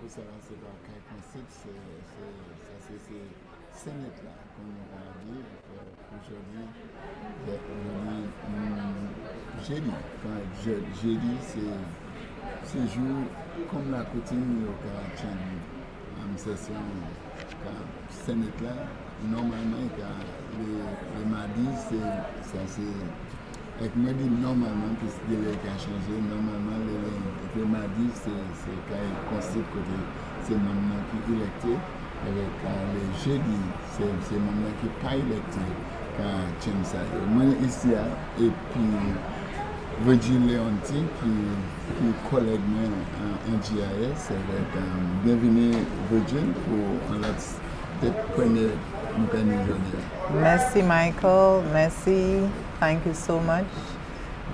pour ça, c'est pas qu'un concept, c'est Sénat là, comme on a dit, aujourd'hui, jeudi, jeudi, c'est jour comme la coutume au Caractien, en session, Sénat là, normalement, les mardis, c'est avec moi, normalement, puisque les a changé, normalement, les mardis, c'est quand il considère que c'est maintenant qui est électé. Avec les jeudis, c'est maintenant qui n'est pas électé. Quand j'aime ça. Moi, ici, et puis, Virgil Leonti, qui est collègue en GIS, avec bienvenue, Virgil, pour notre première organisation. Merci, Michael. Merci. Thank you so much.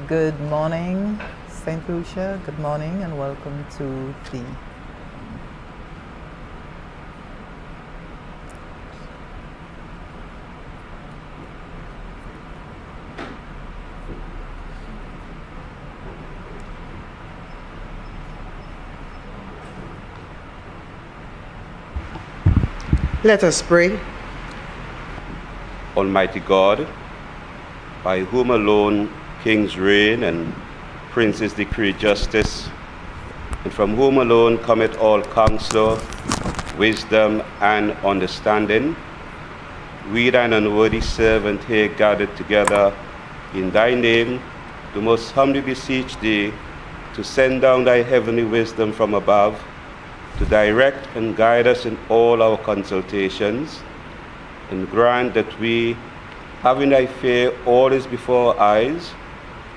Good morning, St. Lucia. Good morning and welcome to the Let us pray. Almighty God, by whom alone kings reign and princes decree justice, and from whom alone cometh all counsel, wisdom, and understanding, we, thine unworthy servant, here gathered together in thy name, do most humbly beseech thee to send down thy heavenly wisdom from above, to direct and guide us in all our consultations, and grant that we, having thy fear always before our eyes,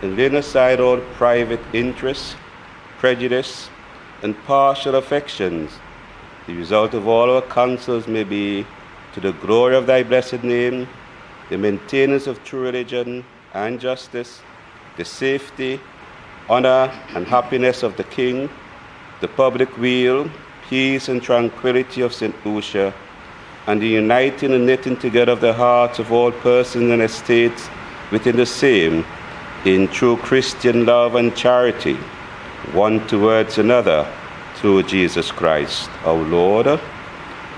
and laying aside all private interests, prejudice, and partial affections, the result of all our counsels may be to the glory of thy blessed name, the maintenance of true religion and justice, the safety, honor, and happiness of the King, the public weal, peace, and tranquility of St. Lucia, and the uniting and knitting together of the hearts of all persons and estates within the same, in true Christian love and charity, one towards another, through Jesus Christ, our Lord.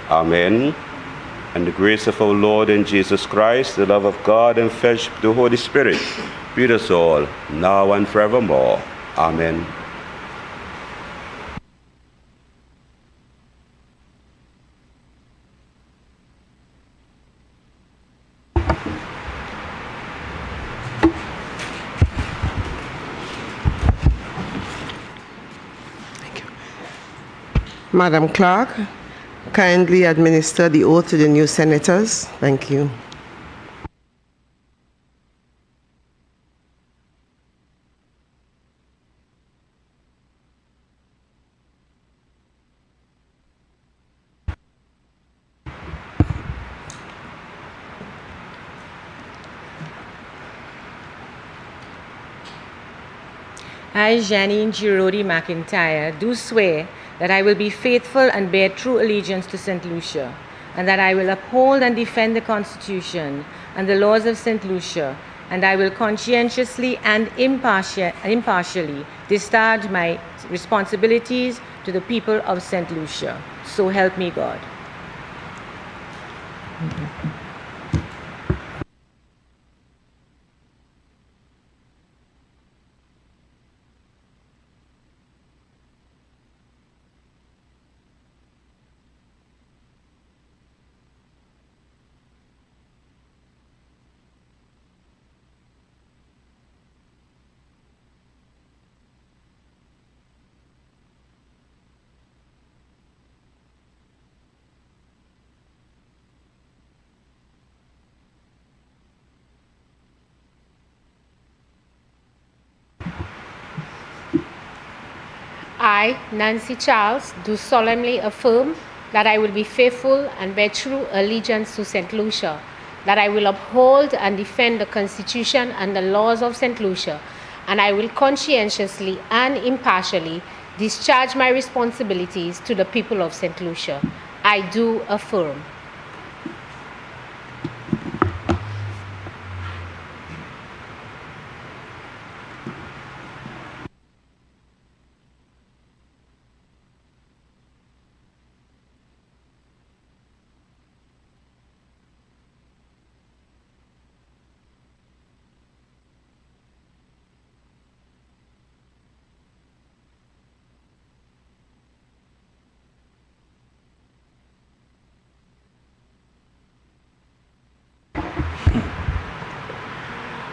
Amen. And the grace of our Lord and Jesus Christ, the love of God, and fellowship of the Holy Spirit, be with us all, now and forevermore. Amen. Madam Clerk, kindly administer the oath to the new senators. Thank you. I, Janine Girodi McIntyre, do swear that I will be faithful and bear true allegiance to St. Lucia, and that I will uphold and defend the Constitution and the laws of St. Lucia, and I will conscientiously and impartially discharge my responsibilities to the people of St. Lucia. So help me God. I, Nancy Charles, do solemnly affirm that I will be faithful and bear true allegiance to St. Lucia, that I will uphold and defend the Constitution and the laws of St. Lucia, and I will conscientiously and impartially discharge my responsibilities to the people of St. Lucia. I do affirm.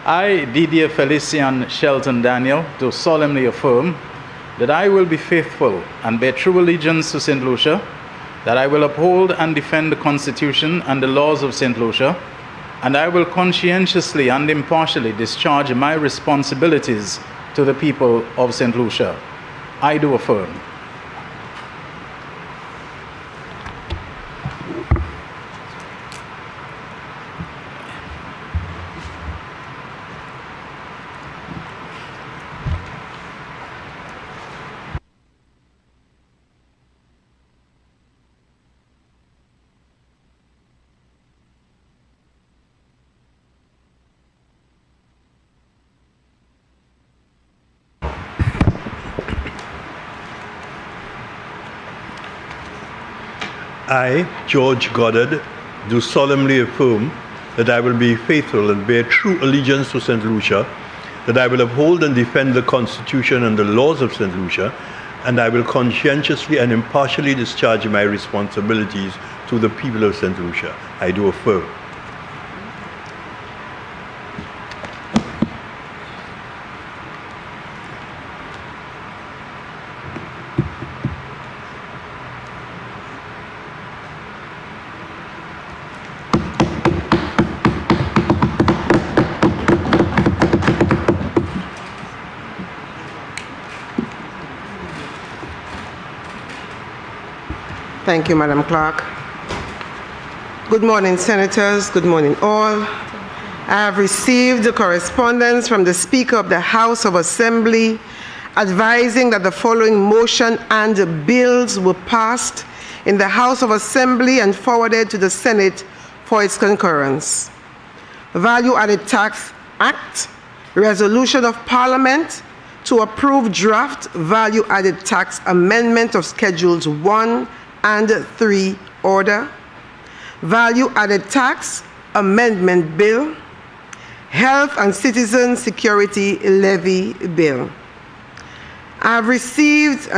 I, Didier Felician Shelton Daniel, do solemnly affirm that I will be faithful and bear true allegiance to St. Lucia, that I will uphold and defend the Constitution and the laws of St. Lucia, and I will conscientiously and impartially discharge my responsibilities to the people of St. Lucia. I do affirm. I, George Goddard, do solemnly affirm that I will be faithful and bear true allegiance to St. Lucia, that I will uphold and defend the Constitution and the laws of St. Lucia, and I will conscientiously and impartially discharge my responsibilities to the people of St. Lucia. I do affirm. Thank you, Madam Clerk. Good morning, Senators. Good morning, all. I have received the correspondence from the Speaker of the House of Assembly advising that the following motion and bills were passed in the House of Assembly and forwarded to the Senate for its concurrence. Value Added Tax Act, Resolution of Parliament to approve draft Value Added Tax Amendment of Schedules 1 and 3 order, Value Added Tax Amendment Bill, Health and Citizen Security Levy Bill. I have received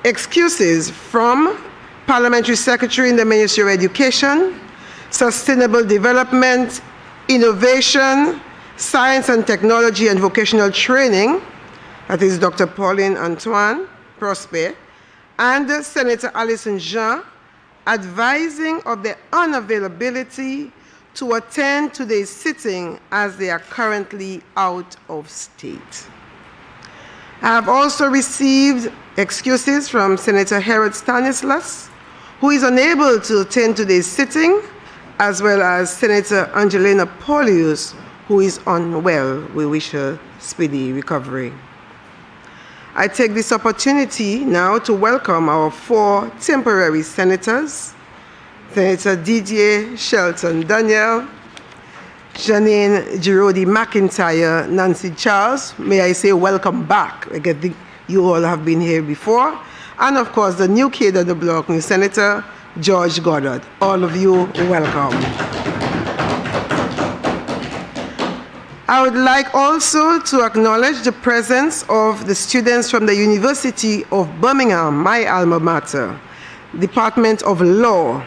excuses from Parliamentary Secretary in the Ministry of Education, Sustainable Development, Innovation, Science and Technology and Vocational Training, that is Dr. Pauline Antoine Prosper, and Senator Alison Jean, advising of the unavailability to attend today's sitting as they are currently out of state. I have also received excuses from Senator Harold Stanislas, who is unable to attend today's sitting, as well as Senator Angelina Paulius, who is unwell. We wish her speedy recovery. I take this opportunity now to welcome our 4 temporary senators, Senator Didier Shelton Daniel, Janine Girodi McIntyre, Nancy Charles. May I say welcome back. I think you all have been here before. And of course, the new kid on the block, new Senator George Goddard. All of you, welcome. I would like also to acknowledge the presence of the students from the University of Birmingham, my alma mater, Department of Law.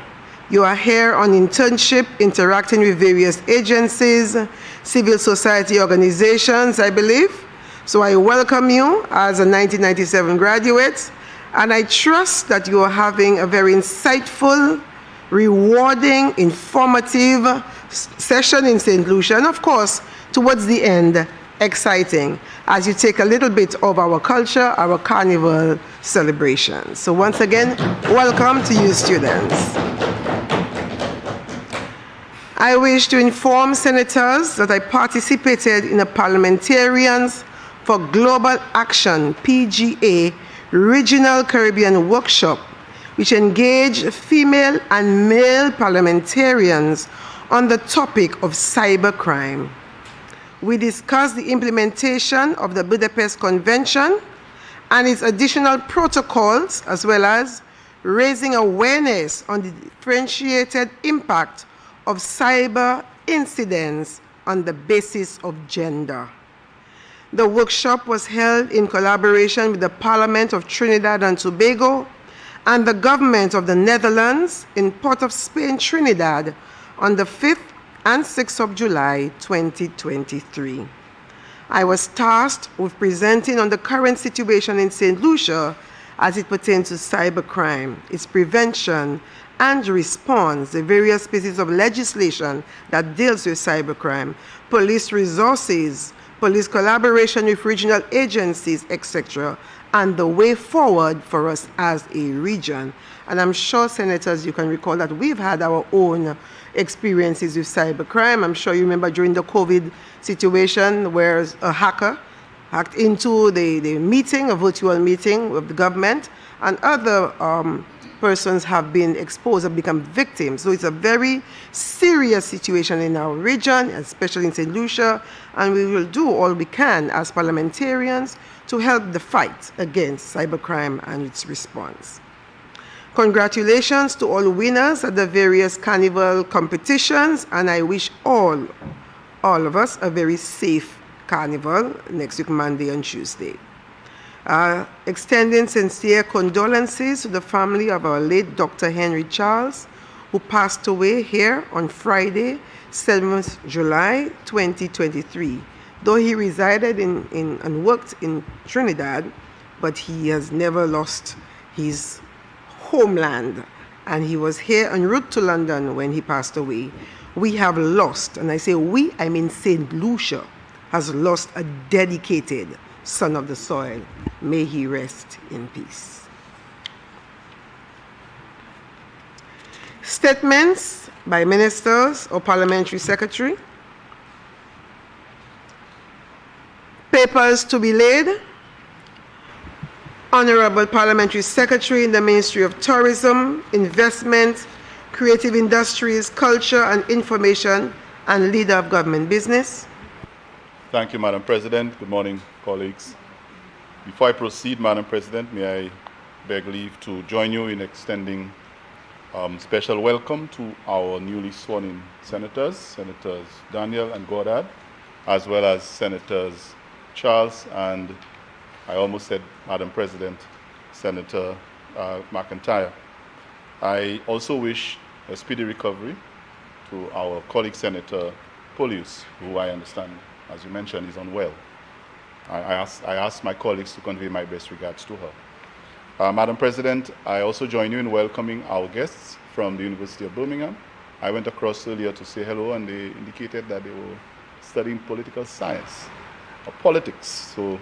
You are here on internship, interacting with various agencies, civil society organizations, I believe. So I welcome you as a 1997 graduate, and I trust that you are having a very insightful, rewarding, informative session in St. Lucia, and of course, towards the end, exciting, as you take a little bit of our culture, our carnival celebration. So once again, welcome to you, students. I wish to inform senators that I participated in a Parliamentarians for Global Action, PGA, Regional Caribbean Workshop, which engaged female and male parliamentarians on the topic of cybercrime. We discussed the implementation of the Budapest Convention and its additional protocols, as well as raising awareness on the differentiated impact of cyber incidents on the basis of gender. The workshop was held in collaboration with the Parliament of Trinidad and Tobago and the Government of the Netherlands in Port of Spain, Trinidad, on the 5th and 6th of July, 2023. I was tasked with presenting on the current situation in St. Lucia as it pertains to cybercrime, its prevention and response, the various pieces of legislation that deals with cybercrime, police resources, police collaboration with regional agencies, etc., and the way forward for us as a region. And I'm sure, Senators, you can recall that we've had our own experiences with cybercrime. I'm sure you remember during the COVID situation where a hacker hacked into the meeting, a virtual meeting with the government, and other persons have been exposed, have become victims. So it's a very serious situation in our region, especially in St. Lucia, and we will do all we can as parliamentarians to help the fight against cybercrime and its response. Congratulations to all winners at the various carnival competitions, and I wish all of us a very safe carnival next week, Monday and Tuesday. Extending sincere condolences to the family of our late Dr. Henry Charles, who passed away here on Friday, 7th July 2023. Though he resided and worked in Trinidad, but he has never lost his homeland, and he was here en route to London when he passed away. We have lost, and I say we, I mean St. Lucia, has lost a dedicated son of the soil. May he rest in peace. Statements by ministers or parliamentary secretary. Papers to be laid. Honorable Parliamentary Secretary in the Ministry of Tourism, Investment, Creative Industries, Culture and Information, and Leader of Government Business. Thank you, Madam President. Good morning, colleagues. Before I proceed, Madam President, may I beg leave to join you in extending special welcome to our newly sworn-in senators, Senators Daniel and Goddard, as well as Senators Charles and, I almost said Madam President, Senator McIntyre. I also wish a speedy recovery to our colleague Senator Polius, who I understand, as you mentioned, is unwell. I asked my colleagues to convey my best regards to her. Madam President, I also join you in welcoming our guests from the University of Birmingham. I went across earlier to say hello, and they indicated that they were studying political science or politics. So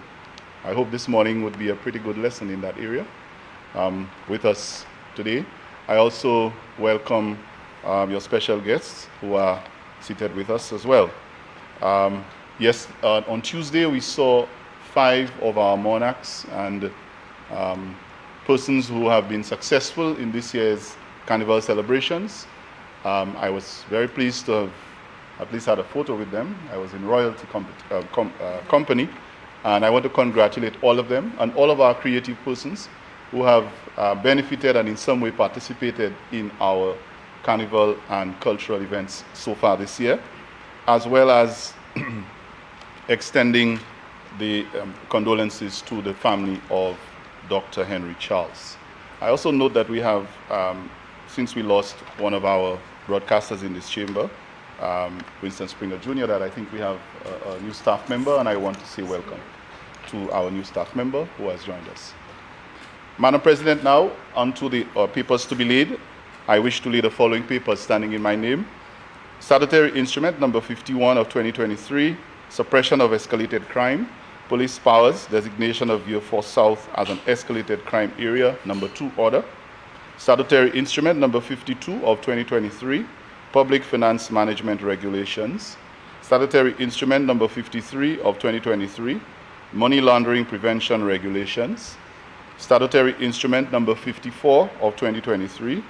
I hope this morning would be a pretty good lesson in that area with us today. I also welcome your special guests who are seated with us as well. Yes, on Tuesday we saw 5 of our monarchs and persons who have been successful in this year's Carnival celebrations. I was very pleased to have at least had a photo with them. I was in royalty company, and I want to congratulate all of them and all of our creative persons who have benefited and in some way participated in our Carnival and cultural events so far this year, as well as extending the condolences to the family of Dr. Henry Charles. I also note that we have, since we lost one of our broadcasters in this chamber, Winston Springer Jr., that I think we have a new staff member, and I want to say welcome to our new staff member who has joined us. Madam President, now on to the papers to be laid. I wish to lay the following papers standing in my name. Statutory Instrument number 51 of 2023, Suppression of Escalated Crime, Police Powers, Designation of Vieux Fort South as an Escalated Crime Area, number 2 order. Statutory Instrument number 52 of 2023, Public Finance Management Regulations. Statutory Instrument number 53 of 2023, Money Laundering Prevention Regulations. Statutory Instrument number 54 of 2023,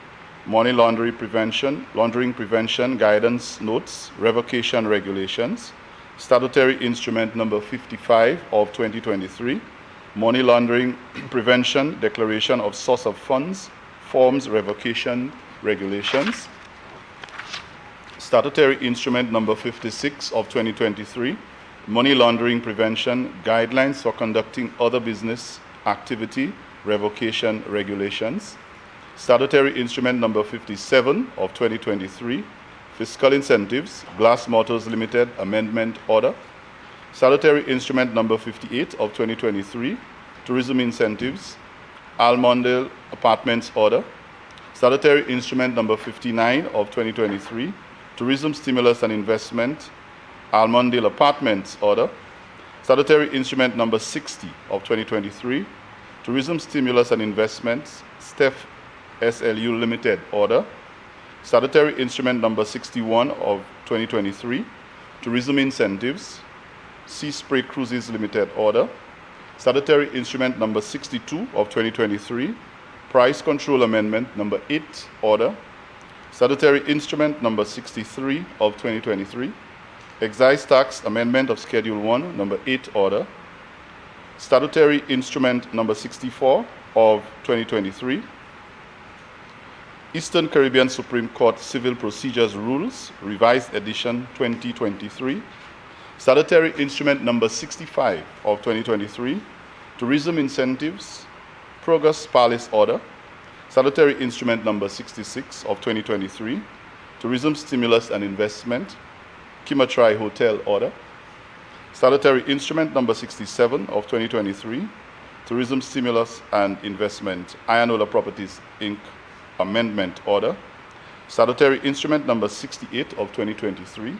Money Laundering Prevention Guidance Notes, Revocation Regulations. Statutory Instrument number 55 of 2023, Money Laundering Prevention Declaration of Source of Funds, Forms Revocation Regulations. Statutory Instrument number 56 of 2023, Money Laundering Prevention Guidelines for Conducting Other Business Activity Revocation Regulations. Statutory Instrument number 57 of 2023, Fiscal Incentives, Glass Motors Limited Amendment Order. Salutary Instrument Number 58 of 2023, Tourism Incentives, Almondale Apartments Order. Salutary Instrument Number 59 of 2023, Tourism Stimulus and Investment, Almondale Apartments Order. Salutary Instrument Number 60 of 2023, Tourism Stimulus and Investments, STEF SLU Limited Order. Salutary Instrument Number 61 of 2023, Tourism Incentives, Sea Spray Cruises Limited Order. Salutary Instrument Number 62 of 2023, Price Control Amendment Number 8 Order. Salutary Instrument Number 63 of 2023, Excise Tax Amendment of Schedule 1 Number 8 Order. Salutary Instrument Number 64 of 2023, Eastern Caribbean Supreme Court Civil Procedures Rules, Revised Edition 2023. Salutary Instrument Number 65 of 2023, Tourism Incentives, Progress Palace Order. Salutary Instrument Number 66 of 2023, Tourism Stimulus and Investment, Kimatrai Hotel Order. Salutary Instrument Number 67 of 2023, Tourism Stimulus and Investment, Ianola Properties Inc. Amendment Order. Salutary Instrument Number 68 of 2023,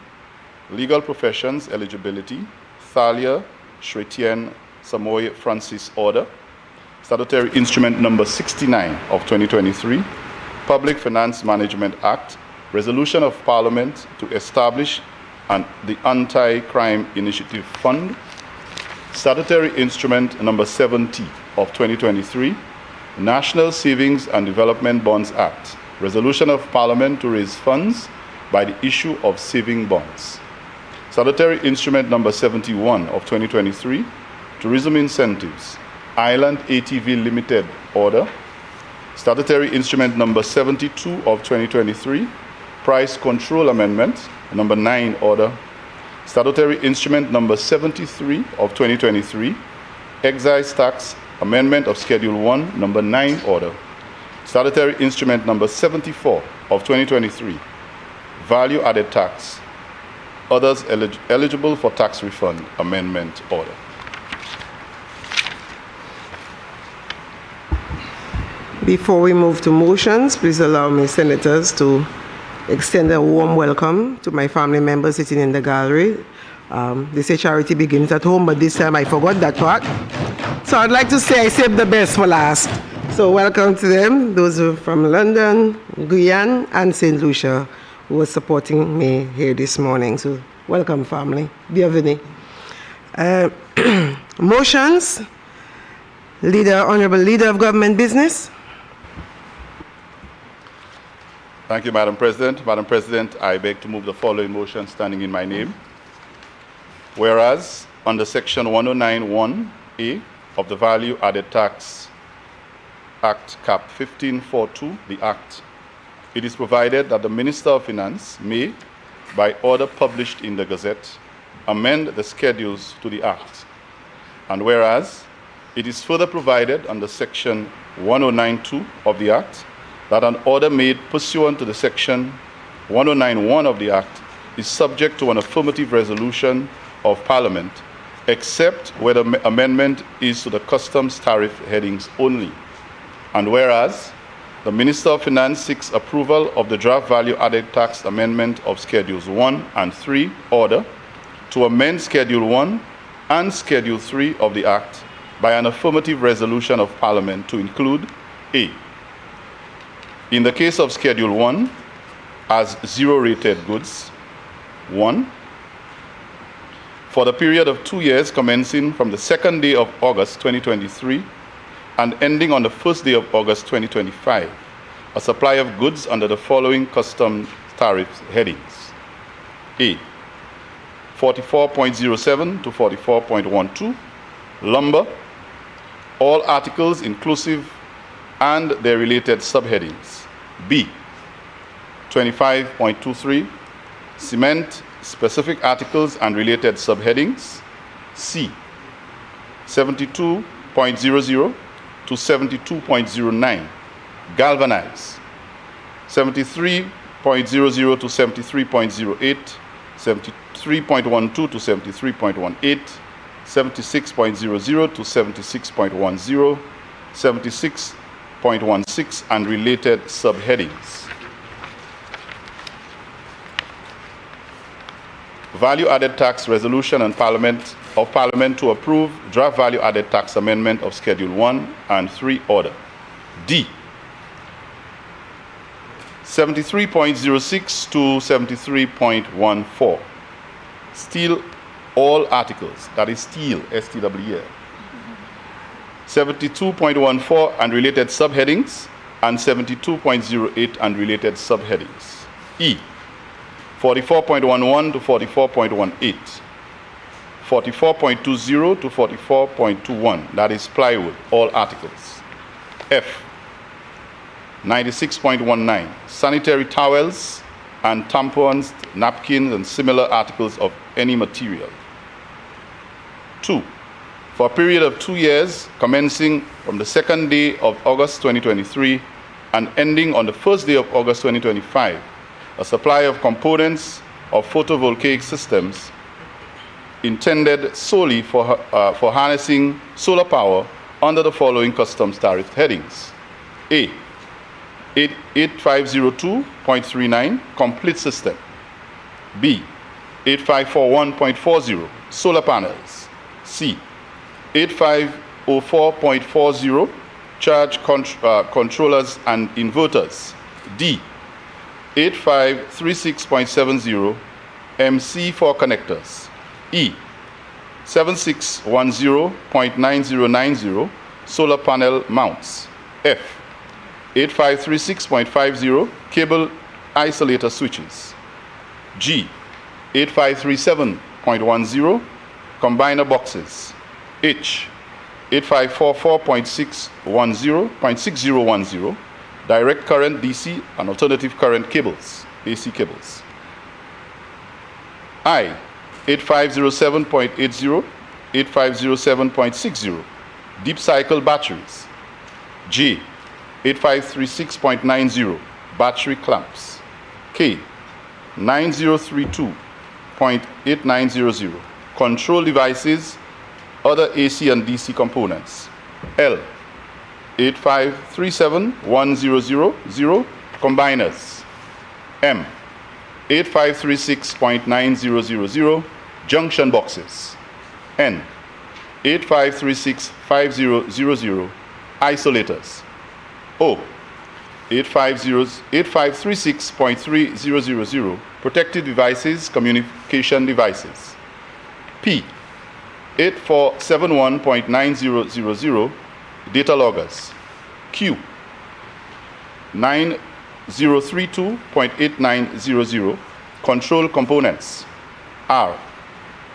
Legal Professions Eligibility, Thalia Shretien Samoy Francis Order. Salutary Instrument Number 69 of 2023, Public Finance Management Act, Resolution of Parliament to establish the Anti-Crime Initiative Fund. Salutary Instrument Number 70 of 2023, National Savings and Development Bonds Act, Resolution of Parliament to raise funds by the issue of saving bonds. Salutary Instrument Number 71 of 2023, Tourism Incentives, Island ATV Limited Order. Salutary Instrument Number 72 of 2023, Price Control Amendment Number 9 Order. Salutary Instrument Number 73 of 2023, Excise Tax Amendment of Schedule 1 Number 9 Order. Salutary Instrument Number 74 of 2023, Value Added Tax, Others eligible for tax refund Amendment Order. Before we move to motions, please allow me, Senators, to extend a warm welcome to my family members sitting in the gallery. They say charity begins at home, but this time I forgot that part. So I'd like to say I saved the best for last. So welcome to them, those who are from London, Guyana, and St. Lucia, who are supporting me here this morning. So welcome, family. Bienvenue. Motions. Honorable Leader of Government Business. Thank you, Madam President. Madam President, I beg to move the following motion standing in my name. Whereas, under Section 109(1)(a) of the Value Added Tax Act, Cap 1542, the Act, it is provided that the Minister of Finance may, by order published in the Gazette, amend the schedules to the Act. And whereas, it is further provided under Section 109(2) of the Act, that an order made pursuant to the Section 109(1) of the Act is subject to an affirmative resolution of Parliament, except where the amendment is to the customs tariff headings only. And whereas, the Minister of Finance seeks approval of the draft value added tax amendment of Schedules 1 and 3 order to amend Schedule 1 and Schedule 3 of the Act by an affirmative resolution of Parliament to include A. In the case of Schedule 1, as zero-rated goods, 1, for the period of 2 years commencing from the 2nd day of August 2023 and ending on the 1st day of August 2025, a supply of goods under the following customs tariff headings. A. 44.07 to 44.12, lumber, all articles inclusive and their related subheadings. B. 25.23, cement, specific articles and related subheadings. C. 72.00 to 72.09, galvanize. 73.00 to 73.08, 73.12 to 73.18, 76.00 to 76.10, 76.16 and related subheadings. Value-added tax resolution and Parliament to approve draft value-added tax amendment of Schedule 1 and 3 order. D. 73.06 to 73.14. Steel all articles, that is steel, STWL. 72.14 and related subheadings, and 72.08 and related subheadings. E. 44.11 to 44.18. 44.20 to 44.21, that is plywood, all articles. F. 96.19, sanitary towels and tampons, napkins, and similar articles of any material. 2. For a period of 2 years, commencing from the 2nd day of August 2023 and ending on the 1st day of August 2025, a supply of components of photovoltaic systems intended solely for harnessing solar power under the following customs tariff headings. A. 8502.39, complete system. B. 8541.40, solar panels. C. 8504.40, charge controllers and inverters. D. 8536.70, MC4 connectors. E. 7610.9090, solar panel mounts. F. 8536.50, cable isolator switches. G. 8537.10, combiner boxes. H. 8544.6010, direct current DC and alternative current cables, AC cables. I. 8507.80, 8507.60, deep cycle batteries. J. 8536.90, battery clamps. K. 9032.8900, control devices, other AC and DC components. L. 8537100, combiners. M. 8536.9000, junction boxes. N. 8536.5000, isolators. O. 8536.3000, protected devices, communication devices. P. 8471.9000, data loggers. Q. 9032.8900, control components. R.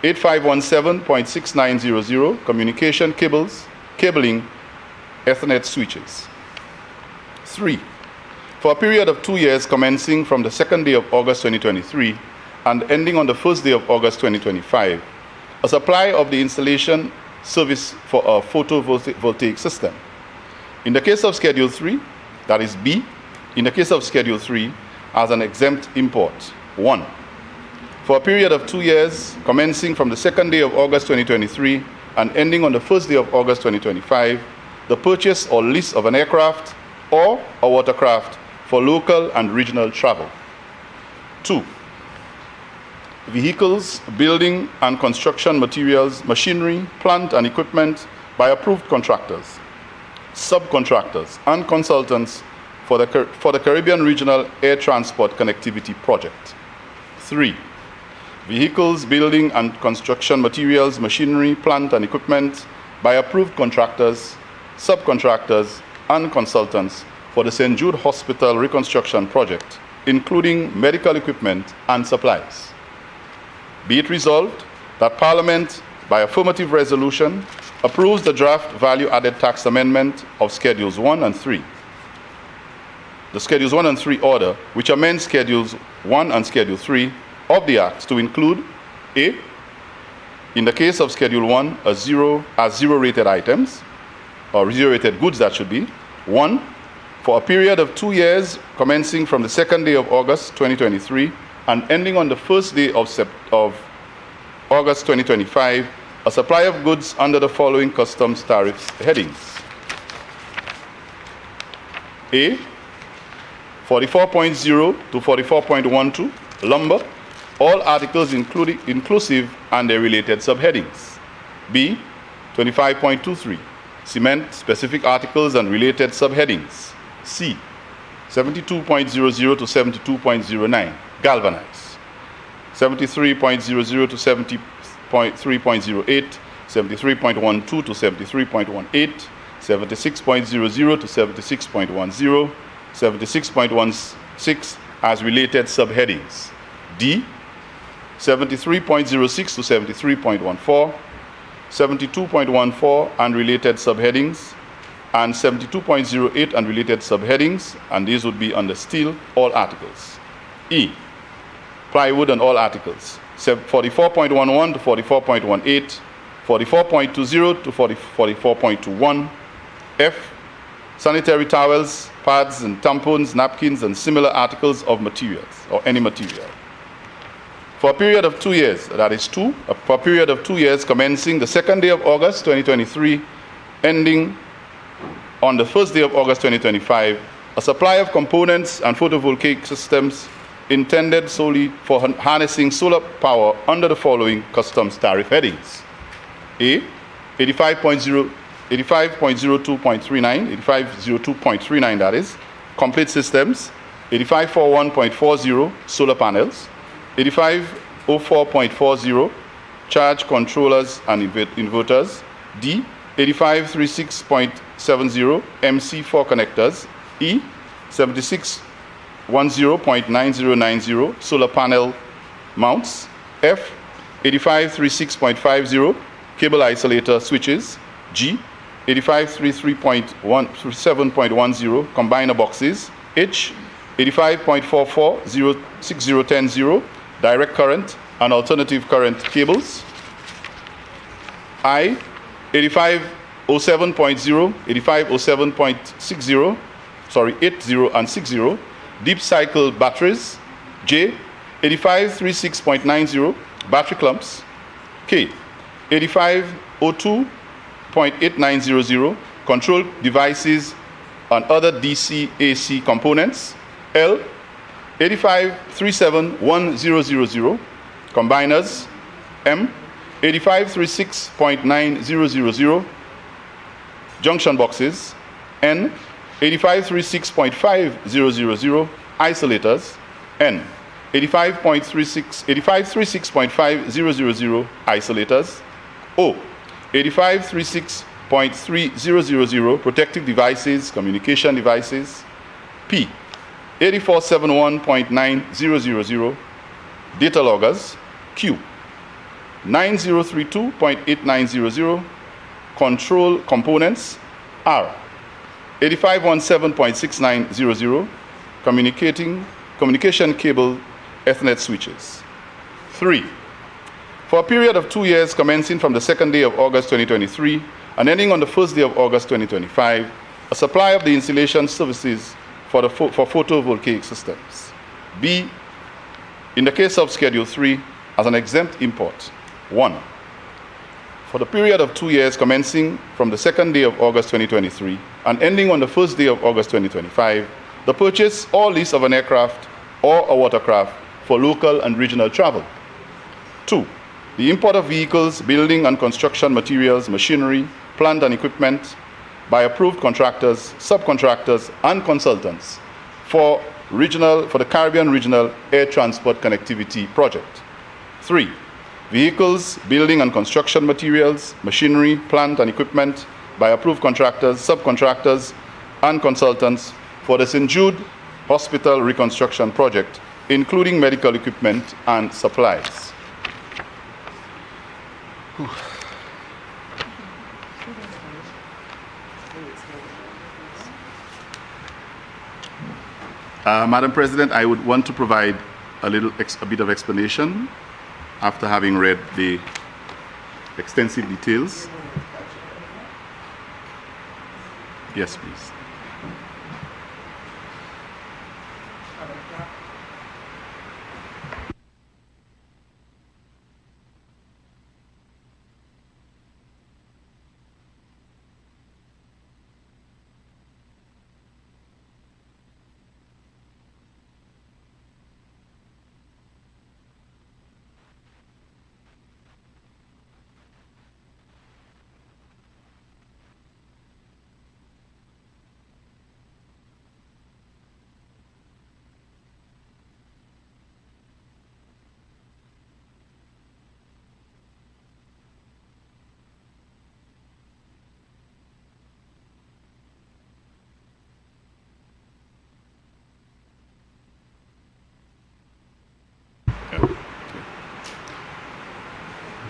8517.6900, communication cables, cabling, Ethernet switches. 3. For a period of 2 years commencing from the 2nd day of August 2023 and ending on the 1st day of August 2025, a supply of the installation service for a photovoltaic system. In the case of Schedule 3, that is B, in the case of Schedule 3, as an exempt import. 1. For a period of 2 years commencing from the 2nd day of August 2023 and ending on the 1st day of August 2025, the purchase or lease of an aircraft or a watercraft for local and regional travel. 2. Vehicles, building and construction materials, machinery, plant and equipment by approved contractors, subcontractors and consultants for the Caribbean Regional Air Transport Connectivity Project. 3. Vehicles, building and construction materials, machinery, plant and equipment by approved contractors, subcontractors and consultants for the St. Jude Hospital Reconstruction Project, including medical equipment and supplies. Be it resolved that Parliament, by affirmative resolution, approves the draft value-added tax amendment of Schedules 1 and 3. The Schedules 1 and 3 order, which amends Schedules 1 and Schedule 3 of the Act to include A. In the case of Schedule 1, zero-rated items, or zero-rated goods that should be. 1. For a period of 2 years commencing from the 2nd day of August 2023 and ending on the 1st day of August 2025, a supply of goods under the following customs tariffs headings. A. 44.0 to 44.12, lumber, all articles inclusive and their related subheadings. B. 25.23, cement, specific articles and related subheadings. C. 72.00 to 72.09, galvanized. 73.00 to 70.3.08, 73.12 to 73.18, 76.00 to 76.10, 76.16 as related subheadings. D. 73.06 to 73.14, 72.14 and related subheadings, and 72.08 and related subheadings, and these would be under steel, all articles. E. Plywood and all articles, 44.11 to 44.18, 44.20 to 44.21. F. Sanitary towels, pads and tampons, napkins, and similar articles of materials, or any material. For a period of 2 years, that is for a period of 2 years commencing the second day of August 2023, ending on the first day of August 2025, a supply of components and photovoltaic systems intended solely for harnessing solar power under the following customs tariff headings. A. 85.02.39, 8502.39 that is, complete systems. 8541.40, solar panels. 8504.40, charge controllers and inverters. D. 8536.70, MC4 connectors. E. 7610.9090, solar panel mounts. F. 8536.50, cable isolator switches. G. 8533.7.10, combiner boxes. H. 85.44, 6010, direct current and alternative current cables. I. 8507.0, 8507.60, 80 and 60, deep cycle batteries. J. 8536.90, battery clumps. K. 8502.8900, control devices and other DC AC components. L. 8537.1000, combiners. M. 8536.9000, junction boxes. N. 8536.5000, isolators. N. 8536.5000, isolators. O. 8536.3000, protective devices, communication devices. P. 8471.9000, data loggers. Q. 9032.8900, control components. R. 8517.6900, communication cable Ethernet switches. 3. For a period of 2 years commencing from the second day of August 2023 and ending on the first day of August 2025, a supply of the installation services for photovoltaic systems. B. In the case of Schedule 3, as an exempt import. 1. For the period of 2 years commencing from the second day of August 2023 and ending on the first day of August 2025, the purchase or lease of an aircraft or a watercraft for local and regional travel. 2. The import of vehicles, building and construction materials, machinery, plant and equipment by approved contractors, subcontractors, and consultants for the Caribbean Regional Air Transport Connectivity Project. 3. Vehicles, building and construction materials, machinery, plant and equipment by approved contractors, subcontractors, and consultants for the St. Jude Hospital Reconstruction Project, including medical equipment and supplies. Madam President, I would want to provide a bit of explanation after having read the extensive details. Yes, please.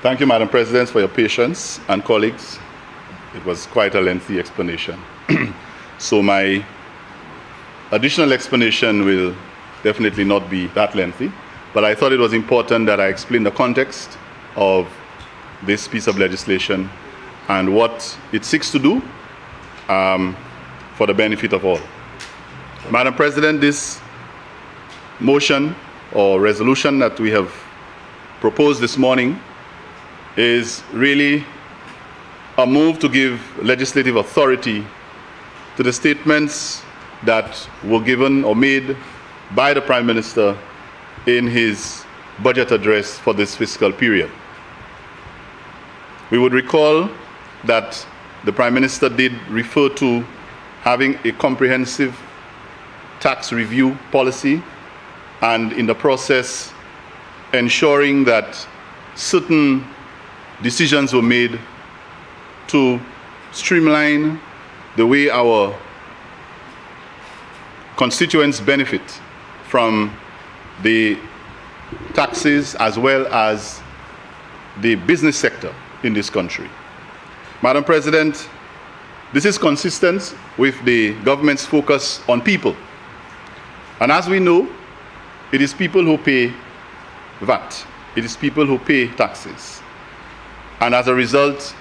Thank you, Madam President, for your patience, and colleagues. It was quite a lengthy explanation. So my additional explanation will definitely not be that lengthy, but I thought it was important that I explain the context of this piece of legislation and what it seeks to do for the benefit of all. Madam President, this motion or resolution that we have proposed this morning is really a move to give legislative authority to the statements that were given or made by the Prime Minister in his budget address for this fiscal period. We would recall that the Prime Minister did refer to having a comprehensive tax review policy, and in the process ensuring that certain decisions were made to streamline the way our constituents benefit from the taxes as well as the business sector in this country. Madam President, this is consistent with the government's focus on people. And as we know, it is people who pay VAT. It is people who pay taxes. And as a result,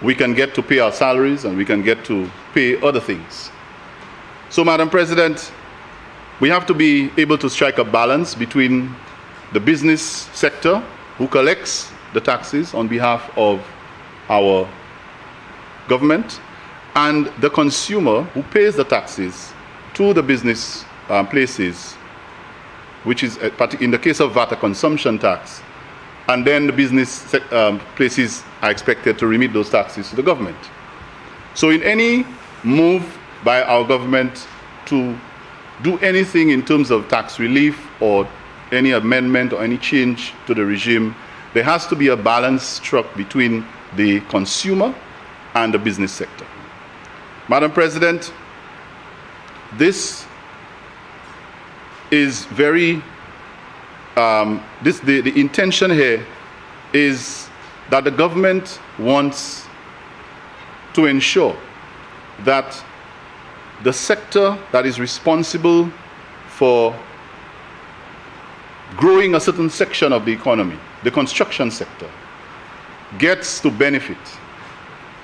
we can get to pay our salaries and we can get to pay other things. So, Madam President, we have to be able to strike a balance between the business sector, who collects the taxes on behalf of our government, and the consumer, who pays the taxes to the business places, which is, in the case of VAT, a consumption tax, and then the business places are expected to remit those taxes to the government. So in any move by our government to do anything in terms of tax relief or any amendment or any change to the regime, there has to be a balance struck between the consumer and the business sector. Madam President, this is very, the intention here is that the government wants to ensure that the sector that is responsible for growing a certain section of the economy, the construction sector, gets to benefit.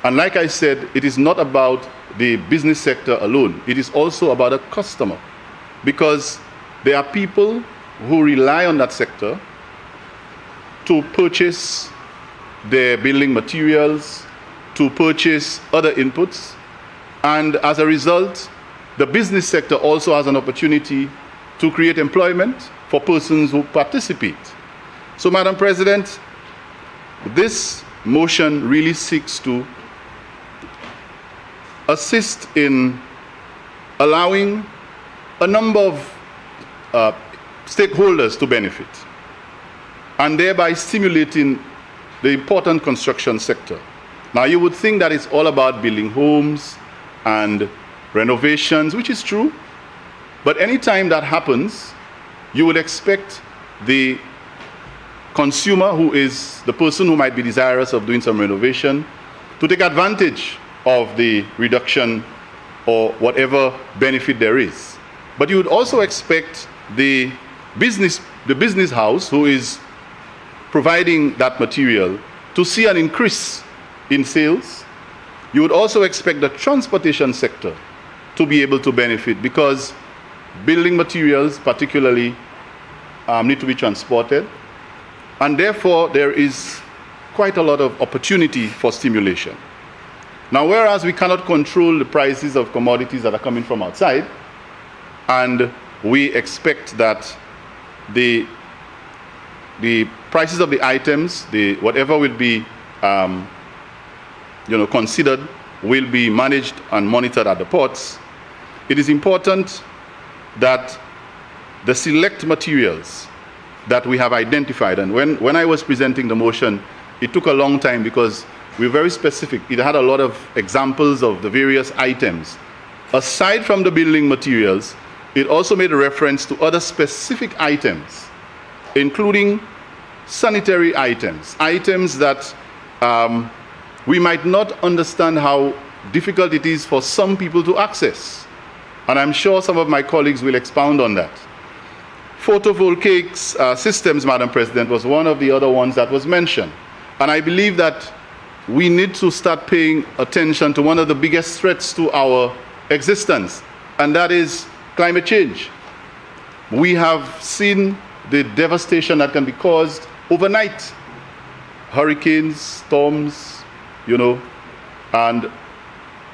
And like I said, it is not about the business sector alone. It is also about a customer, because there are people who rely on that sector to purchase their building materials, to purchase other inputs, and as a result, the business sector also has an opportunity to create employment for persons who participate. So, Madam President, this motion really seeks to assist in allowing a number of stakeholders to benefit, and thereby stimulating the important construction sector. Now, you would think that it's all about building homes and renovations, which is true, but anytime that happens, you would expect the consumer, who is the person who might be desirous of doing some renovation, to take advantage of the reduction or whatever benefit there is. But you would also expect the business house who is providing that material to see an increase in sales. You would also expect the transportation sector to be able to benefit, because building materials particularly need to be transported, and therefore there is quite a lot of opportunity for stimulation. Now, whereas we cannot control the prices of commodities that are coming from outside, and we expect that the prices of the items, whatever will be considered, will be managed and monitored at the ports, it is important that the select materials that we have identified, and when I was presenting the motion, it took a long time because we were very specific. It had a lot of examples of the various items. Aside from the building materials, it also made a reference to other specific items, including sanitary items, items that we might not understand how difficult it is for some people to access. And I'm sure some of my colleagues will expound on that. Photovoltaic systems, Madam President, was one of the other ones that was mentioned. And I believe that we need to start paying attention to one of the biggest threats to our existence, and that is climate change. We have seen the devastation that can be caused overnight. Hurricanes, storms, and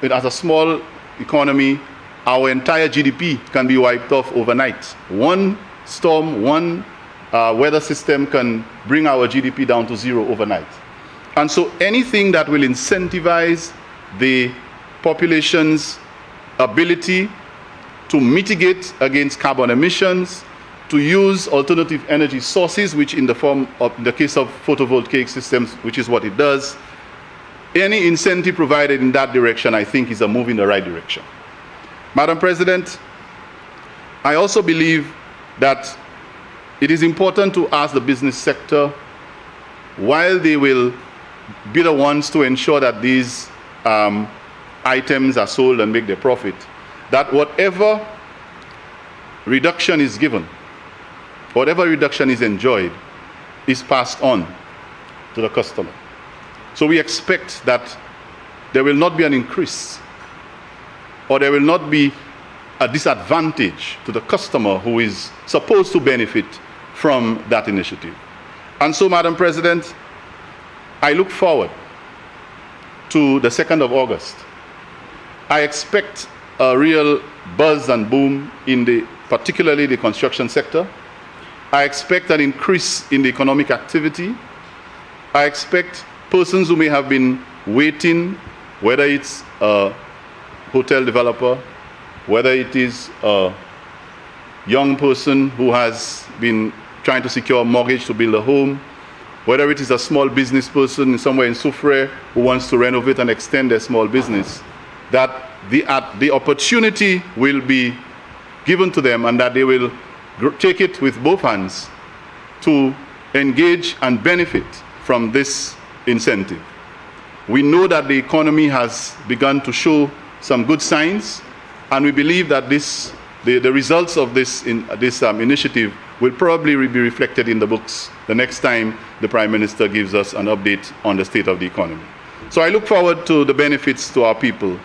as a small economy, our entire GDP can be wiped off overnight. One storm, one weather system can bring our GDP down to zero overnight. And so anything that will incentivize the population's ability to mitigate against carbon emissions, to use alternative energy sources, which in the case of photovoltaic systems, which is what it does, any incentive provided in that direction, I think, is a move in the right direction. Madam President, I also believe that it is important to ask the business sector, while they will be the ones to ensure that these items are sold and make their profit, that whatever reduction is given, whatever reduction is enjoyed, is passed on to the customer. So we expect that there will not be an increase, or there will not be a disadvantage to the customer who is supposed to benefit from that initiative. And so, Madam President, I look forward to the 2nd of August. I expect a real buzz and boom in particularly the construction sector. I expect an increase in the economic activity. I expect persons who may have been waiting, whether it's a hotel developer, whether it is a young person who has been trying to secure a mortgage to build a home, whether it is a small business person somewhere in Soufrière who wants to renovate and extend their small business, that the opportunity will be given to them and that they will take it with both hands to engage and benefit from this incentive. We know that the economy has begun to show some good signs, and we believe that the results of this initiative will probably be reflected in the books the next time the Prime Minister gives us an update on the state of the economy. So I look forward to the benefits to our people,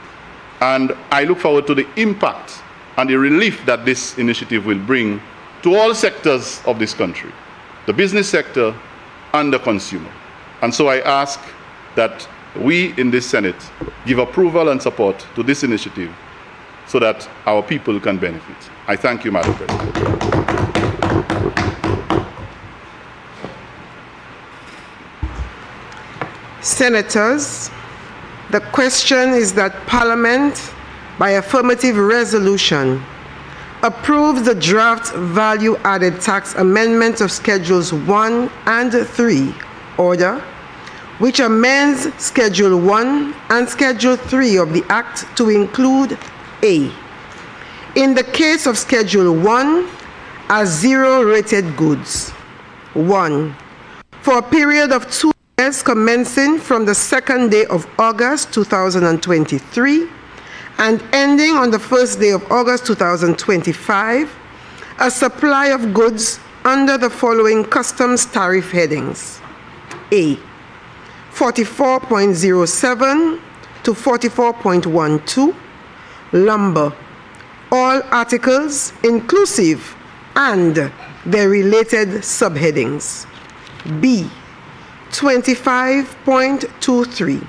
and I look forward to the impact and the relief that this initiative will bring to all sectors of this country, the business sector and the consumer. And so I ask that we in this Senate give approval and support to this initiative so that our people can benefit. I thank you, Madam President. Senators, the question is that Parliament, by affirmative resolution, approves the draft value-added tax amendment of Schedules 1 and 3, order, which amends Schedule 1 and Schedule 3 of the Act to include A. In the case of Schedule 1, as zero-rated goods, 1. For a period of 2 years commencing from the 2nd day of August 2023 and ending on the 1st day of August 2025, a supply of goods under the following customs tariff headings. A. 44.07 to 44.12, lumber, all articles inclusive and their related subheadings. B. 25.23,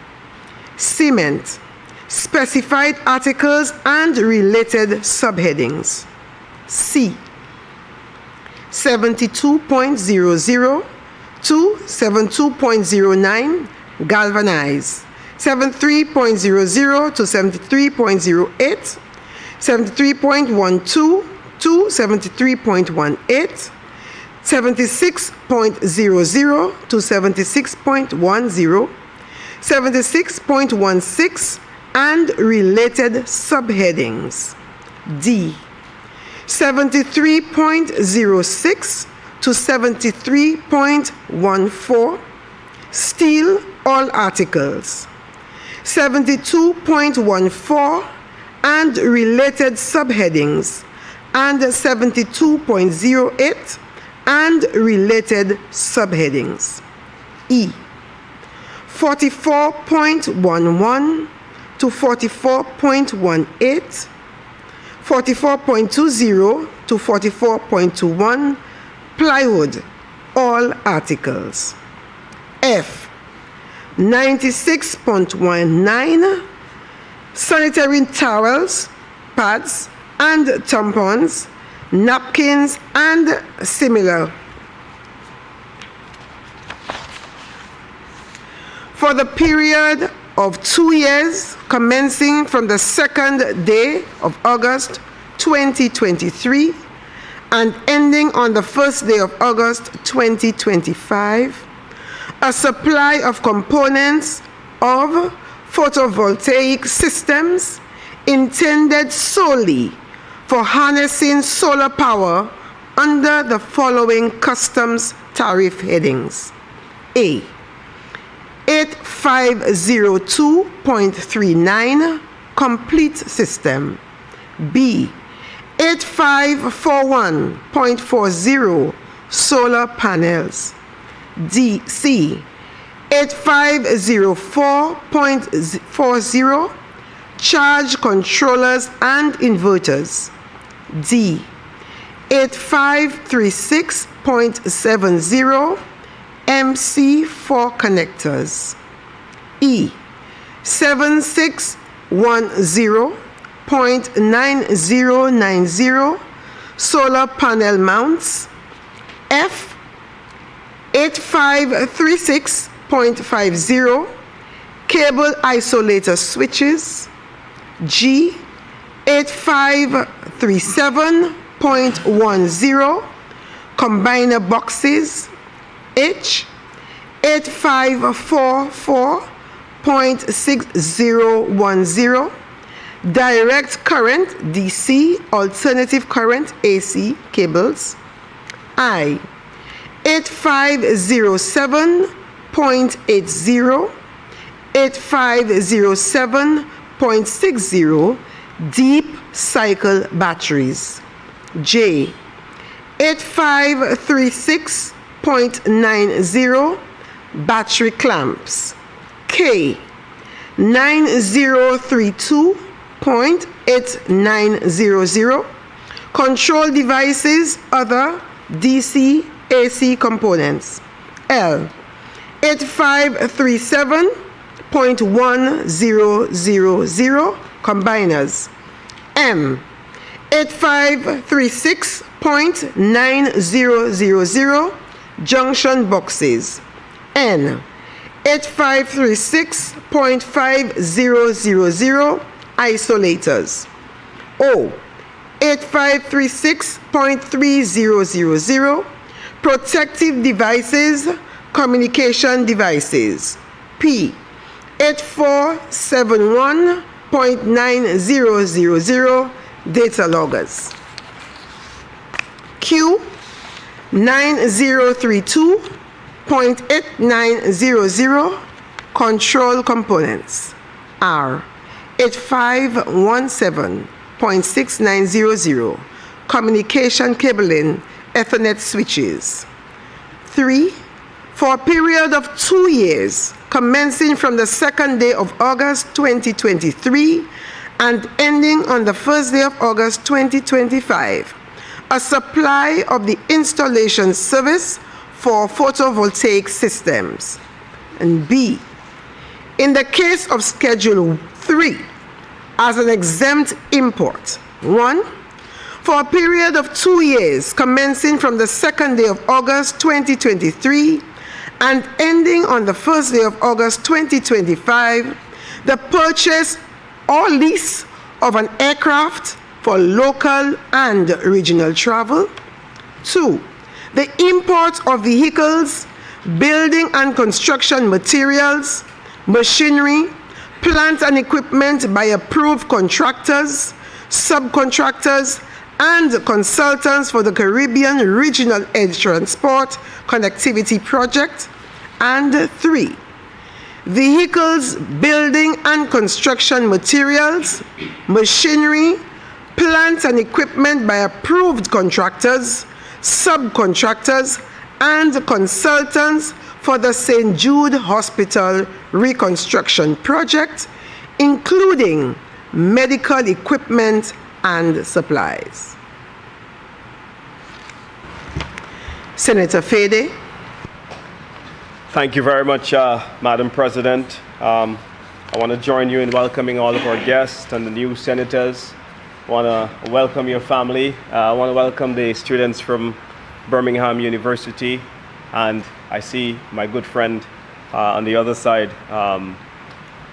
cement, specified articles and related subheadings. C. 72.00 to 72.09, galvanized, 73.00 to 73.08, 73.12 to 73.18, 76.00 to 76.10, 76.16 and related subheadings. D. 73.06 to 73.14, steel, all articles. 72.14 and related subheadings, and 72.08 and related subheadings. E. 44.11 to 44.18, 44.20 to 44.21, plywood, all articles. F. 96.19, sanitary towels, pads, and tampons, napkins, and similar. For the period of 2 years, commencing from the 2nd day of August 2023 and ending on the 1st day of August 2025, a supply of components of photovoltaic systems intended solely for harnessing solar power under the following customs tariff headings. A. 8502.39 complete system. B. 8541.40 solar panels. D. C. 8504.40 charge controllers and inverters. D. 8536.70 MC4 connectors. E. 7610.9090 solar panel mounts. F. 8536.50 cable isolator switches. G. 8537.10 combiner boxes. H. 8544.6010 direct current DC, alternative current AC cables. I. 8507.80, 8507.60 deep cycle batteries. J. 8536.90 battery clamps. K. 9032.8900 control devices, other DC AC components. L. 8537.1000 combiners. M. 8536.9000 junction boxes. N. 8536.5000 isolators. O. 8536.3000 protective devices, communication devices. P. 8471.9000 data loggers. Q. 9032.8900 control components. R. 8517.6900 communication cabling, Ethernet switches. 3. For a period of 2 years, commencing from the 2nd day of August 2023 and ending on the 1st day of August 2025, a supply of the installation service for photovoltaic systems. And B. In the case of Schedule 3, as an exempt import, 1. For a period of 2 years, commencing from the 2nd day of August 2023 and ending on the 1st day of August 2025, the purchase or lease of an aircraft for local and regional travel. 2. The import of vehicles, building and construction materials, machinery, plant and equipment by approved contractors, subcontractors, and consultants for the Caribbean Regional Edge Transport Connectivity Project. And 3, vehicles, building and construction materials, machinery, plant and equipment by approved contractors, subcontractors, and consultants for the St. Jude Hospital Reconstruction Project, including medical equipment and supplies. Senator Fede. Thank you very much, Madam President. I want to join you in welcoming all of our guests and the new senators. I want to welcome your family. I want to welcome the students from Birmingham University. And I see my good friend on the other side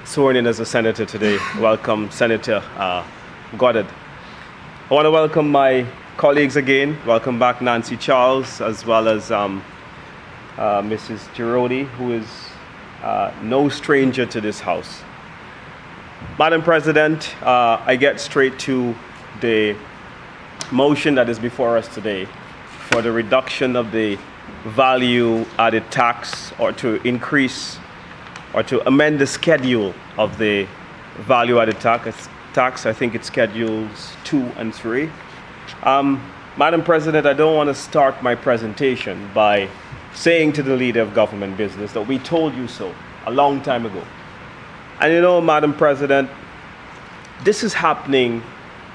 sworn in as a senator today. Welcome, Senator Goddard. I want to welcome my colleagues again. Welcome back, Nancy Charles, as well as Mrs. Girodi, who is no stranger to this House. Madam President, I get straight to the motion that is before us today for the reduction of the value-added tax, or to increase or to amend the schedule of the value-added tax. I think it's schedules 2 and 3. Madam President, I don't want to start my presentation by saying to the leader of government business that we told you so a long time ago. And you know, Madam President, this is happening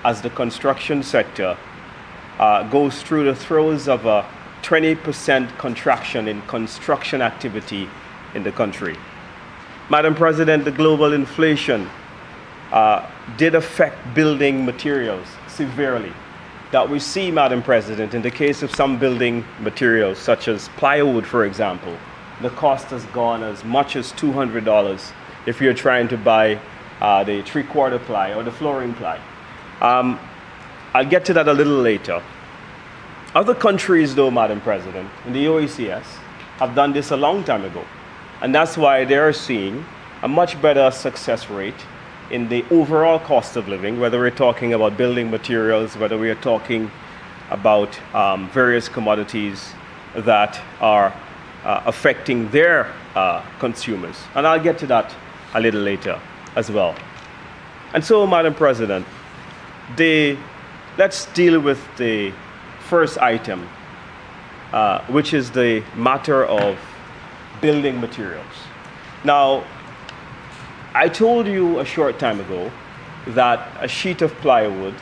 as the construction sector goes through the throes of a 20% contraction in construction activity in the country. Madam President, the global inflation did affect building materials severely. That we see, Madam President, in the case of some building materials, such as plywood, for example, the cost has gone as much as $200 if you're trying to buy the 3/4 ply or the flooring ply. I'll get to that a little later. Other countries, though, Madam President, in the OECS, have done this a long time ago. And that's why they're seeing a much better success rate in the overall cost of living, whether we're talking about building materials, whether we are talking about various commodities that are affecting their consumers. And I'll get to that a little later as well. And so, Madam President, let's deal with the first item, which is the matter of building materials. Now, I told you a short time ago that a sheet of plywood,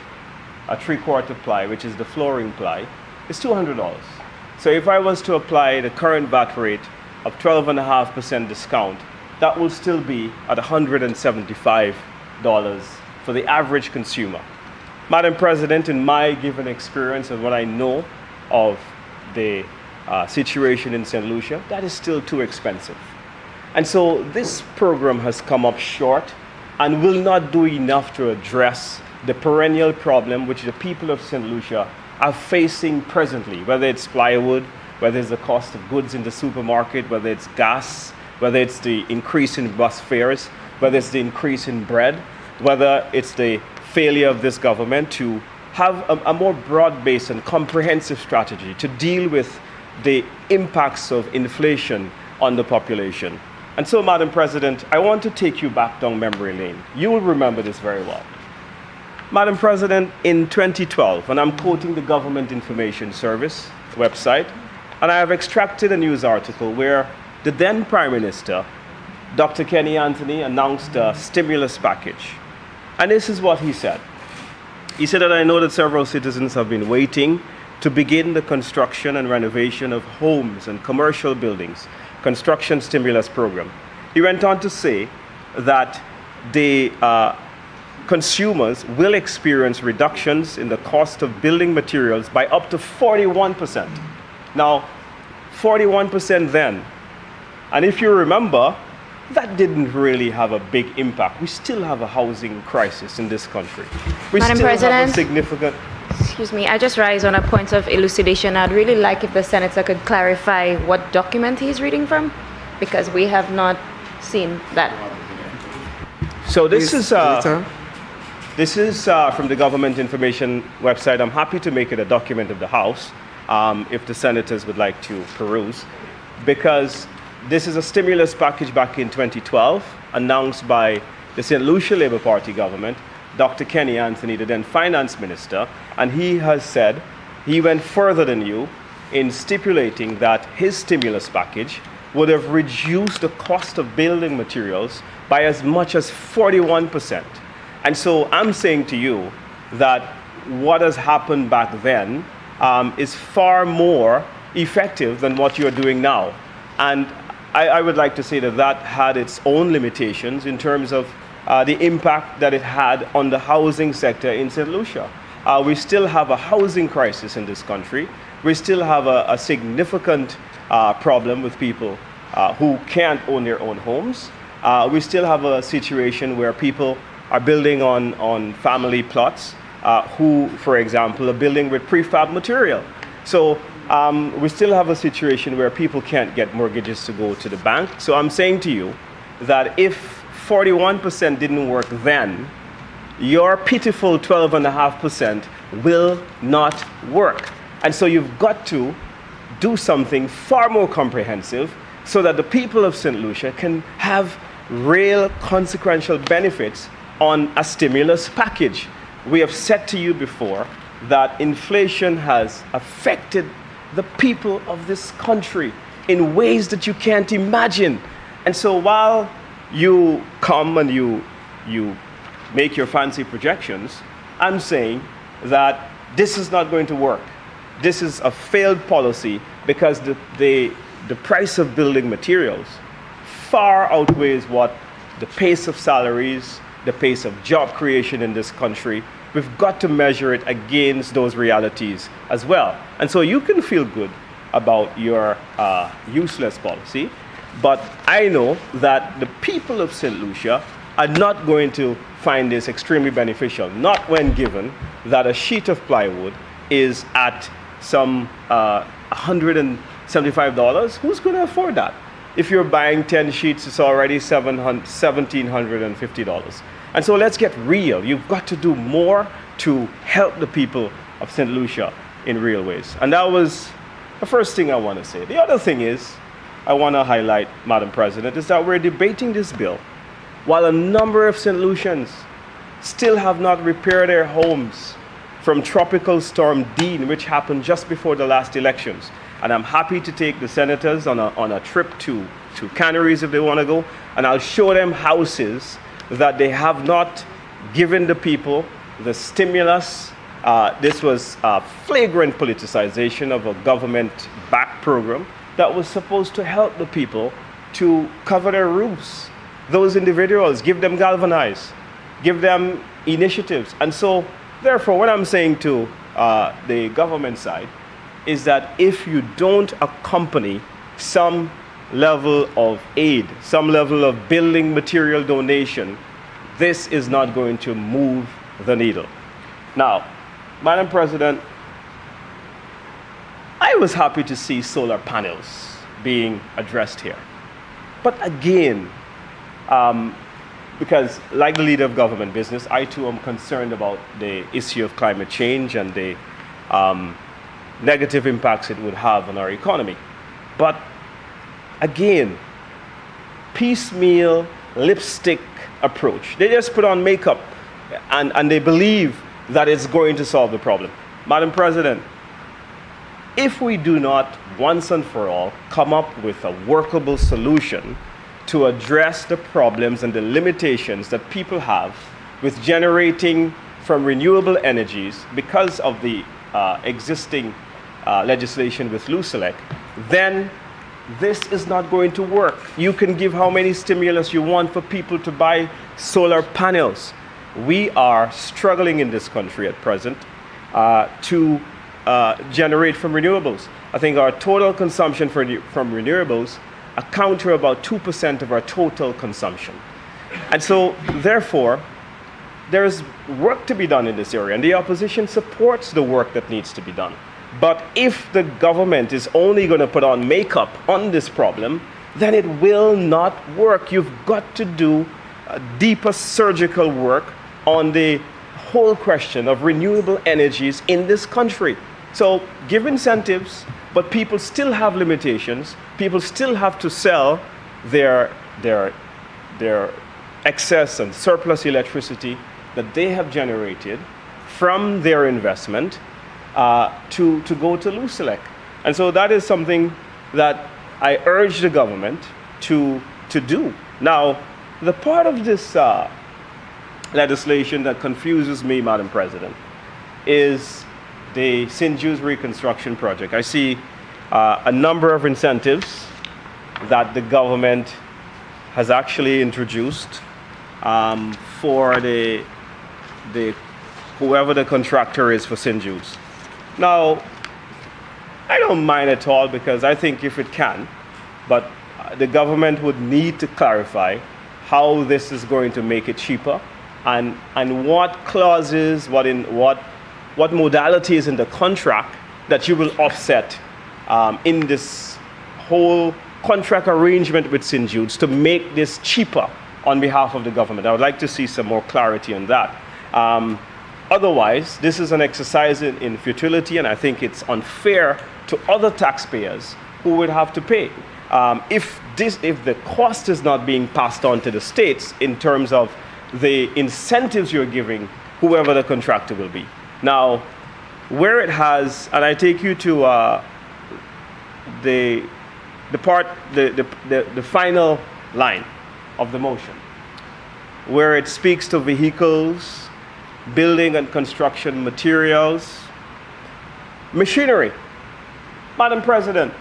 a 3/4 ply, which is the flooring ply, is $200. So if I was to apply the current VAT rate of 12.5% discount, that will still be at $175 for the average consumer. Madam President, in my given experience and what I know of the situation in St. Lucia, that is still too expensive. And so this program has come up short and will not do enough to address the perennial problem which the people of St. Lucia are facing presently, whether it's plywood, whether it's the cost of goods in the supermarket, whether it's gas, whether it's the increase in bus fares, whether it's the increase in bread, whether it's the failure of this government to have a more broad-based and comprehensive strategy to deal with the impacts of inflation on the population. And so, Madam President, I want to take you back down memory lane. You will remember this very well. Madam President, in 2012, and I'm quoting the Government Information Service website, and I have extracted a news article where the then Prime Minister, Dr. Kenny Anthony, announced a stimulus package. And this is what he said. He said that I know that several citizens have been waiting to begin the construction and renovation of homes and commercial buildings, construction stimulus program. He went on to say that the consumers will experience reductions in the cost of building materials by up to 41%. Now, 41% then, and if you remember, that didn't really have a big impact. We still have a housing crisis in this country. Madam President, have a significant... Excuse me, I just rise on a point of elucidation. I'd really like if the Senator could clarify what document he's reading from, because we have not seen that. So this is This is from the government information website. I'm happy to make it a document of the House if the senators would like to peruse, because this is a stimulus package back in 2012 announced by the St. Lucia Labour Party government, Dr. Kenny Anthony, the then finance minister, and he has said he went further than you in stipulating that his stimulus package would have reduced the cost of building materials by as much as 41%. And so I'm saying to you that what has happened back then is far more effective than what you're doing now. And I would like to say that that had its own limitations in terms of the impact that it had on the housing sector in St. Lucia. We still have a housing crisis in this country. We still have a significant problem with people who can't own their own homes. We still have a situation where people are building on family plots who, for example, are building with prefab material. So we still have a situation where people can't get mortgages to go to the bank. So I'm saying to you that if 41% didn't work then, your pitiful 12.5% will not work. And so you've got to do something far more comprehensive so that the people of St. Lucia can have real consequential benefits on a stimulus package. We have said to you before that inflation has affected the people of this country in ways that you can't imagine. And so while you come and you make your fancy projections, I'm saying that this is not going to work. This is a failed policy because the price of building materials far outweighs what the pace of salaries, the pace of job creation in this country. We've got to measure it against those realities as well. And so you can feel good about your useless policy, but I know that the people of St. Lucia are not going to find this extremely beneficial, not when given that a sheet of plywood is at some $175. Who's going to afford that? If you're buying 10 sheets, it's already $1,750. And so let's get real. You've got to do more to help the people of St. Lucia in real ways. And that was the first thing I want to say. The other thing is, I want to highlight, Madam President, is that we're debating this bill while a number of St. Lucians still have not repaired their homes from Tropical Storm Dean, which happened just before the last elections. And I'm happy to take the senators on a trip to Canaries if they want to go, and I'll show them houses that they have not given the people the stimulus. This was a flagrant politicization of a government-backed program that was supposed to help the people to cover their roofs. Those individuals, give them galvanize, give them initiatives. And so, therefore, what I'm saying to the government side is that if you don't accompany some level of aid, some level of building material donation, this is not going to move the needle. Now, Madam President, I was happy to see solar panels being addressed here. But again, because like the leader of government business, I too am concerned about the issue of climate change and the negative impacts it would have on our economy. But again, piecemeal lipstick approach. They just put on makeup and they believe that it's going to solve the problem. Madam President, if we do not once and for all come up with a workable solution to address the problems and the limitations that people have with generating from renewable energies because of the existing legislation with Lucia, then this is not going to work. You can give how many stimulus you want for people to buy solar panels. We are struggling in this country at present to generate from renewables. I think our total consumption from renewables account for about 2% of our total consumption. And so, therefore, there is work to be done in this area, and the opposition supports the work that needs to be done. But if the government is only going to put on makeup on this problem, then it will not work. You've got to do deeper surgical work on the whole question of renewable energies in this country. So give incentives, but people still have limitations. People still have to sell their excess and surplus electricity that they have generated from their investment to go to Lucia. And so that is something that I urge the government to do. Now, the part of this legislation that confuses me, Madam President, is the St. Jude's reconstruction project. I see a number of incentives that the government has actually introduced for whoever the contractor is for St. Jude's. Now, I don't mind at all, because I think if it can, but the government would need to clarify how this is going to make it cheaper, and what clauses, what modalities in the contract that you will offset in this whole contract arrangement with St. Jude's to make this cheaper on behalf of the government. I would like to see some more clarity on that. Otherwise, this is an exercise in futility, and I think it's unfair to other taxpayers who would have to pay. If the cost is not being passed on to the states in terms of the incentives you're giving whoever the contractor will be. Now, where it has, and I take you to the final line of the motion, where it speaks to vehicles, building and construction materials, machinery. Madam President,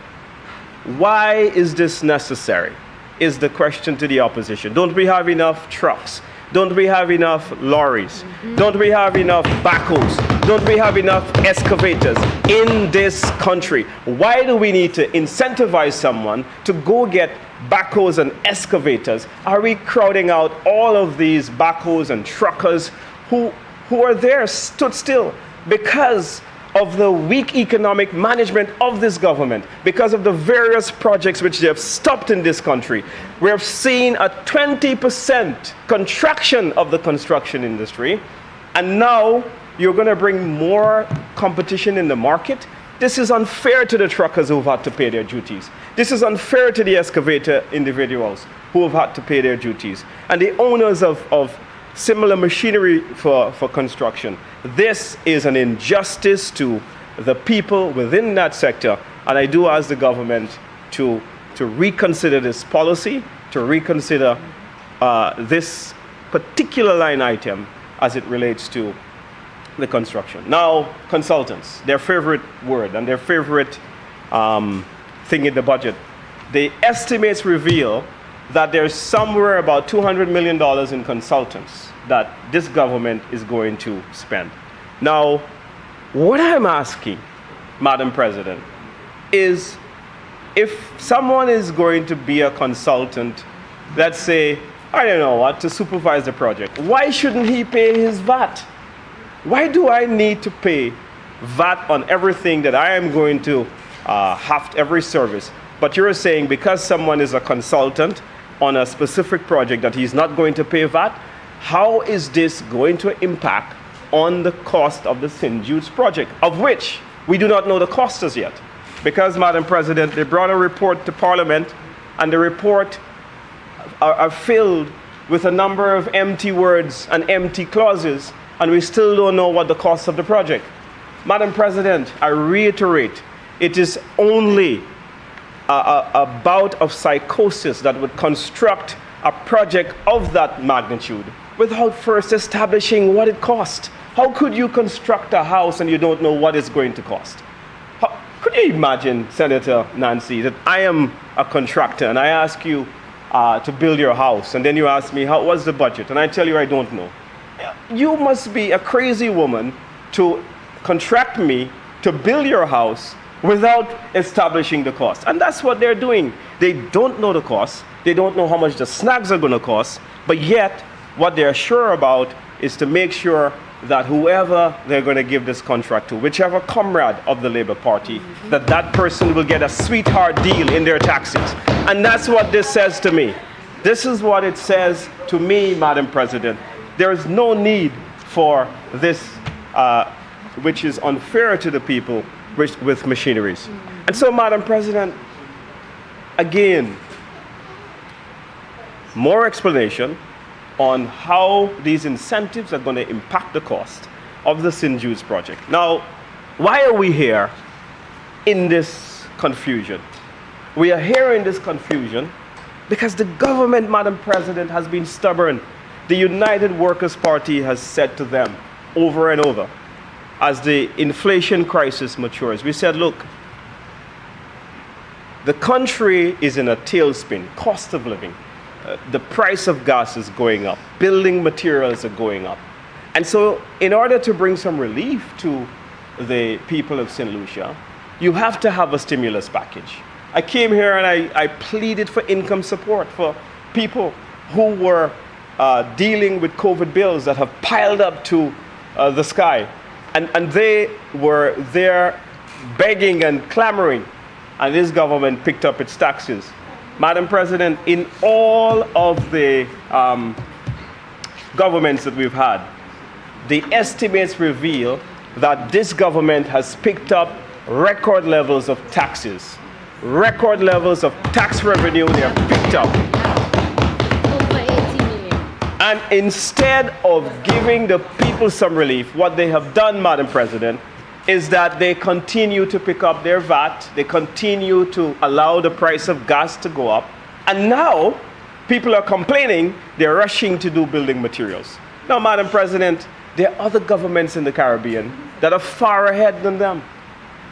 why is this necessary? Is the question to the opposition. Don't we have enough trucks? Don't we have enough lorries? Don't we have enough backhoes? Don't we have enough excavators in this country? Why do we need to incentivize someone to go get backhoes and excavators? Are we crowding out all of these backhoes and truckers who are there, stood still, because of the weak economic management of this government, because of the various projects which they have stopped in this country? We have seen a 20% contraction of the construction industry, and now you're going to bring more competition in the market. This is unfair to the truckers who've had to pay their duties. This is unfair to the excavator individuals who have had to pay their duties, and the owners of similar machinery for construction. This is an injustice to the people within that sector, and I do ask the government to reconsider this policy, to reconsider this particular line item as it relates to the construction. Now, consultants, their favorite word and their favorite thing in the budget. The estimates reveal that there's somewhere about $200 million in consultants that this government is going to spend. Now, what I'm asking, Madam President, is if someone is going to be a consultant, let's say, I don't know what, to supervise the project, why shouldn't he pay his VAT? Why do I need to pay VAT on everything that I am going to have, every service? But you're saying because someone is a consultant on a specific project that he's not going to pay VAT? How is this going to impact on the cost of the St. Jude's project, of which we do not know the cost as yet? Because, Madam President, they brought a report to Parliament, and the report are filled with a number of empty words and empty clauses, and we still don't know what the cost of the project. Madam President, I reiterate, it is only a bout of psychosis that would construct a project of that magnitude without first establishing what it costs. How could you construct a house and you don't know what it's going to cost? Could you imagine, Senator Nancy, that I am a contractor and I ask you to build your house, and then you ask me, what's the budget? And I tell you I don't know. You must be a crazy woman to contract me to build your house without establishing the cost. And that's what they're doing. They don't know the cost. They don't know how much the snags are going to cost. But yet, what they're sure about is to make sure that whoever they're going to give this contract to, whichever comrade of the Labour Party, that person will get a sweetheart deal in their taxes. And that's what this says to me. This is what it says to me, Madam President. There is no need for this, which is unfair to the people with machineries. And so, Madam President, again, more explanation on how these incentives are going to impact the cost of the St. Jude's project. Now, why are we here in this confusion? We are here in this confusion because the government, Madam President, has been stubborn. The United Workers' Party has said to them over and over, as the inflation crisis matures, we said, look, the country is in a tailspin, cost of living. The price of gas is going up, building materials are going up. And so in order to bring some relief to the people of St. Lucia, you have to have a stimulus package. I came here and I pleaded for income support for people who were dealing with COVID bills that have piled up to the sky. And they were there begging and clamoring, and this government picked up its taxes. Madam President, in all of the governments that we've had, the estimates reveal that this government has picked up record levels of taxes. Record levels of tax revenue they have picked up. Over 80 million. And instead of giving the people some relief, what they have done, Madam President, is that they continue to pick up their VAT, they continue to allow the price of gas to go up, and now people are complaining they're rushing to do building materials. Now, Madam President, there are other governments in the Caribbean that are far ahead than them.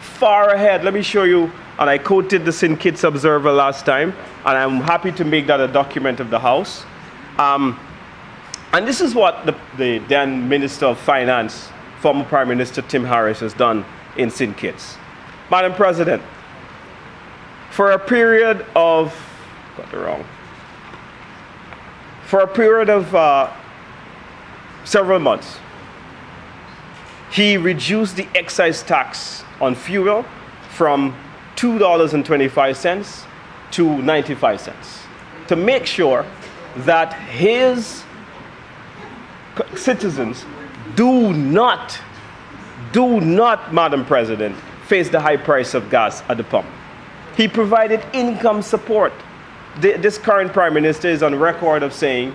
Far ahead. Let me show you, and I quoted the St. Kitts Observer last time, and I'm happy to make that a document of the House. And this is what the then Minister of Finance, former Prime Minister Tim Harris, has done in St. Kitts. Madam President, for a period of, several months, he reduced the excise tax on fuel from $2.25 to 95 cents to make sure that his citizens do not, Madam President, face the high price of gas at the pump. He provided income support. This current Prime Minister is on record of saying,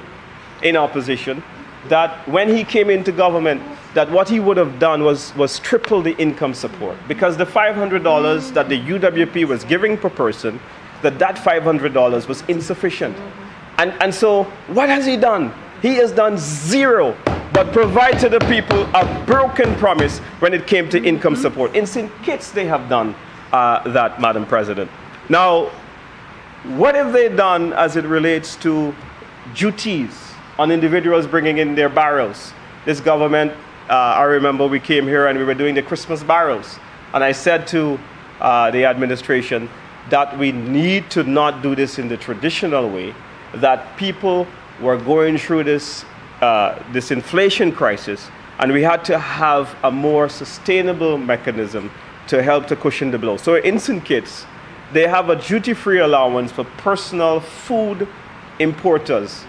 in opposition, that when he came into government, that what he would have done was triple the income support, because the $500 that the UWP was giving per person, that $500 was insufficient. And so what has he done? He has done zero, but provide to the people a broken promise when it came to income support. In St. Kitts, they have done that, Madam President. Now, what have they done as it relates to duties on individuals bringing in their barrels? This government, I remember we came here and we were doing the Christmas barrels. And I said to the administration that we need to not do this in the traditional way, that people were going through this inflation crisis, and we had to have a more sustainable mechanism to help to cushion the blow. So in St. Kitts, they have a duty-free allowance for personal food importers.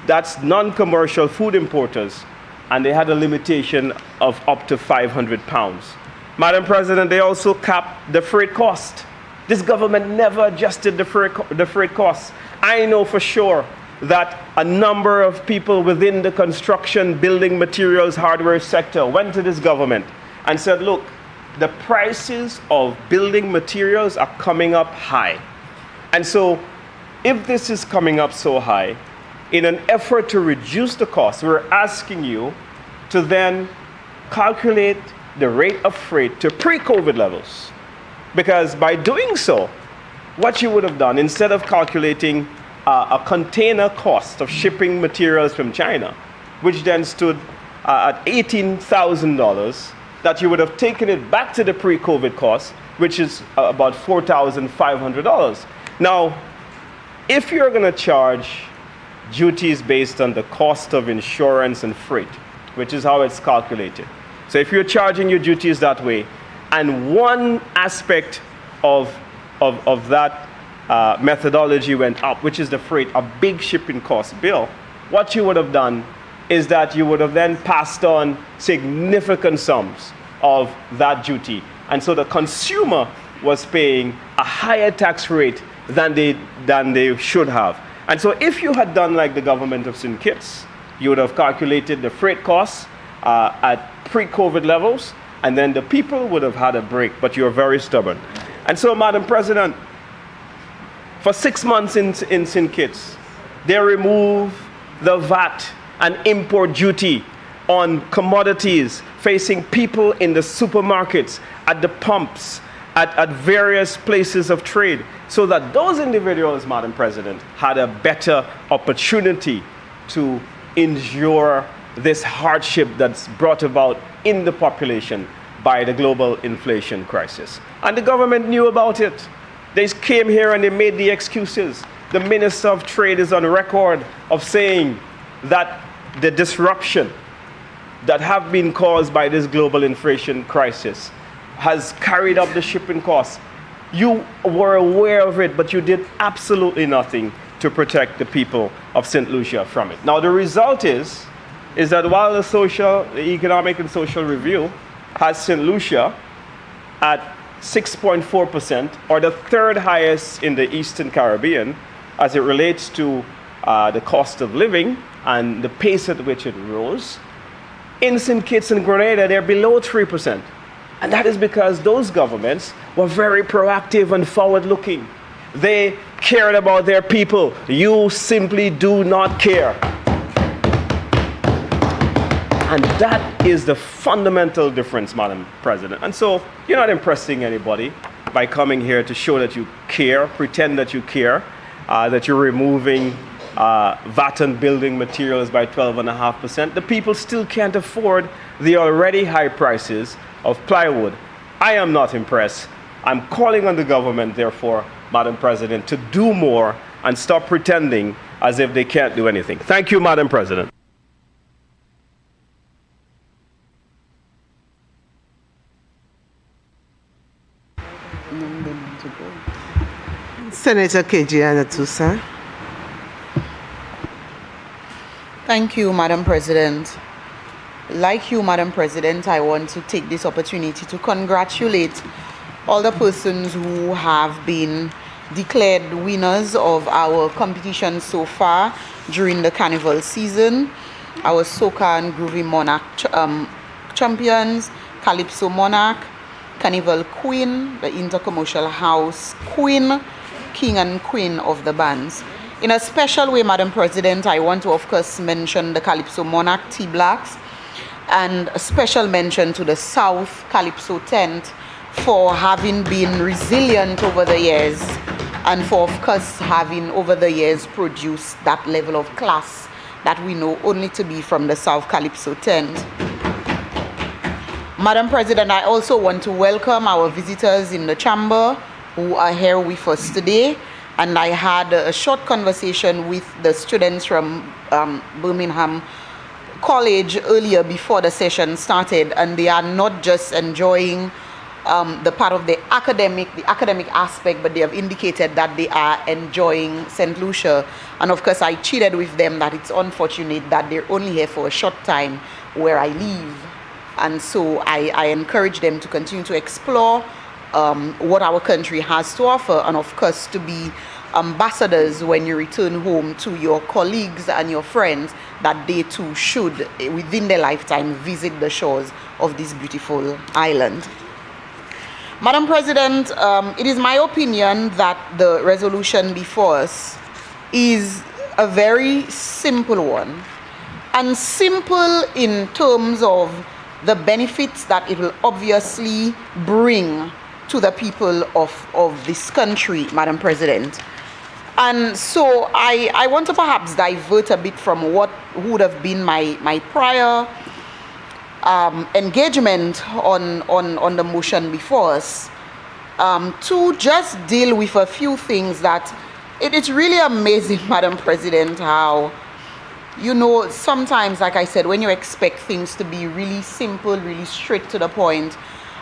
That's non-commercial food importers, and they had a limitation of up to 500 pounds. Madam President, they also capped the freight cost. This government never adjusted the freight costs. I know for sure that a number of people within the construction, building materials, hardware sector went to this government and said, look, the prices of building materials are coming up high. And so if this is coming up so high, in an effort to reduce the cost, we're asking you to then calculate the rate of freight to pre-COVID levels. Because by doing so, what you would have done, instead of calculating a container cost of shipping materials from China, which then stood at $18,000, that you would have taken it back to the pre-COVID cost, which is about $4,500. Now, if you're going to charge duties based on the cost of insurance and freight, which is how it's calculated. So if you're charging your duties that way, and one aspect of that methodology went up, which is the freight, a big shipping cost bill, what you would have done is that you would have then passed on significant sums of that duty. And so the consumer was paying a higher tax rate than they should have. And so if you had done like the government of St. Kitts, you would have calculated the freight costs at pre-COVID levels, and then the people would have had a break, but you're very stubborn. And so, Madam President, for 6 months in St. Kitts, they removed the VAT and import duty on commodities facing people in the supermarkets, at the pumps, at various places of trade, so that those individuals, Madam President, had a better opportunity to endure this hardship that's brought about in the population by the global inflation crisis. And the government knew about it. They came here and they made the excuses. The Minister of Trade is on record of saying that the disruption that have been caused by this global inflation crisis has carried up the shipping costs. You were aware of it, but you did absolutely nothing to protect the people of St. Lucia from it. Now the result is that while the Economic and Social Review has St. Lucia at 6.4%, or the third highest in the Eastern Caribbean as it relates to the cost of living and the pace at which it rose, in St. Kitts and Grenada, they're below 3%. And that is because those governments were very proactive and forward-looking. They cared about their people. You simply do not care. And that is the fundamental difference, Madam President. And so you're not impressing anybody by coming here to show that you care, pretend that you care, that you're removing VAT on building materials by 12.5%. The people still can't afford the already high prices of plywood. I am not impressed. I'm calling on the government, therefore, Madam President, to do more and stop pretending as if they can't do anything. Thank you, Madam President. Senator Kejiana Tusa. Thank you, Madam President. Like you, Madam President, I want to take this opportunity to congratulate all the persons who have been declared winners of our competition so far during the carnival season. Our Soca and Groovy Monarch champions, Calypso Monarch, Carnival Queen, the Intercommercial House Queen, King and Queen of the bands. In a special way, Madam President, I want to of course mention the Calypso Monarch T-Blacks, and a special mention to the South Calypso Tent for having been resilient over the years, and for of course having over the years produced that level of class that we know only to be from the South Calypso Tent. Madam President, I also want to welcome our visitors in the chamber who are here with us today, and I had a short conversation with the students from Birmingham College earlier before the session started, and they are not just enjoying the part of the academic aspect, but they have indicated that they are enjoying St. Lucia. And of course I cheated with them that it's unfortunate that they're only here for a short time where I live, and so I encourage them to continue to explore what our country has to offer, and of course to be ambassadors when you return home to your colleagues and your friends, that they too should within their lifetime visit the shores of this beautiful island. Madam President, it is my opinion that the resolution before us is a very simple one, and simple in terms of the benefits that it will obviously bring to the people of this country, Madam President. And so I want to perhaps divert a bit from what would have been my prior engagement on the motion before us, to just deal with a few things that it's really amazing, Madam President, how, you know, sometimes, like I said, when you expect things to be really simple, really straight to the point,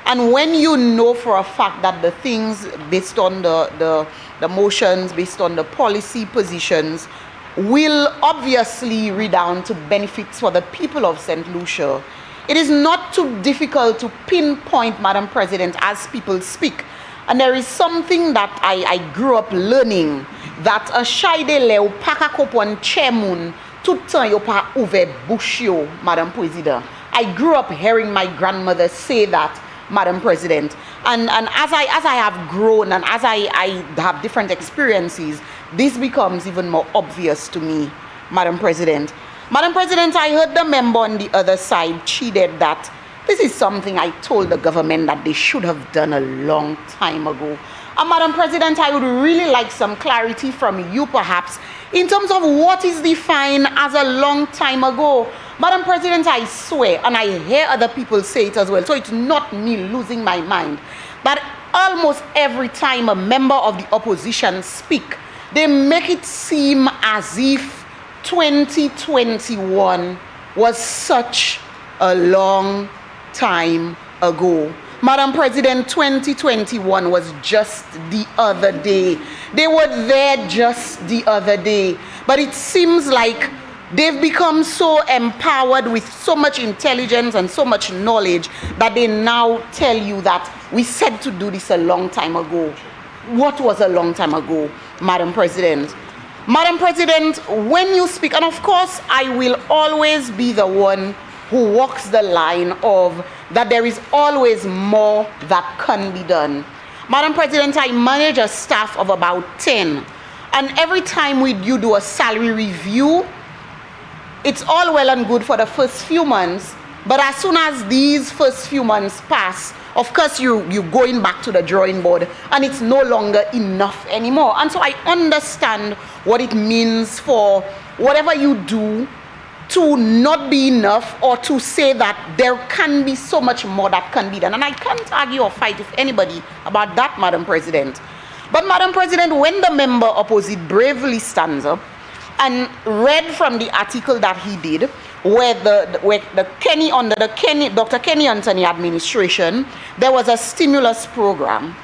and when you know for a fact that the things based on the motions, based on the policy positions, will obviously redound to benefits for the people of St. Lucia. It is not too difficult to pinpoint, Madam President, as people speak. And there is something that I grew up learning, that a shaide leo pakakopon chemun toutan yo pa ouve bouche yo, Madam President. I grew up hearing my grandmother say that, Madam President. And as I have grown and as I have different experiences, this becomes even more obvious to me, Madam President. Madam President, I heard the member on the other side cheated that this is something I told the government that they should have done a long time ago. And Madam President, I would really like some clarity from you perhaps in terms of what is defined as a long time ago. Madam President, I swear, and I hear other people say it as well, so it's not me losing my mind, that almost every time a member of the opposition speak, they make it seem as if 2021 was such a long time ago. Madam President, 2021 was just the other day. They were there just the other day. But it seems like they've become so empowered with so much intelligence and so much knowledge that they now tell you that we said to do this a long time ago. What was a long time ago, Madam President? Madam President, when you speak, and of course I will always be the one who walks the line of that there is always more that can be done. Madam President, I manage a staff of about 10, and every time you do a salary review, it's all well and good for the first few months, but as soon as these first few months pass, of course you're going back to the drawing board and it's no longer enough anymore. And so I understand what it means for whatever you do to not be enough, or to say that there can be so much more that can be done. And I can't argue or fight with anybody about that, Madam President. But Madam President, when the member opposite bravely stands up and read from the article that he did, where Dr. Kenny Anthony administration, there was a stimulus program,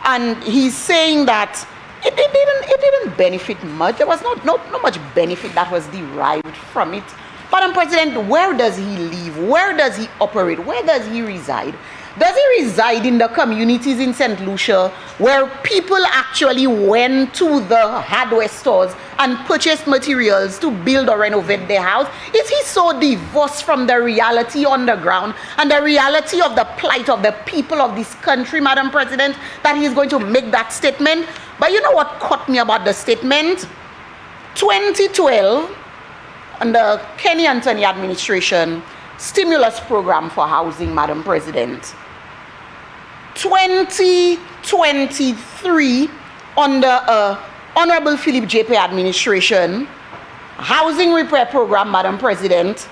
and he's saying that it didn't benefit much. There was not much benefit that was derived from it. Madam President, where does he live? Where does he operate? Where does he reside? Does he reside in the communities in St. Lucia where people actually went to the hardware stores and purchased materials to build or renovate their house? Is he so divorced from the reality on the ground and the reality of the plight of the people of this country, Madam President, that he is going to make that statement? But you know what caught me about the statement? 2012, under Kenny Anthony administration, stimulus program for housing, Madam President. 2023, under Honorable Philip J.P. administration, housing repair program, Madam President,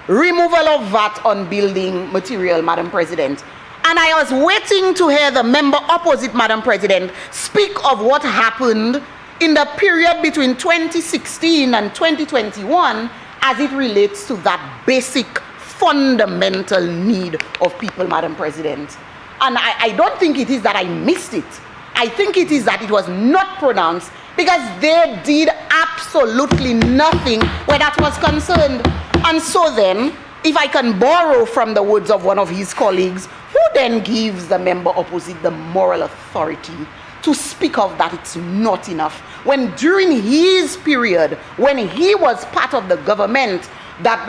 removal of VAT on building material, Madam President. And I was waiting to hear the member opposite, Madam President, speak of what happened in the period between 2016 and 2021 as it relates to that basic fundamental need of people, Madam President. And I don't think it is that I missed it. I think it is that it was not pronounced because they did absolutely nothing where that was concerned. And so then, if I can borrow from the words of one of his colleagues, who then gives the member opposite the moral authority to speak of that it's not enough, when during his period, when he was part of the government that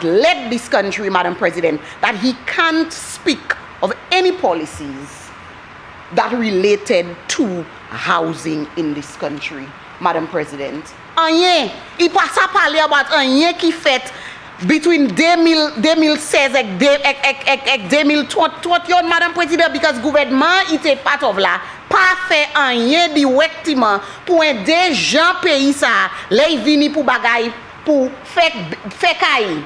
led this country, Madam President, that he can't speak of any policies that related to housing in this country, Madam President. Rien, il passe à parler about rien qui fait between 2016 et 2030, Madame President, because gouvernement était part of là, pas fait rien directement pour aider gens pays ça, les vini pour bagay pour faire caille.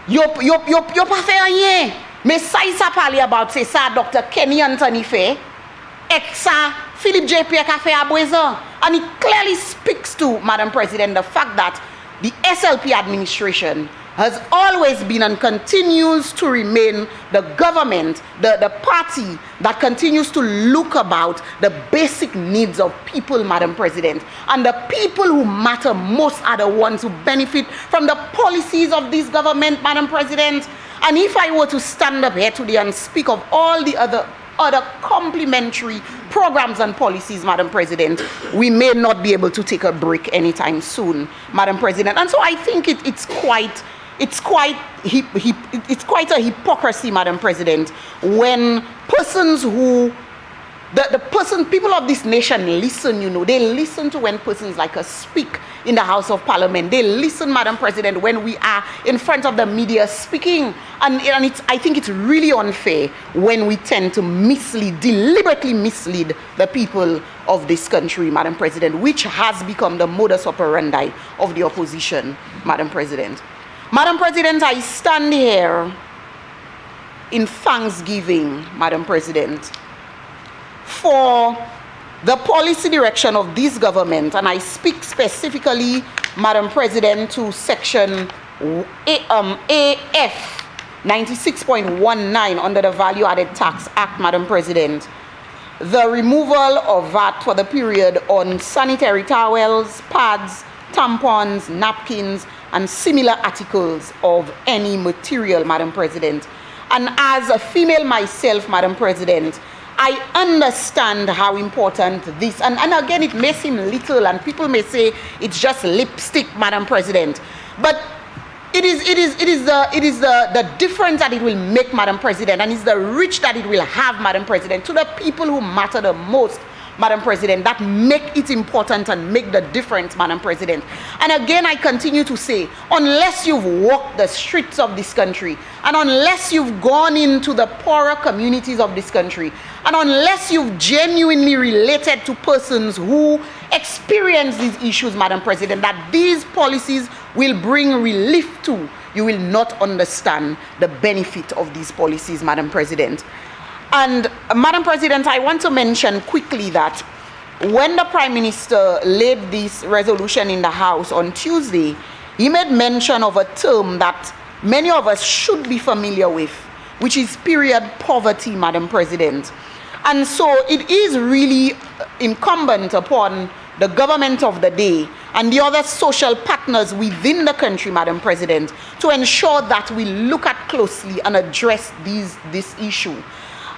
Yo pas fait rien. Mais ça il s'est parlé about c'est ça Dr. Kenny Anthony fait. Et ça Philip J. Pierre a fait à présent. And it clearly speaks to, Madam President, the fact that the SLP administration has always been and continues to remain the government, the party that continues to look about the basic needs of people, Madam President. And the people who matter most are the ones who benefit from the policies of this government, Madam President. And if I were to stand up here today and speak of all the other complementary programs and policies, Madam President, we may not be able to take a break anytime soon, Madam President. And so I think it's quite a hypocrisy, Madam President, when persons who people of this nation listen, they listen to when persons like us speak in the House of Parliament. They listen, Madam President, when we are in front of the media speaking. And I think it's really unfair when we tend to deliberately mislead the people of this country, Madam President, which has become the modus operandi of the opposition, Madam President. Madam President, I stand here in thanksgiving, Madam President, for the policy direction of this government, and I speak specifically, Madam President, to Section AF 96.19 under the Value Added Tax Act, Madam President. The removal of VAT for the period on sanitary towels, pads, tampons, napkins, and similar articles of any material, Madam President. And as a female myself, Madam President, I understand how important this, and again, it may seem little, and people may say it's just lipstick, Madam President, but it is the difference that it will make, Madam President, and it's the reach that it will have, Madam President, to the people who matter the most, Madam President, that make it important and make the difference, Madam President. And again, I continue to say, unless you've walked the streets of this country, and unless you've gone into the poorer communities of this country, and unless you've genuinely related to persons who experience these issues, Madam President, that these policies will bring relief to, you will not understand the benefit of these policies, Madam President. And Madam President, I want to mention quickly that when the Prime Minister laid this resolution in the House on Tuesday, he made mention of a term that many of us should be familiar with, which is period poverty, Madam President. And so it is really incumbent upon the government of the day and the other social partners within the country, Madam President, to ensure that we look at closely and address this issue.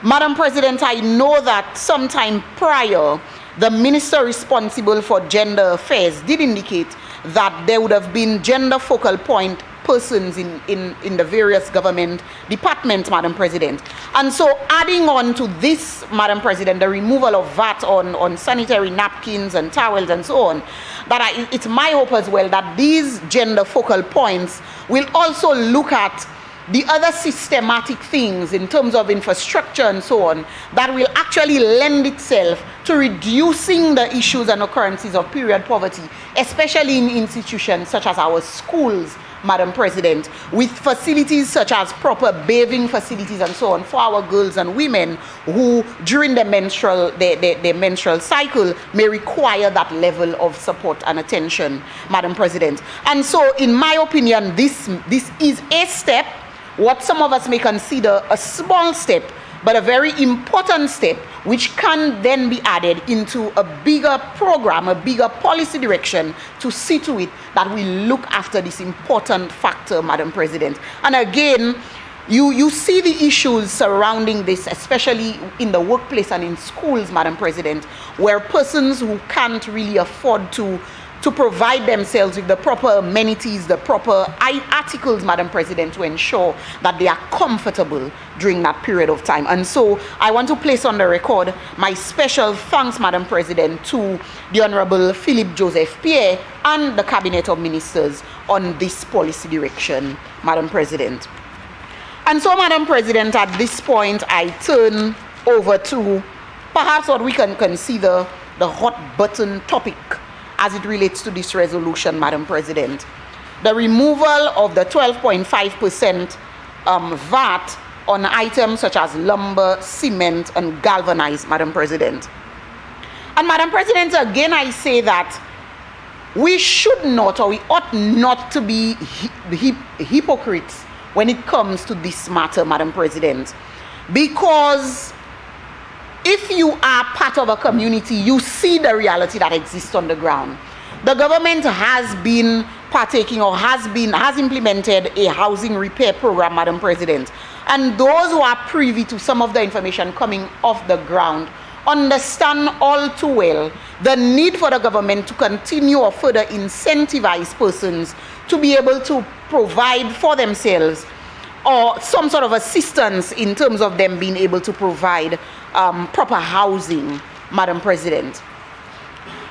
Madam President, I know that sometime prior, the minister responsible for gender affairs did indicate that there would have been gender focal point persons in the various government departments, Madam President. And so adding on to this, Madam President, the removal of VAT on sanitary napkins and towels and so on, that it's my hope as well that these gender focal points will also look at the other systematic things in terms of infrastructure and so on that will actually lend itself to reducing the issues and occurrences of period poverty, especially in institutions such as our schools, Madam President, with facilities such as proper bathing facilities and so on for our girls and women who during their menstrual cycle may require that level of support and attention, Madam President. And so in my opinion, this is a step, what some of us may consider a small step, but a very important step, which can then be added into a bigger program, a bigger policy direction to see to it that we look after this important factor, Madam President. And again, you see the issues surrounding this, especially in the workplace and in schools, Madam President, where persons who can't really afford to provide themselves with the proper amenities, the proper articles, Madam President, to ensure that they are comfortable during that period of time. And so I want to place on the record my special thanks, Madam President, to the Honorable Philip Joseph Pierre and the Cabinet of Ministers on this policy direction, Madam President. And so, Madam President, at this point, I turn over to perhaps what we can consider the hot button topic as it relates to this resolution, Madam President. The removal of the 12.5% VAT on items such as lumber, cement, and galvanized, Madam President. And Madam President, again I say that we should not, or we ought not to be hypocrites when it comes to this matter, Madam President. Because if you are part of a community, you see the reality that exists on the ground. The government has been partaking or has implemented a housing repair program, Madam President. And those who are privy to some of the information coming off the ground understand all too well the need for the government to continue or further incentivize persons to be able to provide for themselves or some sort of assistance in terms of them being able to provide proper housing, Madam President.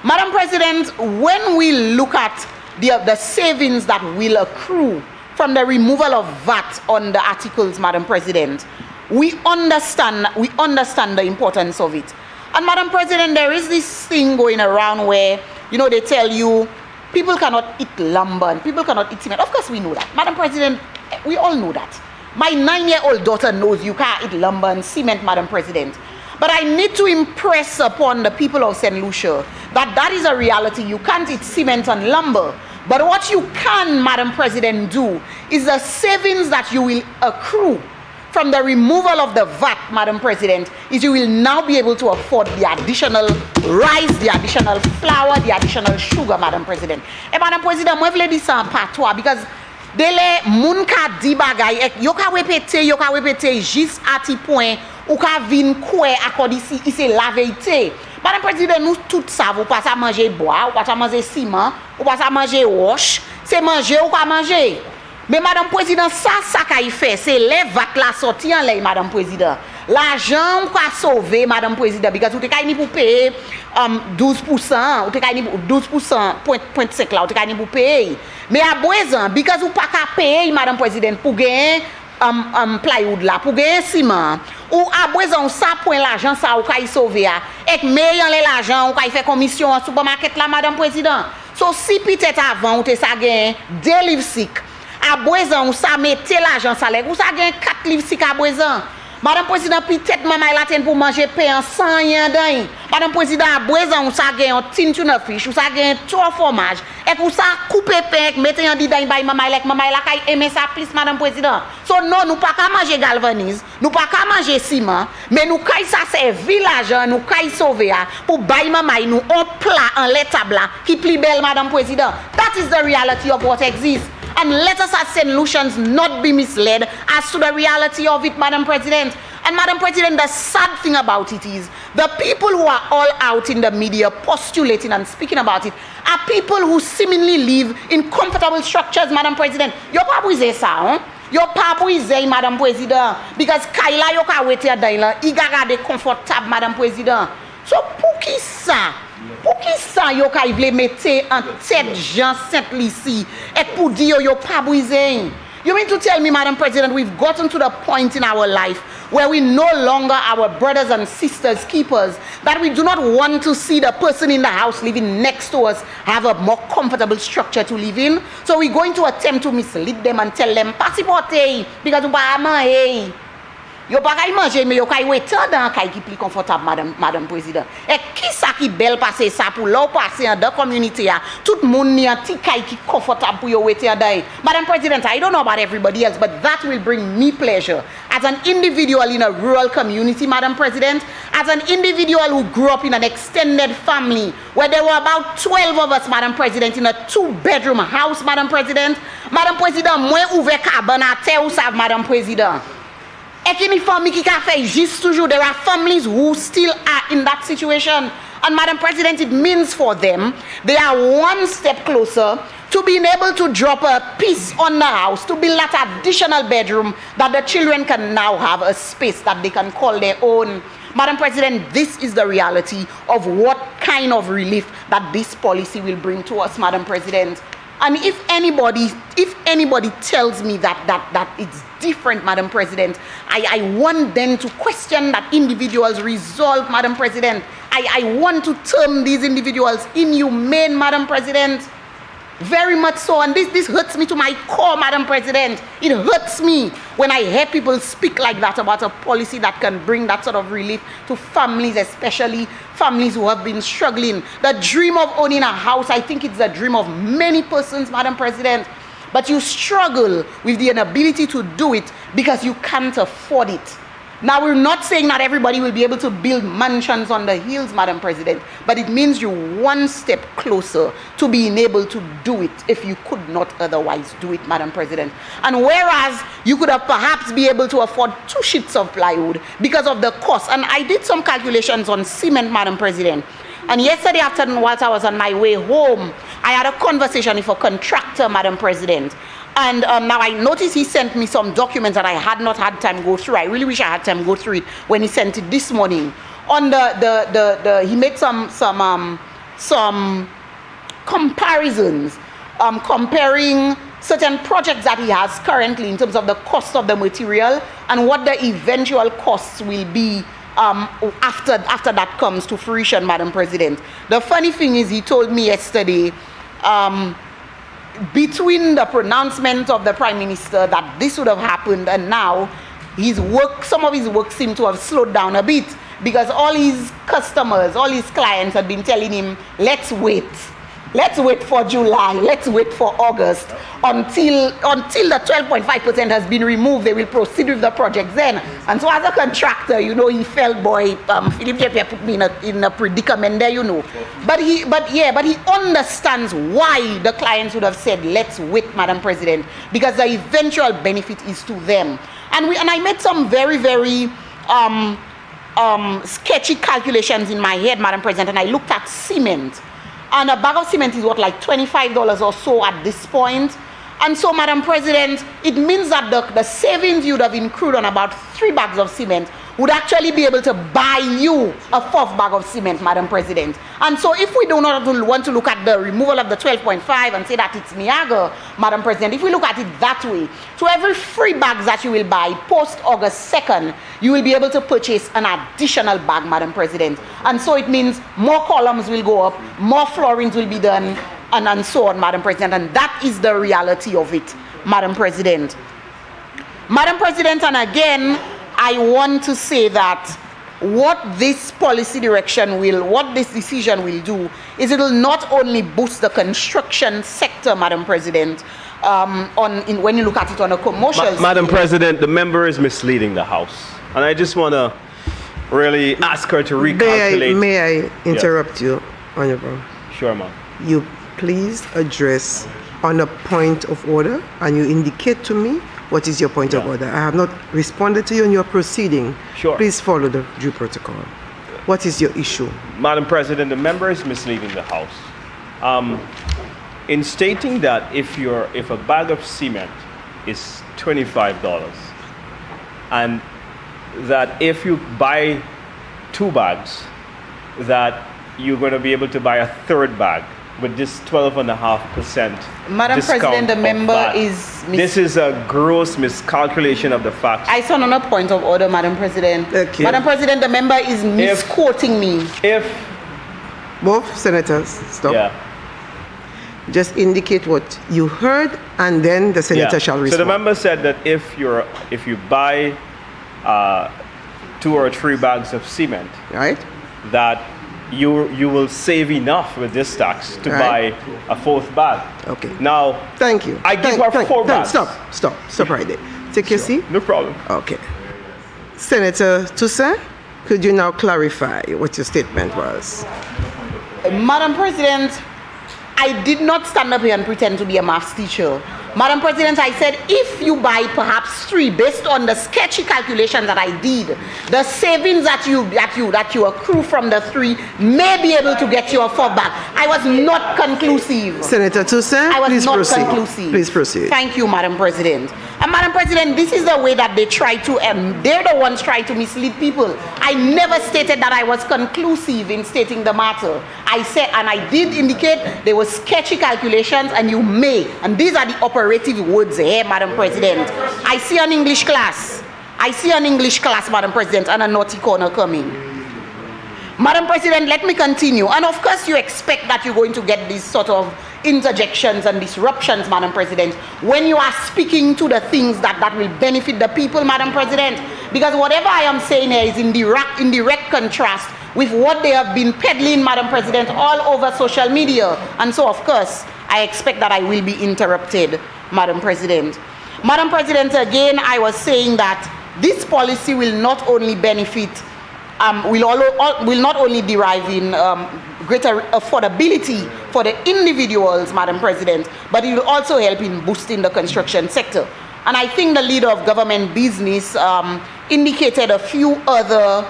Madam President, when we look at the savings that will accrue from the removal of VAT on the articles, Madam President, we understand the importance of it. And Madam President, there is this thing going around where, you know, they tell you people cannot eat lumber and people cannot eat cement. Of course we know that. Madam President, we all know that. My 9-year-old daughter knows you can't eat lumber and cement, Madam President. But I need to impress upon the people of St. Lucia that that is a reality. You can't eat cement and lumber. But what you can, Madam President, do is the savings that you will accrue from the removal of the VAT, Madam President, is you will now be able to afford the additional rice, the additional flour, the additional sugar, Madam President. And Madam President, moi vle di sa patois because dele moun ka di bagay ek yo ka repete jis ati point ou ka vin kwe akodi si ise la vérité. Madame President, nous tout ça, vous pas à manger bois, ou pas à manger ciment, ou pas à manger roche, c'est manger ou pas manger. Mais Madame Président, ça qu'il fait, c'est les VAT la sortie en l'air, Madame Président. L'argent qu'a sauvé, Madame Président, parce que vous avez pour payer 12%, vous avez 12.5 là, vous avez pour payer. Mais à présent, parce que vous pas qu'à payer, Madame Président, pour gagner plywood là, pour gagner ciment, ou à présent, ça point l'argent, ça vous avez sauvé. Et meilleur l'argent, vous avez fait commission en supermarché là, Madame Président. So si peut-être avant, vous avez ça gagné 2 livres sick. À présent, vous ça mettez l'argent salaire, vous ça gagné 4 livres sick à présent. Madame Président, peut-être maman la pour manger pain en 100 yen. Madame Président, à présent, vous ça gagné un tin tuna fish, vous ça gagné 3 fromages. Et vous ça couper pain, mettez en didan bay maman la kay aimer ça plus, Madame Président. So non, nous pas qu'à manger galvanise, nous pas qu'à manger ciment, mais nous kay ça servir l'argent, nous kay sauver pour bay maman nous un plat en l'étable là qui plus belle, Madame Président. That is the reality of what exists. And let us as St. Lucians not be misled as to the reality of it, Madam President. And Madam President, the sad thing about it is the people who are all out in the media postulating and speaking about it are people who seemingly live in comfortable structures, Madam President. Your papa is a ça, Your papa is a, Madam President. Because Kaila yo ka wete daila, igaga de comfortable, Madam President. So pour qui ça? Pour qui ça yo ka vle mette en tête Jean Saint-Lucie et pour dire yo pas brisé? You mean to tell me, Madam President, we've gotten to the point in our life where we no longer our brothers and sisters keepers, that we do not want to see the person in the house living next to us have a more comfortable structure to live in? So we're going to attempt to mislead them and tell them, pasipotei, because you ba manger. Yo pa kay manger, mais yo kay wete dans kay qui plus confortable, Madame Président. Et qui ça qui belle passer ça pour l'eau passer dans community a tout monde ni anti kay qui confortable pour yo wete dans. Madame President, I don't know about everybody else, but that will bring me pleasure as an individual in a rural community, Madam President, as an individual who grew up in an extended family where there were about 12 of us, Madam President, in a 2-bedroom house, Madam President. Madam President, moi ouvert cabane à terre ou ça, Madame President. Et qu'il y a une famille qui a fait juste toujours, there are families who still are in that situation. And Madam President, it means for them, they are one step closer to being able to drop a piece on the house, to build that additional bedroom that the children can now have a space that they can call their own. Madam President, this is the reality of what kind of relief that this policy will bring to us, Madam President. And if anybody tells me that it's different, Madam President, I want them to question that individual's resolve, Madam President. I want to term these individuals inhumane, Madam President. Very much so, and this hurts me to my core, Madam President. It hurts me when I hear people speak like that about a policy that can bring that sort of relief to families, especially families who have been struggling. The dream of owning a house, I think it's the dream of many persons, Madam President, but you struggle with the inability to do it because you can't afford it. Now, we're not saying not everybody will be able to build mansions on the hills, Madam President, but it means you're one step closer to being able to do it if you could not otherwise do it, Madam President. And whereas you could have perhaps be able to afford 2 sheets of plywood because of the cost, and I did some calculations on cement, Madam President, and yesterday afternoon whilst I was on my way home, I had a conversation with a contractor, Madam President. And now I noticed he sent me some documents that I had not had time to go through. I really wish I had time to go through it when he sent it this morning. On he made some comparisons, comparing certain projects that he has currently in terms of the cost of the material and what the eventual costs will be after that comes to fruition, Madam President. The funny thing is, he told me yesterday, between the pronouncement of the Prime Minister that this would have happened and now, some of his work seemed to have slowed down a bit because all his customers, all his clients had been telling him, let's wait. Let's wait for July, let's wait for August until the 12.5% has been removed. They will proceed with the project then. And so as a contractor, you know, he felt, boy, Philip Jepier put me in a predicament there, you know. But he understands why the clients would have said, let's wait, Madam President, because the eventual benefit is to them. And I made some very, very sketchy calculations in my head, Madam President, and I looked at cement. And a bag of cement is what, like $25 or so at this point. And so, Madam President, it means that the savings you'd have accrued on about 3 bags of cement would actually be able to buy you a 4th bag of cement, Madam President. And so if we do not want to look at the removal of the 12.5 and say that it's Niagara, Madam President, if we look at it that way, to every 3 bags that you will buy post-August 2nd, you will be able to purchase an additional bag, Madam President. And so it means more columns will go up, more floorings will be done, and so on, Madam President. And that is the reality of it, Madam President. Madam President, and again, I want to say that what this policy direction what this decision will do is it will not only boost the construction sector, Madam President, when you look at it on a commercial scale. Madam President, the member is misleading the House. And I just want to really ask her to recalculate. May I interrupt you, Honorable? Sure, ma'am. You please address on a point of order, and you indicate to me what is your point of order. I have not responded to you in your proceeding. Sure. Please follow the due protocol. What is your issue? Madam President, the member is misleading the House. In stating that if a bag of cement is $25 and that if you buy 2 bags, that you're going to be able to buy a 3rd bag with this 12.5% Madam President, the member is... This is a gross miscalculation of the facts. I saw on a point of order, Madam President. Okay. Madam President, the member is misquoting me. Both senators, stop. Yeah. Just indicate what you heard, and then the senator shall respond. So the member said that if you buy 2 or 3 bags of cement, right, that you will save enough with this tax to buy a 4th bag. Okay. Now, thank you. I give her 4 bags. Stop right there. Take your seat. No problem. Okay. Senator Toussaint, could you now clarify what your statement was? Madam President, I did not stand up here and pretend to be a maths teacher. Madam President, I said if you buy perhaps 3, based on the sketchy calculation that I did, the savings that you accrue from the 3 may be able to get you a 4th bag. I was not conclusive. Senator Toussaint, please proceed. Conclusive. Please proceed. Thank you, Madam President. And Madam President, this is the way that they try to, they're the ones trying to mislead people. I never stated that I was conclusive in stating the matter. I said, and I did indicate there were sketchy calculations, and you may, and these are the operative words here, Madam President. I see an English class. Madam President, and a naughty corner coming. Madam President, let me continue. And of course, you expect that you're going to get this sort of interjections and disruptions, Madam President, when you are speaking to the things that will benefit the people, Madam President. Because whatever I am saying here is in direct contrast with what they have been peddling, Madam President, all over social media. And so, of course, I expect that I will be interrupted, Madam President. Madam President, again, I was saying that this policy will not only benefit, will not only derive in greater affordability for the individuals, Madam President, but it will also help in boosting the construction sector. And I think the leader of government business indicated a few other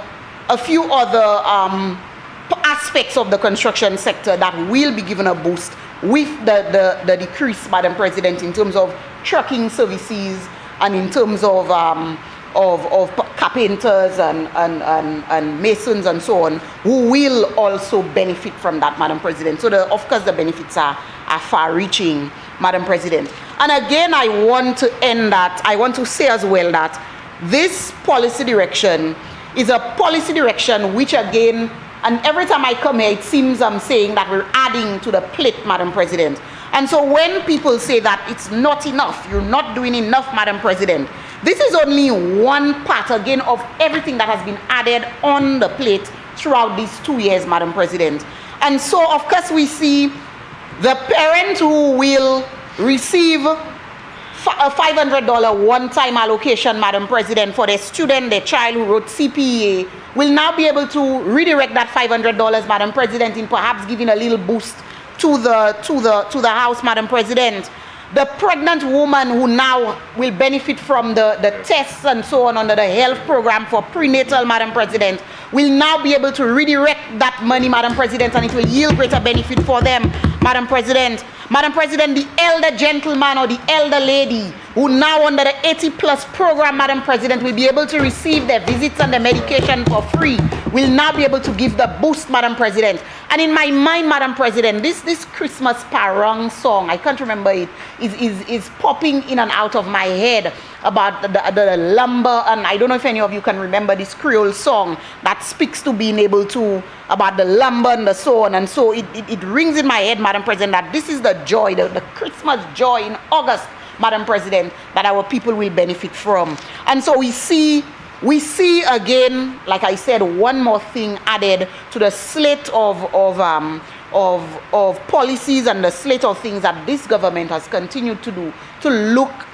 aspects of the construction sector that will be given a boost with the decrease, Madam President, in terms of trucking services and in terms of carpenters and masons and so on, who will also benefit from that, Madam President. So, of course, the benefits are far-reaching, Madam President. And again, I want to say as well that this policy direction is a policy direction which, again, and every time I come here, it seems I'm saying that we're adding to the plate, Madam President. And so when people say that it's not enough, you're not doing enough, Madam President, this is only one part, again, of everything that has been added on the plate throughout these 2 years, Madam President. And so, of course, we see the parent who will receive a $500 one-time allocation, Madam President, for their student, their child who wrote CPA, will now be able to redirect that $500, Madam President, in perhaps giving a little boost to the house, Madam President. The pregnant woman who now will benefit from the tests and so on under the health program for prenatal, Madam President, will now be able to redirect that money, Madam President, and it will yield greater benefit for them, Madam President. Madam President, the elder gentleman or the elder lady who now under the 80+ program, Madam President, will be able to receive their visits and their medication for free, will now be able to give the boost, Madam President. And in my mind, Madam President, this Christmas parang song, I can't remember it, is popping in and out of my head about the lumber, and I don't know if any of you can remember this Creole song that speaks to being able to, about the lumber and the so on, and so it rings in my head, Madam President, that this is the joy, the Christmas joy in August, Madam President, that our people will benefit from. And so we see again, like I said, one more thing added to the slate of policies and the slate of things that this government has continued to do to look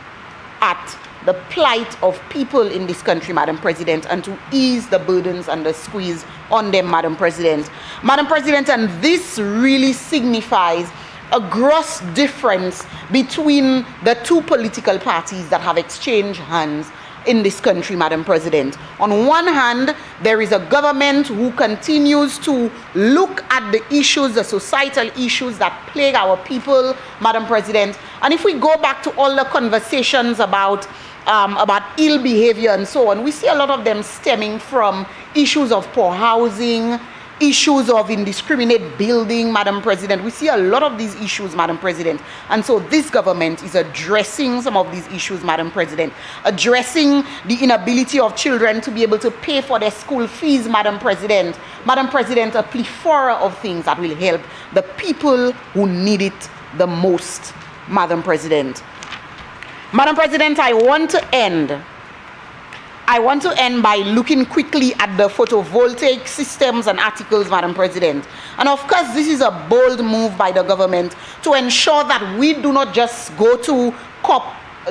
at the plight of people in this country, Madam President, and to ease the burdens and the squeeze on them, Madam President. Madam President, and this really signifies a gross difference between the two political parties that have exchanged hands in this country, Madam President. On one hand, there is a government who continues to look at the issues, the societal issues that plague our people, Madam President. And if we go back to all the conversations about ill behavior and so on, we see a lot of them stemming from issues of poor housing, issues of indiscriminate building, Madam President. We see a lot of these issues, Madam President. And so this government is addressing some of these issues, Madam President, addressing the inability of children to be able to pay for their school fees, Madam President. Madam President, a plethora of things that will help the people who need it the most, Madam President. Madam President, I want to end by looking quickly at the photovoltaic systems and articles, Madam President. And of course, this is a bold move by the government to ensure that we do not just go to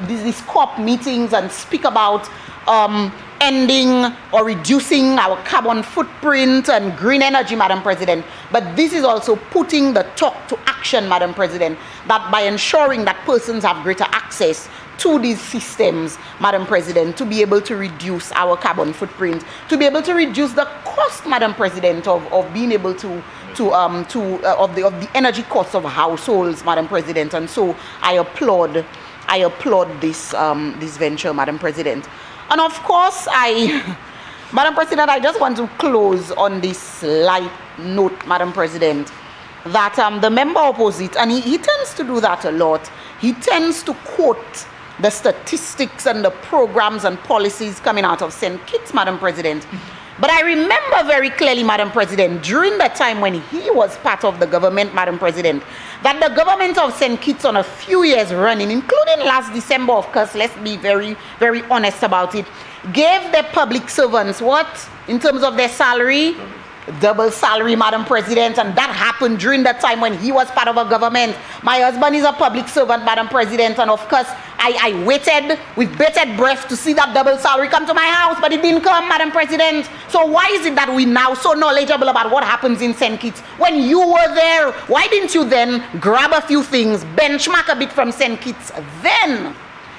these COP meetings and speak about ending or reducing our carbon footprint and green energy, Madam President. But this is also putting the talk to action, Madam President, that by ensuring that persons have greater access to these systems, Madam President, to be able to reduce our carbon footprint, to be able to reduce the cost, Madam President, of being able of the energy costs of households, Madam President. And so I applaud this venture, Madam President. And of course, Madam President, I just want to close on this light note, Madam President, that the member opposite, and he tends to do that a lot, he tends to quote the statistics and the programs and policies coming out of St. Kitts, Madam President. But I remember very clearly, Madam President, during the time when he was part of the government, Madam President, that the government of St. Kitts on a few years running, including last December, of course, let's be very, very honest about it, gave the public servants what? In terms of their salary? Double salary, Madam President, and that happened during the time when he was part of a government. My husband is a public servant, Madam President, and of course, I waited with bated breath to see that double salary come to my house, but it didn't come, Madam President. So why is it that we now so knowledgeable about what happens in St. Kitts? When you were there, why didn't you then grab a few things, benchmark a bit from St. Kitts then,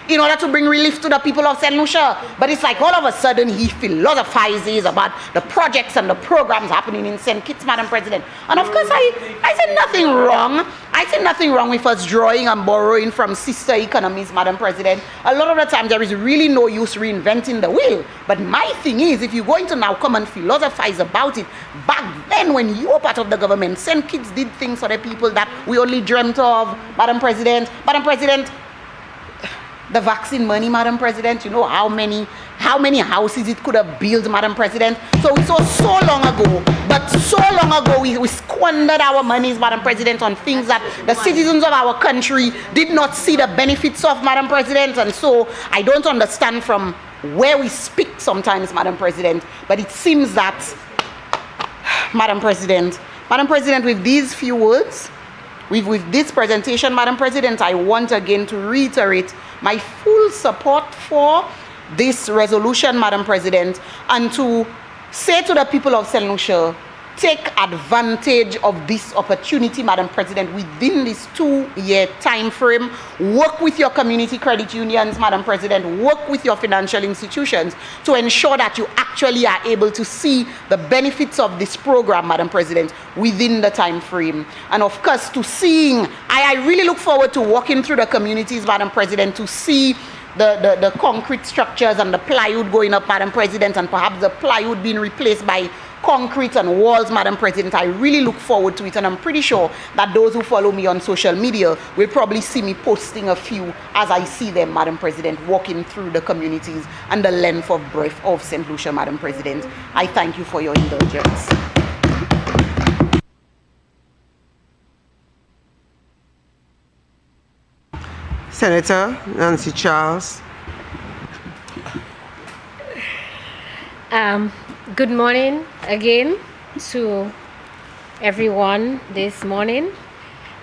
in order to bring relief to the people of St. Lucia? But it's like all of a sudden he philosophizes about the projects and the programs happening in St. Kitts, Madam President. And of course, I said nothing wrong. I said nothing wrong with us drawing and borrowing from sister economies, Madam President. A lot of the time there is really no use reinventing the wheel. But my thing is, if you're going to now come and philosophize about it, back then when you were part of the government, St. Kitts did things for the people that we only dreamt of, Madam President. Madam President, the vaccine money, Madam President, you know how many houses it could have built, Madam President. So it was so long ago, but so long ago we squandered our monies, Madam President, on things that the citizens of our country did not see the benefits of, Madam President. And so I don't understand from where we speak sometimes, Madam President, but it seems that, Madam President, with these few words, with this presentation, Madam President, I want again to reiterate my full support for this resolution, Madam President, and to say to the people of St. Lucia, take advantage of this opportunity, Madam President, within this 2-year time frame. Work with your community credit unions, Madam President, work with your financial institutions to ensure that you actually are able to see the benefits of this program, Madam President, within the time frame. And of course, to seeing, I really look forward to walking through the communities, Madam President, to see the concrete structures and the plywood going up, Madam President, and perhaps the plywood being replaced by concrete and walls, Madam President. I really look forward to it, and I'm pretty sure that those who follow me on social media will probably see me posting a few as I see them, Madam President, walking through the communities and the length of breadth of St. Lucia, Madam President. I thank you for your indulgence. Senator Nancy Charles. Good morning again to everyone this morning.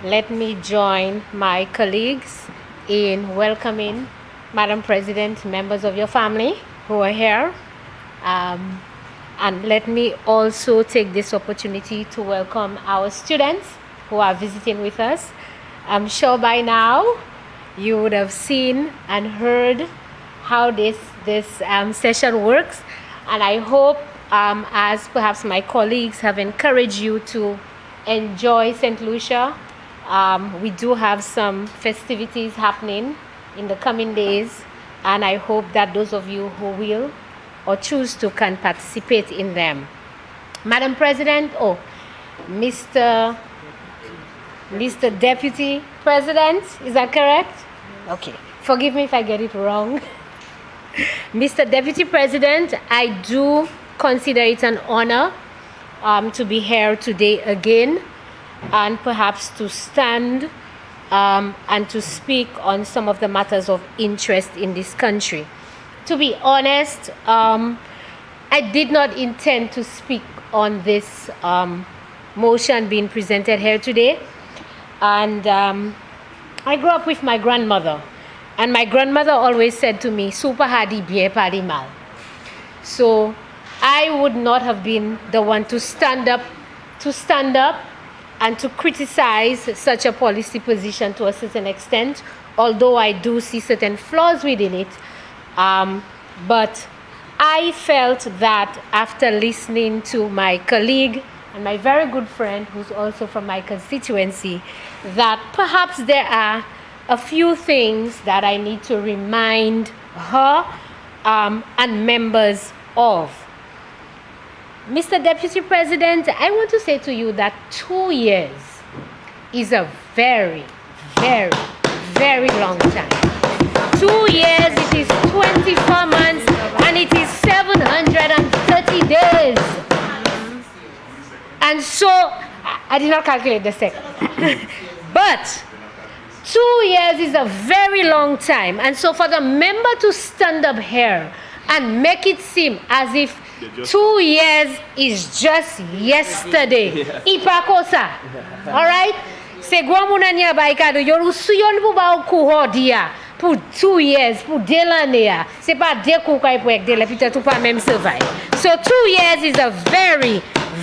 Let me join my colleagues in welcoming Madam President, members of your family who are here. And let me also take this opportunity to welcome our students who are visiting with us. I'm sure by now you would have seen and heard how this session works. And I hope, as perhaps my colleagues have encouraged you to enjoy St. Lucia, we do have some festivities happening in the coming days, and I hope that those of you who will or choose to can participate in them. Madam President, Mr. Deputy President, is that correct? Okay, forgive me if I get it wrong. Mr. Deputy President, I do consider it an honor to be here today again, and perhaps to stand and to speak on some of the matters of interest in this country. To be honest, I did not intend to speak on this motion being presented here today. And I grew up with my grandmother. And my grandmother always said to me, "Super hadi bien padi mal." So I would not have been the one to stand up and to criticize such a policy position to a certain extent, although I do see certain flaws within it. But I felt that after listening to my colleague and my very good friend, who's also from my constituency, that perhaps there are a few things that I need to remind her and members of. Mr. Deputy President, I want to say to you that 2 years is a very, very, very long time. 2 years, it is 24 months, and it is 730 days. not calculate the second. But 2 years is a very long time. And so for the member to stand up here and make it seem as if 2 years is just yesterday. Ipakosa. All right? Se gwa munanya baikado yoru suyon bu ba okuho dia pour 2 years pour delania. C'est pas de kou kay pou ek de la peut-être pas même survive. So 2 years is a very,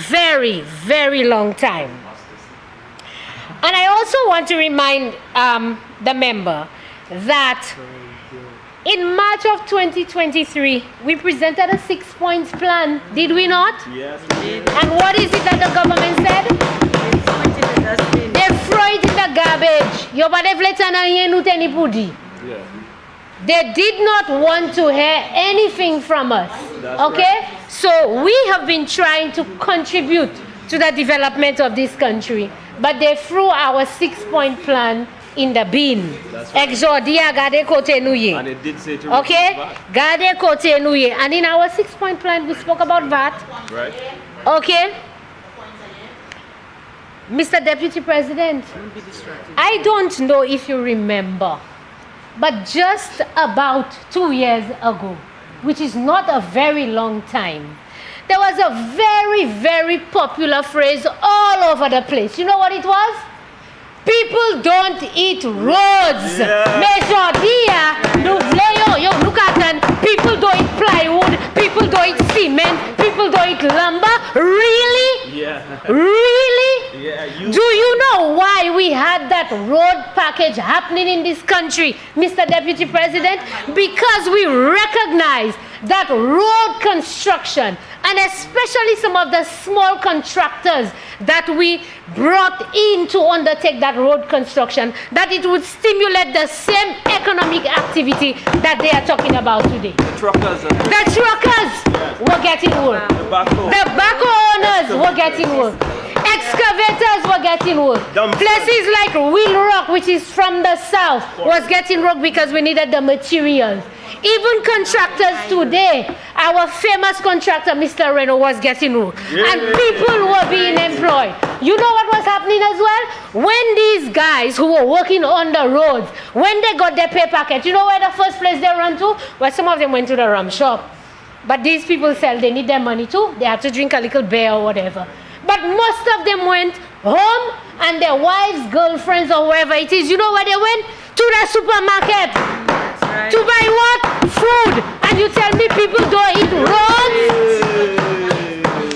very, very long time. And I also want to remind the member that in March of 2023, we presented a 6-point plan, did we not? Yes, we did. And what is it that the government said? They throw it in the garbage. They did not want to hear anything from us. Okay? Right. So we have been trying to contribute to the development of this country, but they threw our 6-point plan in the bin. Exodia gade kote nuye. And it did say to okay? Gade kote nuye. And in our 6-point plan, we spoke about that. Right. Okay? Mr. Deputy President, I don't know if you remember, but just about 2 years ago, which is not a very long time, there was a very, very popular phrase all over the place. You know what it was? People don't eat roads. Major dia, yo, look at that. People don't eat plywood. People don't eat cement. People don't eat lumber. Really? Yeah. Really? Yeah. Do you know why we had that road package happening in this country, Mr. Deputy President? Because we recognize that road construction, and especially some of the small contractors that we brought in to undertake that road construction, that it would stimulate the same economic activity that they are talking about today. The truckers. The truckers were getting work. The backhoe owners were getting work. Excavators were getting work. Places like Wheel Rock, which is from the south, was getting work because we needed the materials. Even contractors today, our famous contractor, Mr. Reno, was getting work. And people were being employed. You know what was happening as well? When these guys who were working on the roads, when they got their pay packet, you know where the first place they ran to? Well, some of them went to the rum shop. But these people sell, they need their money too. They have to drink a little beer or whatever. But most of them went home and their wives, girlfriends, or whoever it is, you know where they went? To the supermarket. To buy what? Food. And you tell me people don't eat roads?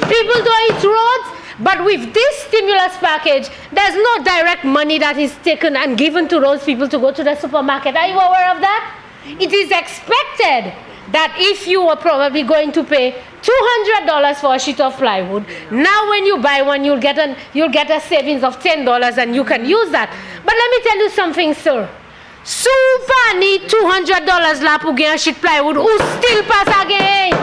People don't eat roads? But with this stimulus package, there's no direct money that is taken and given to those people to go to the supermarket. Are you aware of that? It is expected that if you were probably going to pay $200 for a sheet of plywood, now when you buy one, you'll get a savings of $10 and you can use that. But let me tell you something, sir. Super need $200 la pour get a sheet plywood who still pass again.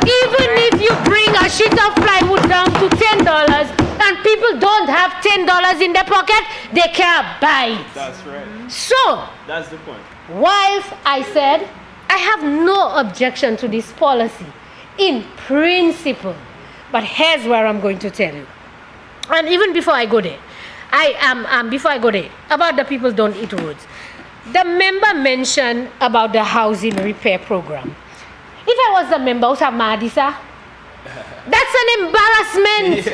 Even if you bring a sheet of plywood down to $10 and people don't have $10 in their pocket, they can't buy it. That's right. So, that's the point. Whilst I said I have no objection to this policy in principle, but here's where I'm going to tell you. And even before I go there, about the people don't eat roads. The member mentioned about the housing repair program. If I was the member, I would have Madisa. That's an embarrassment.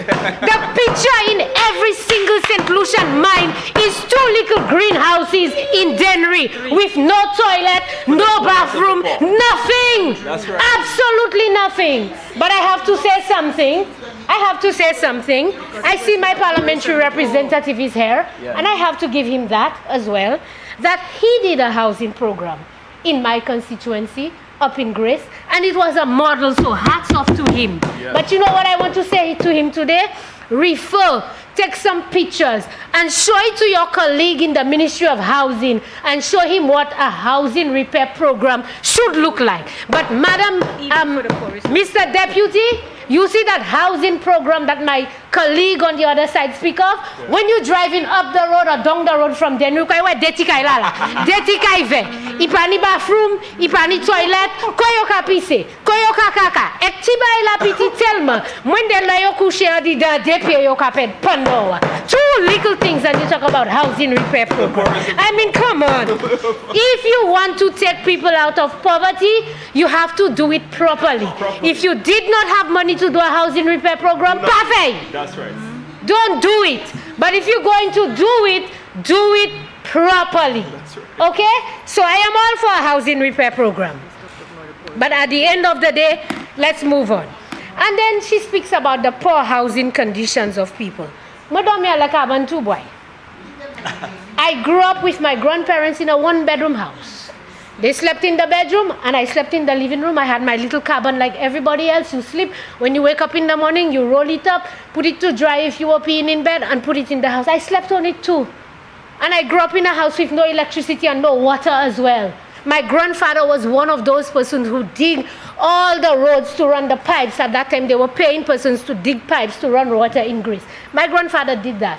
The picture in every single St. Lucian mine is 2 little greenhouses in Dennery with no toilet, no bathroom, nothing. That's right. Absolutely nothing. But I have to say something. I see my parliamentary representative is here, and I have to give him that as well, that he did a housing program in my constituency up in Grace, and it was a model, so hats off to him. But you know what I want to say to him today? Take some pictures and show it to your colleague in the Ministry of Housing and show him what a housing repair program should look like. But Madam, Mr. Deputy, you see that housing program that my colleague on the other side speak of. When you're driving up the road or down the road from them, you can wear dirty kai lala. Dirty kai ve. Ipani bathroom, ipani toilet, koyo ka pise, koyo ka kaka. Ektiba ila piti telma. When they la yo kushe adi da depe yo kaped pandoa. 2 little things and you talk about housing repair program. I mean, come on. If you want to take people out of poverty, you have to do it properly. If you did not have money to do a housing repair program, perfect. That's right. Don't do it. But if you're going to do it properly. Okay? So I am all for a housing repair program. But at the end of the day, let's move on. And then she speaks about the poor housing conditions of people. I grew up with my grandparents in a 1-bedroom house. They slept in the bedroom and I slept in the living room. I had my little cabin like everybody else. You sleep. When you wake up in the morning, you roll it up, put it to dry if you were peeing in bed, and put it in the house. I slept on it too. And I grew up in a house with no electricity and no water as well. My grandfather was one of those persons who dig all the roads to run the pipes. At that time, they were paying persons to dig pipes to run water in Greece. My grandfather did that.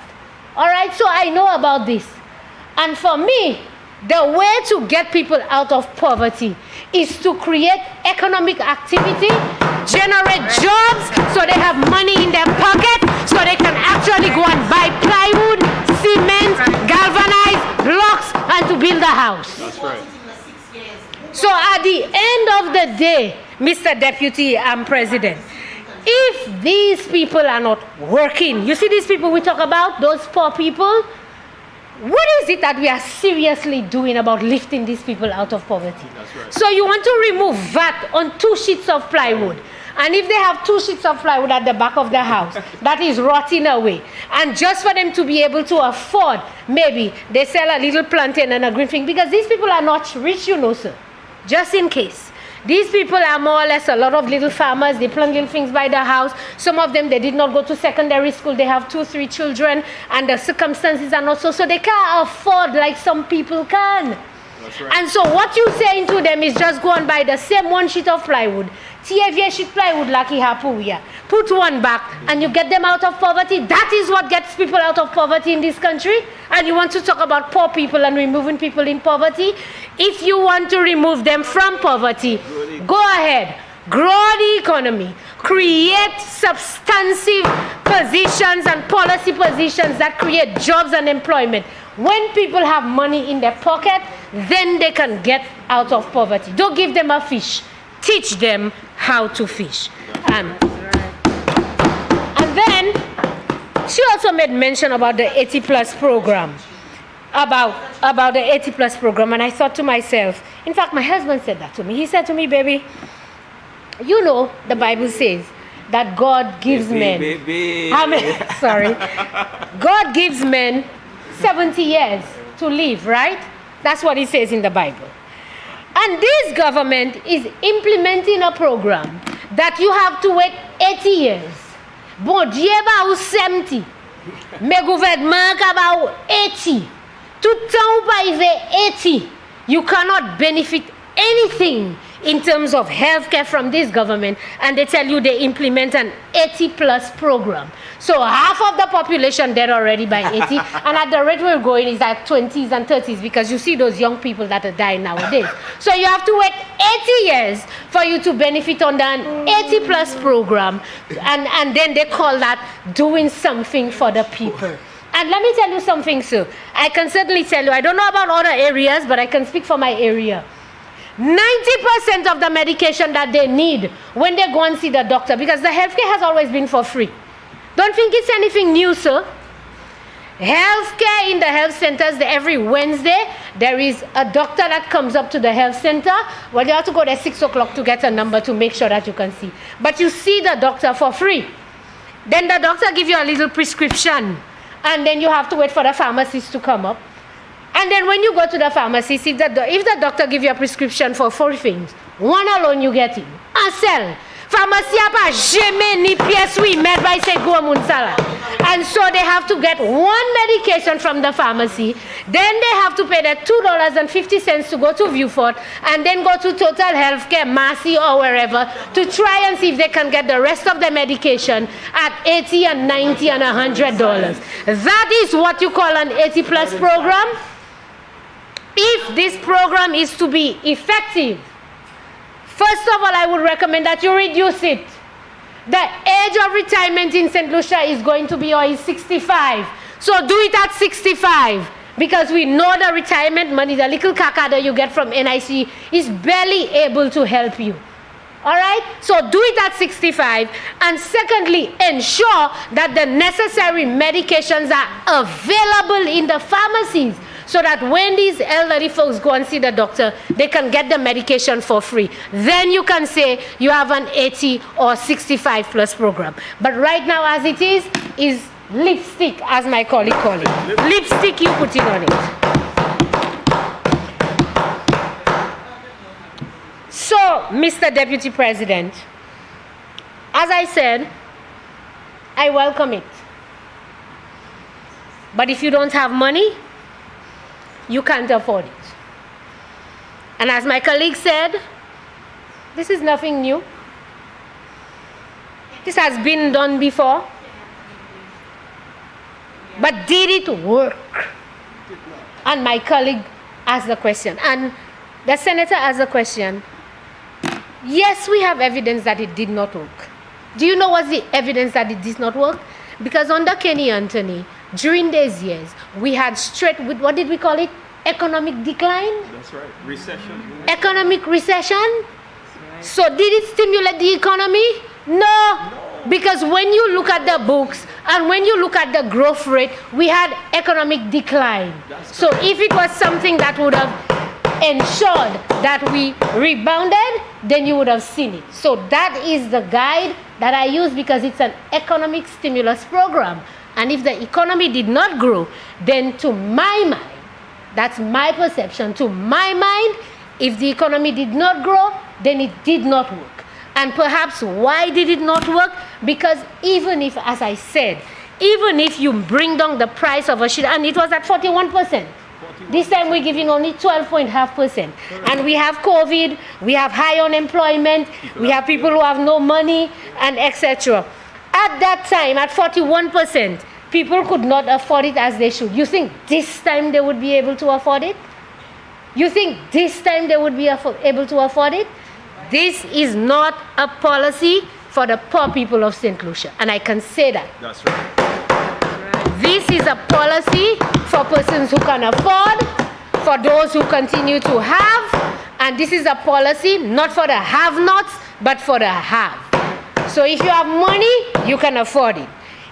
All right, so I know about this. And for me, the way to get people out of poverty is to create economic activity, generate jobs so they have money in their pocket, so they can actually go and buy plywood, cement, galvanized blocks, and to build a house. That's right. So at the end of the day, Mr. Deputy and President, if these people are not working, you see these people we talk about, those poor people, what is it that we are seriously doing about lifting these people out of poverty? That's right. So you want to remove VAT on 2 sheets of plywood. And if they have 2 sheets of plywood at the back of the house, that is rotting away. And just for them to be able to afford, maybe they sell a little plantain and a green thing, because these people are not rich, you know, sir. Just in case. These people are more or less a lot of little farmers. They plant little things by the house. Some of them, they did not go to secondary school. They have 2, 3 children, and the circumstances are not so they can't afford like some people can. That's right. And so what you saying to them is just go and buy the same 1 sheet of plywood. Sheet plywood laki hapuya. Put 1 back, and you get them out of poverty. That is what gets people out of poverty in this country. And you want to talk about poor people and removing people in poverty? If you want to remove them from poverty, go ahead. Grow the economy. Create substantive positions and policy positions that create jobs and employment. When people have money in their pocket, then they can get out of poverty. Don't give them a fish. Teach them how to fish. And then she also made mention about the 80+ program. About the 80+ program. And I thought to myself, in fact, my husband said that to me. He said to me, baby, you know, the Bible says that God gives men. Sorry. God gives men 70 years to live, right? That's what it says in the Bible. And this government is implementing a program that you have to wait 80 years. Bon Dieu ba ou 70. Mais gouvernement about 80. Tout temps pa 80. You cannot benefit anything in terms of healthcare from this government, and they tell you they implement an 80+ program. So half of the population dead already by 80, and at the rate we're going is at 20s and 30s, because you see those young people that are dying nowadays. So you have to wait 80 years for you to benefit on an 80+ program, and then they call that doing something for the people. And let me tell you something, sir. I can certainly tell you, I don't know about other areas, but I can speak for my area. 90% of the medication that they need when they go and see the doctor, because the healthcare has always been for free. Don't think it's anything new, sir. Healthcare in the health centers, every Wednesday, there is a doctor that comes up to the health center. Well, you have to go there 6 o'clock to get a number to make sure that you can see. But you see the doctor for free. Then the doctor gives you a little prescription, and then you have to wait for the pharmacist to come up. And then when you go to the pharmacist, if the doctor gives you a prescription for 4 things, 1 alone you get in. A cell. Pharmacy a pas jamais ni pièce oui met by say go moun sala. And so they have to get one medication from the pharmacy. Then they have to pay the $2.50 to go to Viewfort and then go to Total Healthcare, Massey or wherever to try and see if they can get the rest of the medication at $80 and $90 and $100. That is what you call an 80+ program. If this program is to be effective, first of all, I would recommend that you reduce it. The age of retirement in St. Lucia is going to be 65. So do it at 65 because we know the retirement money, the little caca that you get from NIC is barely able to help you. All right? So do it at 65. And secondly, ensure that the necessary medications are available in the pharmacies, so that when these elderly folks go and see the doctor, they can get the medication for free. Then you can say you have an 80 or 65+ program. But right now, as it is lipstick, as my colleague called it. Lipstick, you put it on it. So, Mr. Deputy President, as I said, I welcome it. But if you don't have money, you can't afford it. And as my colleague said, this is nothing new. This has been done before. But did it work? And my colleague asked the question, and the senator asked the question. Yes, we have evidence that it did not work. Do you know what's the evidence that it did not work? Because under Kenny Anthony, during these years, we had straight with, what did we call it? Economic decline? That's right. Recession. Economic recession? Right. So did it stimulate the economy? No. Because when you look at the books and when you look at the growth rate, we had economic decline. So if it was something that would have ensured that we rebounded, then you would have seen it. So that is the guide that I use because it's an economic stimulus program. And if the economy did not grow, then to my mind, that's my perception, to my mind, if the economy did not grow, then it did not work. And perhaps why did it not work? Because even if, as I said, even if you bring down the price of a shit, and it was at 41%, this time we're giving only 12.5%. And we have COVID, we have high unemployment, we have people who have no money, and etc. At that time, at 41%, people could not afford it as they should. You think this time they would be able to afford it? You think this time they would be able to afford it? This is not a policy for the poor people of St. Lucia. And I can say that. That's right. This is a policy for persons who can afford, for those who continue to have, and this is a policy not for the have-nots, but for the have. So if you have money, you can afford it.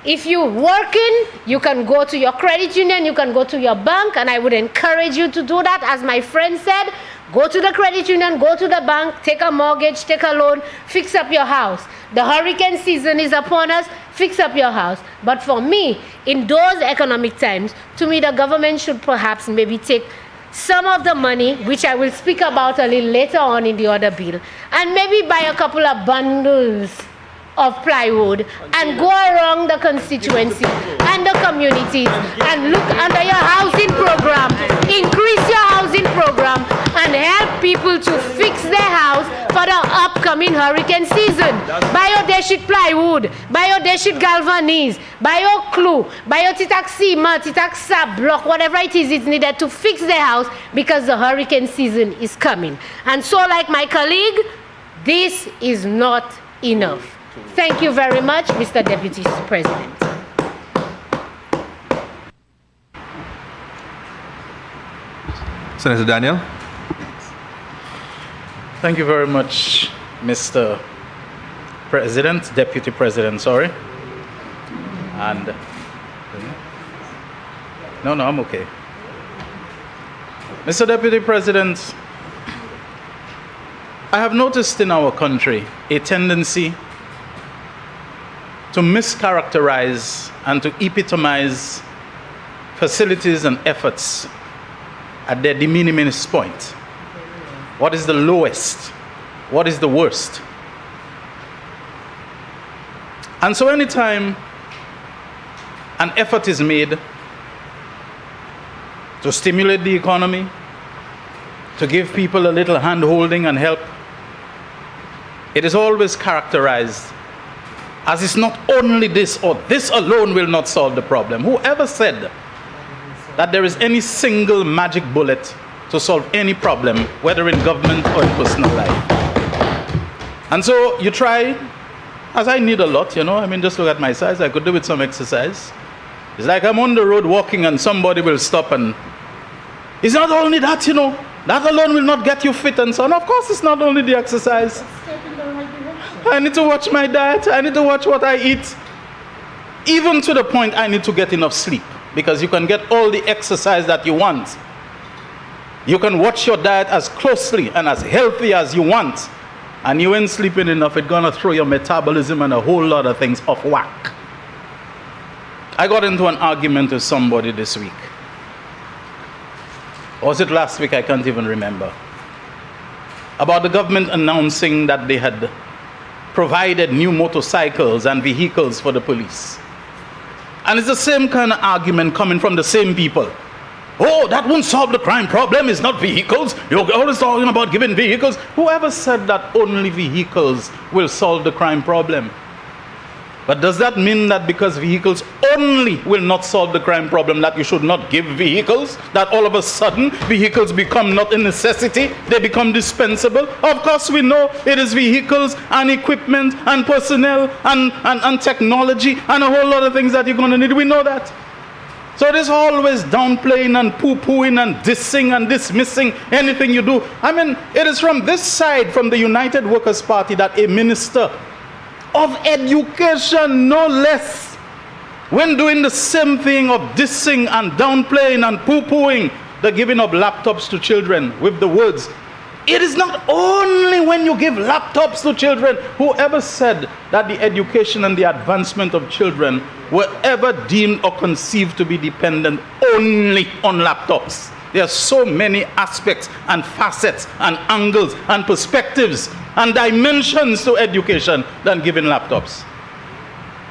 If you're working, you can go to your credit union, you can go to your bank, and I would encourage you to do that. As my friend said, go to the credit union, go to the bank, take a mortgage, take a loan, fix up your house. The hurricane season is upon us, fix up your house. But for me, in those economic times, to me, the government should perhaps maybe take some of the money, which I will speak about a little later on in the other bill, and maybe buy a couple of bundles of plywood and go around the constituency and the communities and look under your housing program, increase your housing program, and help people to fix their house for the upcoming hurricane season. Buy your deshit plywood, buy your deshit galvanese, buy your glue, buy your titak cement, titak sab block, whatever it is it's needed to fix their house because the hurricane season is coming. And so, like my colleague, this is not enough. Thank you very much, Mr. Deputy President. Senator Daniel. Thank you very much, Mr. President, Deputy President, sorry. And no, I'm okay. Mr. Deputy President, I have noticed in our country a tendency to mischaracterize and to epitomize facilities and efforts at their de minimis point. What is the lowest? What is the worst? And so anytime an effort is made to stimulate the economy, to give people a little hand-holding and help, it is always characterized as it's not only this or this alone will not solve the problem. Whoever said that there is any single magic bullet to solve any problem, whether in government or in personal life? And so you try, as I need a lot, just look at my size, I could do with some exercise. It's like I'm on the road walking and somebody will stop, and it's not only that, that alone will not get you fit and so on. Of course, it's not only the exercise. I need to watch my diet. I need to watch what I eat. Even to the point I need to get enough sleep, because you can get all the exercise that you want. You can watch your diet as closely and as healthy as you want, and you ain't sleeping enough, it's gonna throw your metabolism and a whole lot of things off whack. I got into an argument with somebody this week. Or was it last week? I can't even remember. About the government announcing that they had provided new motorcycles and vehicles for the police. And it's the same kind of argument coming from the same people. Oh, that won't solve the crime problem, it's not vehicles. You're always talking about giving vehicles. Whoever said that only vehicles will solve the crime problem? But does that mean that because vehicles only will not solve the crime problem, that you should not give vehicles? That all of a sudden vehicles become not a necessity, they become dispensable? Of course we know it is vehicles and equipment and personnel and technology and a whole lot of things that you're going to need. We know that. So it is always downplaying and poo-pooing and dissing and dismissing anything you do. It is from this side, from the United Workers' Party, that a minister of education, no less, when doing the same thing of dissing and downplaying and poo-pooing the giving of laptops to children with the words, it is not only when you give laptops to children. Whoever said that the education and the advancement of children were ever deemed or conceived to be dependent only on laptops? There are so many aspects and facets and angles and perspectives and dimensions to education than giving laptops.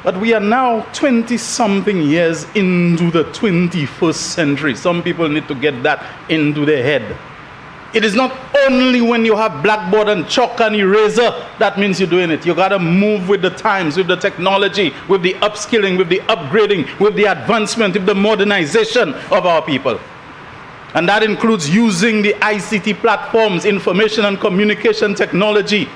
But we are now 20-something years into the 21st century. Some people need to get that into their head. It is not only when you have blackboard and chalk and eraser that means you're doing it. You got to move with the times, with the technology, with the upskilling, with the upgrading, with the advancement, with the modernization of our people. And that includes using the ICT platforms, information and communication technology,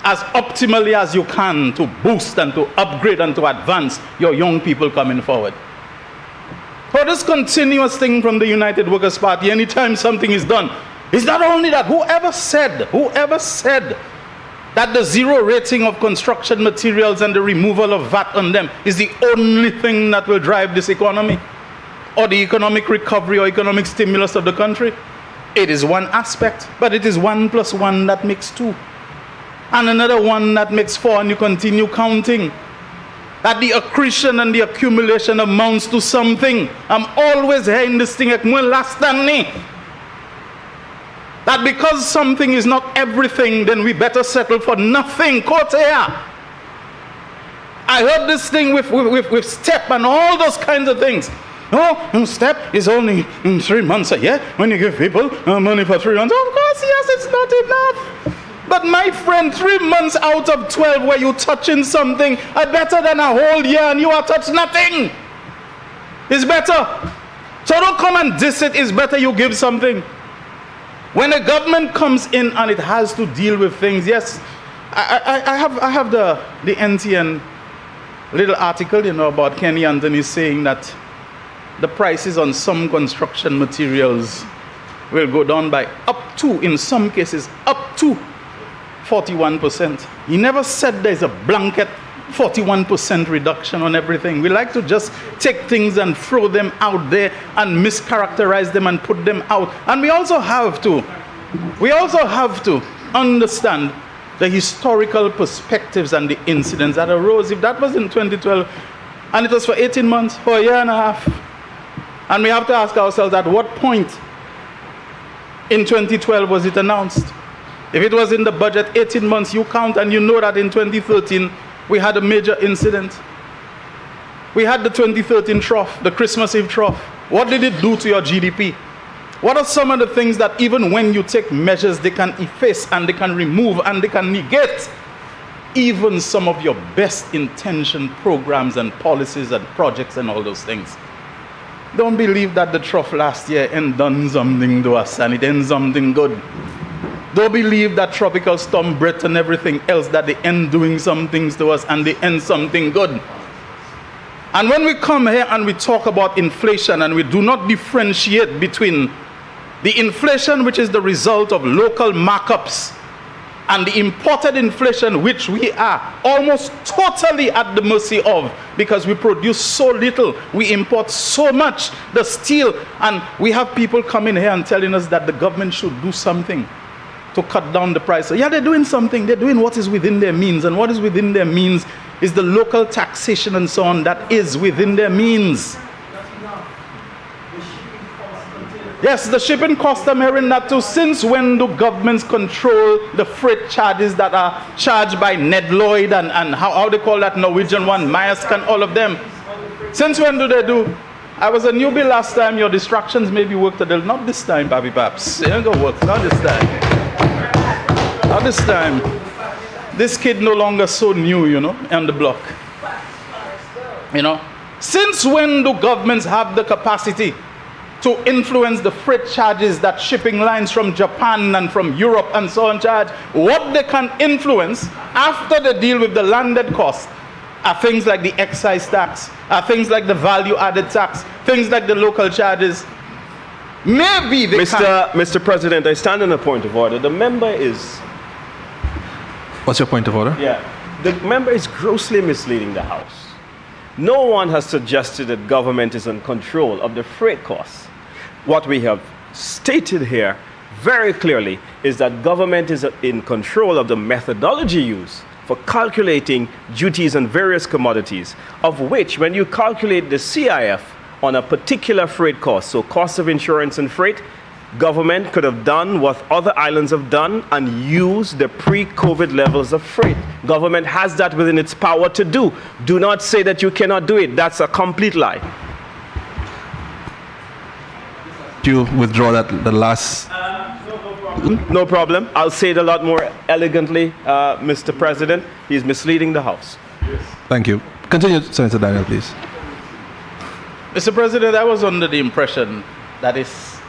as optimally as you can to boost and to upgrade and to advance your young people coming forward. For this continuous thing from the United Workers' Party, anytime something is done, it's not only that. Whoever said that the zero rating of construction materials and the removal of VAT on them is the only thing that will drive this economy, or the economic recovery or economic stimulus of the country? It is one aspect, but it is 1 + 1 that makes 2. And another 1 that makes 4, and you continue counting. That the accretion and the accumulation amounts to something. I'm always hearing this thing, that because something is not everything, then we better settle for nothing. Quote here. I heard this thing with STEP and all those kinds of things. Oh, STEP is only 3 months a year when you give people money for 3 months. Of course, yes, it's not enough. But my friend, 3 months out of 12 where you're touching something are better than a whole year and you are touching nothing. It's better. So don't come and diss it. It's better you give something. When a government comes in and it has to deal with things, yes, I have the NTN little article, about Kenny Anthony saying that the prices on some construction materials will go down by up to, in some cases, up to 41%. He never said there's a blanket 41% reduction on everything. We like to just take things and throw them out there and mischaracterize them and put them out. And we also have to understand the historical perspectives and the incidents that arose. If that was in 2012 and it was for 18 months, for a year and a half, and we have to ask ourselves, at what point in 2012 was it announced? If it was in the budget 18 months, you count and you know that in 2013 we had a major incident. We had the 2013 trough, the Christmas Eve trough. What did it do to your GDP? What are some of the things that even when you take measures, they can efface and they can remove and they can negate even some of your best intentioned programs and policies and projects and all those things? Don't believe that the trough last year and done something to us and it ends something good. Don't believe that tropical storm Brett and everything else that they end doing some things to us and they end something good. And when we come here and we talk about inflation and we do not differentiate between the inflation which is the result of local markups and the imported inflation which we are almost totally at the mercy of because we produce so little, we import so much, the steel, and we have people coming here and telling us that the government should do something to cut down the price. So yeah, they're doing something. They're doing what is within their means. And what is within their means is the local taxation and so on that is within their means. Yes, the shipping cost, I'm hearing that too. Since when do governments control the freight charges that are charged by Ned Lloyd and how they call that Norwegian one, Maersk and all of them? Since when do they do? I was a newbie last time. Your distractions maybe worked a little. Not this time, Babby Paps. It ain't gonna work. Not this time. Not this time. This kid no longer so new, you know, on the block. You know, since when do governments have the capacity to influence the freight charges that shipping lines from Japan and from Europe and so on charge? What they can influence after they deal with the landed cost are things like the excise tax, are things like the value added tax, things like the local charges. Maybe they Mr. President, I stand on a point of order. The member is... What's your point of order? Yeah. The member is grossly misleading the House. No one has suggested that government is in control of the freight costs. What we have stated here very clearly is that government is in control of the methodology used for calculating duties on various commodities, of which when you calculate the CIF on a particular freight cost, so cost of insurance and freight, government could have done what other islands have done and used the pre-COVID levels of freight. Government has that within its power to do. Do not say that you cannot do it. That's a complete lie. Do you withdraw that, the last... No problem. I'll say it a lot more elegantly, Mr. President. He's misleading the House. Thank you. Continue, Senator Daniel, please. Mr. President, I was under the impression that is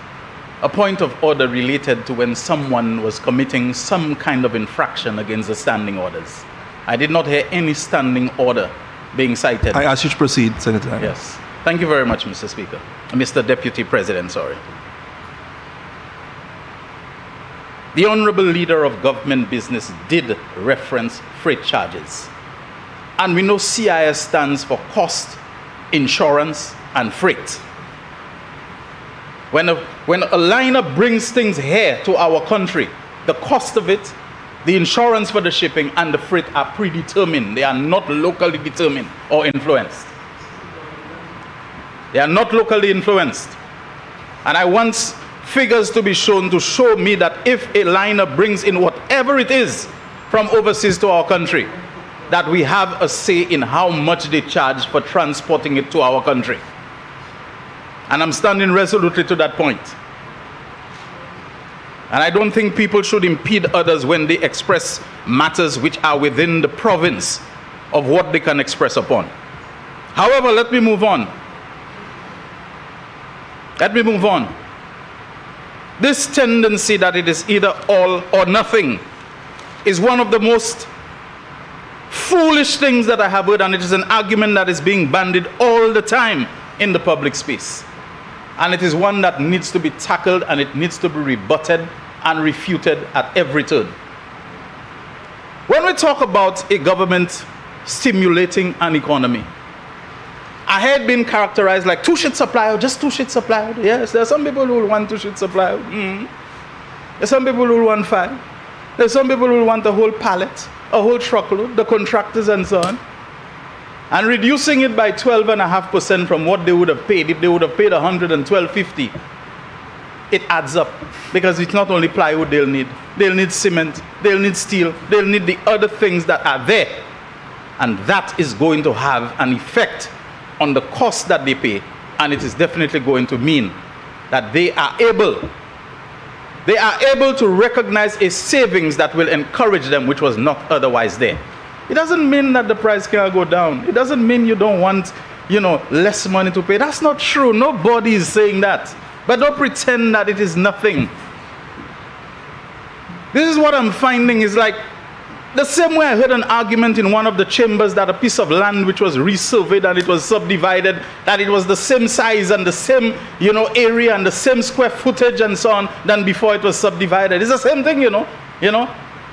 a point of order related to when someone was committing some kind of infraction against the standing orders. I did not hear any standing order being cited. I ask you to proceed, Senator Daniel. Yes. Thank you very much, Mr. Speaker. Mr. Deputy President, sorry. The Honorable Leader of Government Business did reference freight charges. And we know CIS stands for cost, insurance, and freight. When a liner brings things here to our country, the cost of it, the insurance for the shipping, and the freight are predetermined. They are not locally determined or influenced. They are not locally influenced. And I want figures to be shown to show me that if a liner brings in whatever it is from overseas to our country, that we have a say in how much they charge for transporting it to our country. And I'm standing resolutely to that point. And I don't think people should impede others when they express matters which are within the province of what they can express upon. However, let me move on. Let me move on. This tendency that it is either all or nothing is one of the most foolish things that I have heard, and it is an argument that is being bandied all the time in the public space. And it is one that needs to be tackled, and it needs to be rebutted and refuted at every turn. When we talk about a government stimulating an economy, I had been characterized like 2 sheet supply, just 2 sheet supply. Yes, there are some people who will want 2 sheet supply. There are some people who will want 5. There are some people who will want a whole pallet, a whole truckload, the contractors and so on. And reducing it by 12.5% from what they would have paid. If they would have paid $112.50, it adds up. Because it's not only plywood they'll need cement, they'll need steel, they'll need the other things that are there. And that is going to have an effect on the cost that they pay. And it is definitely going to mean that they are able to recognize a savings that will encourage them, which was not otherwise there. It doesn't mean that the price can't go down. It doesn't mean you don't want, less money to pay. That's not true. Nobody is saying that. But don't pretend that it is nothing. This is what I'm finding is like, the same way I heard an argument in one of the chambers that a piece of land which was resurveyed and it was subdivided, that it was the same size and the same, area and the same square footage and so on than before it was subdivided. It's the same thing,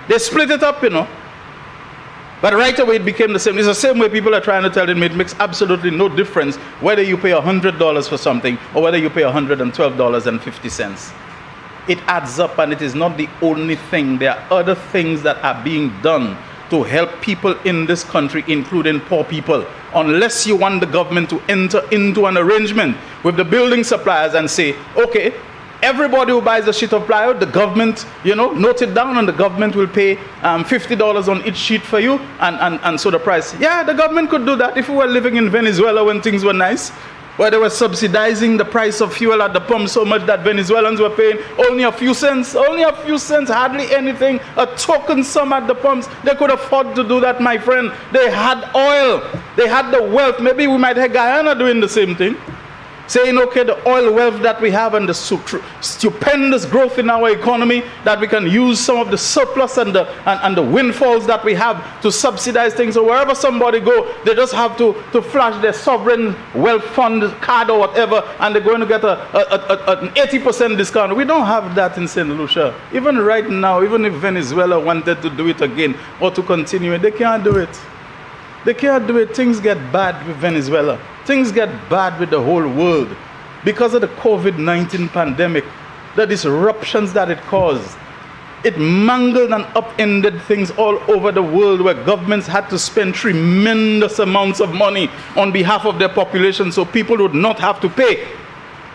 They split it up, But right away it became the same. It's the same way people are trying to tell them it makes absolutely no difference whether you pay $100 for something or whether you pay $112.50. It adds up, and it is not the only thing. There are other things that are being done to help people in this country, including poor people. Unless you want the government to enter into an arrangement with the building suppliers and say, okay, everybody who buys a sheet of plywood, the government, note it down, and the government will pay $50 on each sheet for you, and so the price. Yeah, the government could do that if we were living in Venezuela when things were nice, where they were subsidizing the price of fuel at the pump so much that Venezuelans were paying only a few cents, hardly anything, a token sum at the pumps. They could afford to do that, my friend. They had oil. They had the wealth. Maybe we might have Guyana doing the same thing. Saying, okay, the oil wealth that we have and the stupendous growth in our economy, that we can use some of the surplus and the windfalls that we have to subsidize things. So wherever somebody go, they just have to flash their sovereign wealth fund card or whatever, and they're going to get an 80% discount. We don't have that in St. Lucia. Even right now, even if Venezuela wanted to do it again or to continue it, they can't do it. They can't do it. Things get bad with Venezuela. Things get bad with the whole world because of the COVID-19 pandemic, the disruptions that it caused. It mangled and upended things all over the world where governments had to spend tremendous amounts of money on behalf of their population so people would not have to pay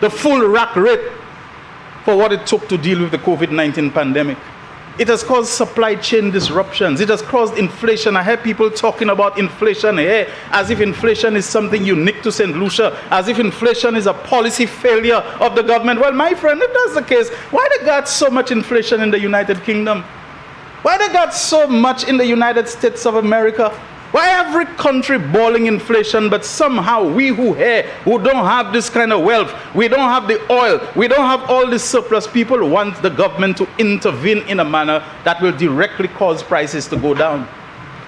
the full rack rate for what it took to deal with the COVID-19 pandemic. It has caused supply chain disruptions. It has caused inflation. I hear people talking about inflation here as if inflation is something unique to St. Lucia, as if inflation is a policy failure of the government. Well, my friend, if that's the case, why they got so much inflation in the United Kingdom? Why they got so much in the United States of America? Why every country bawling inflation, but somehow we who don't have this kind of wealth, we don't have the oil, we don't have all this surplus, people want the government to intervene in a manner that will directly cause prices to go down.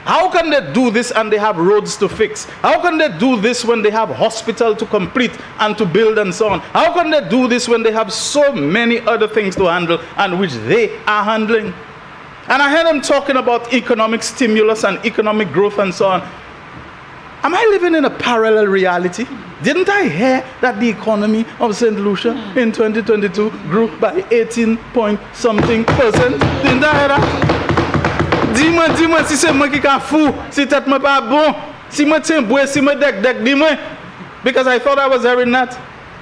How can they do this and they have roads to fix? How can they do this when they have hospital to complete and to build and so on? How can they do this when they have so many other things to handle and which they are handling? And I heard them talking about economic stimulus and economic growth and so on. Am I living in a parallel reality? Didn't I hear that the economy of St. Lucia in 2022 grew by 18-point-something%? Didn't I hear that? Dis-moi si c'est moi qui suis fou, si tête moi pas bon, si moi tiens bois, si moi dec, dis-moi. Because I thought I was hearing that.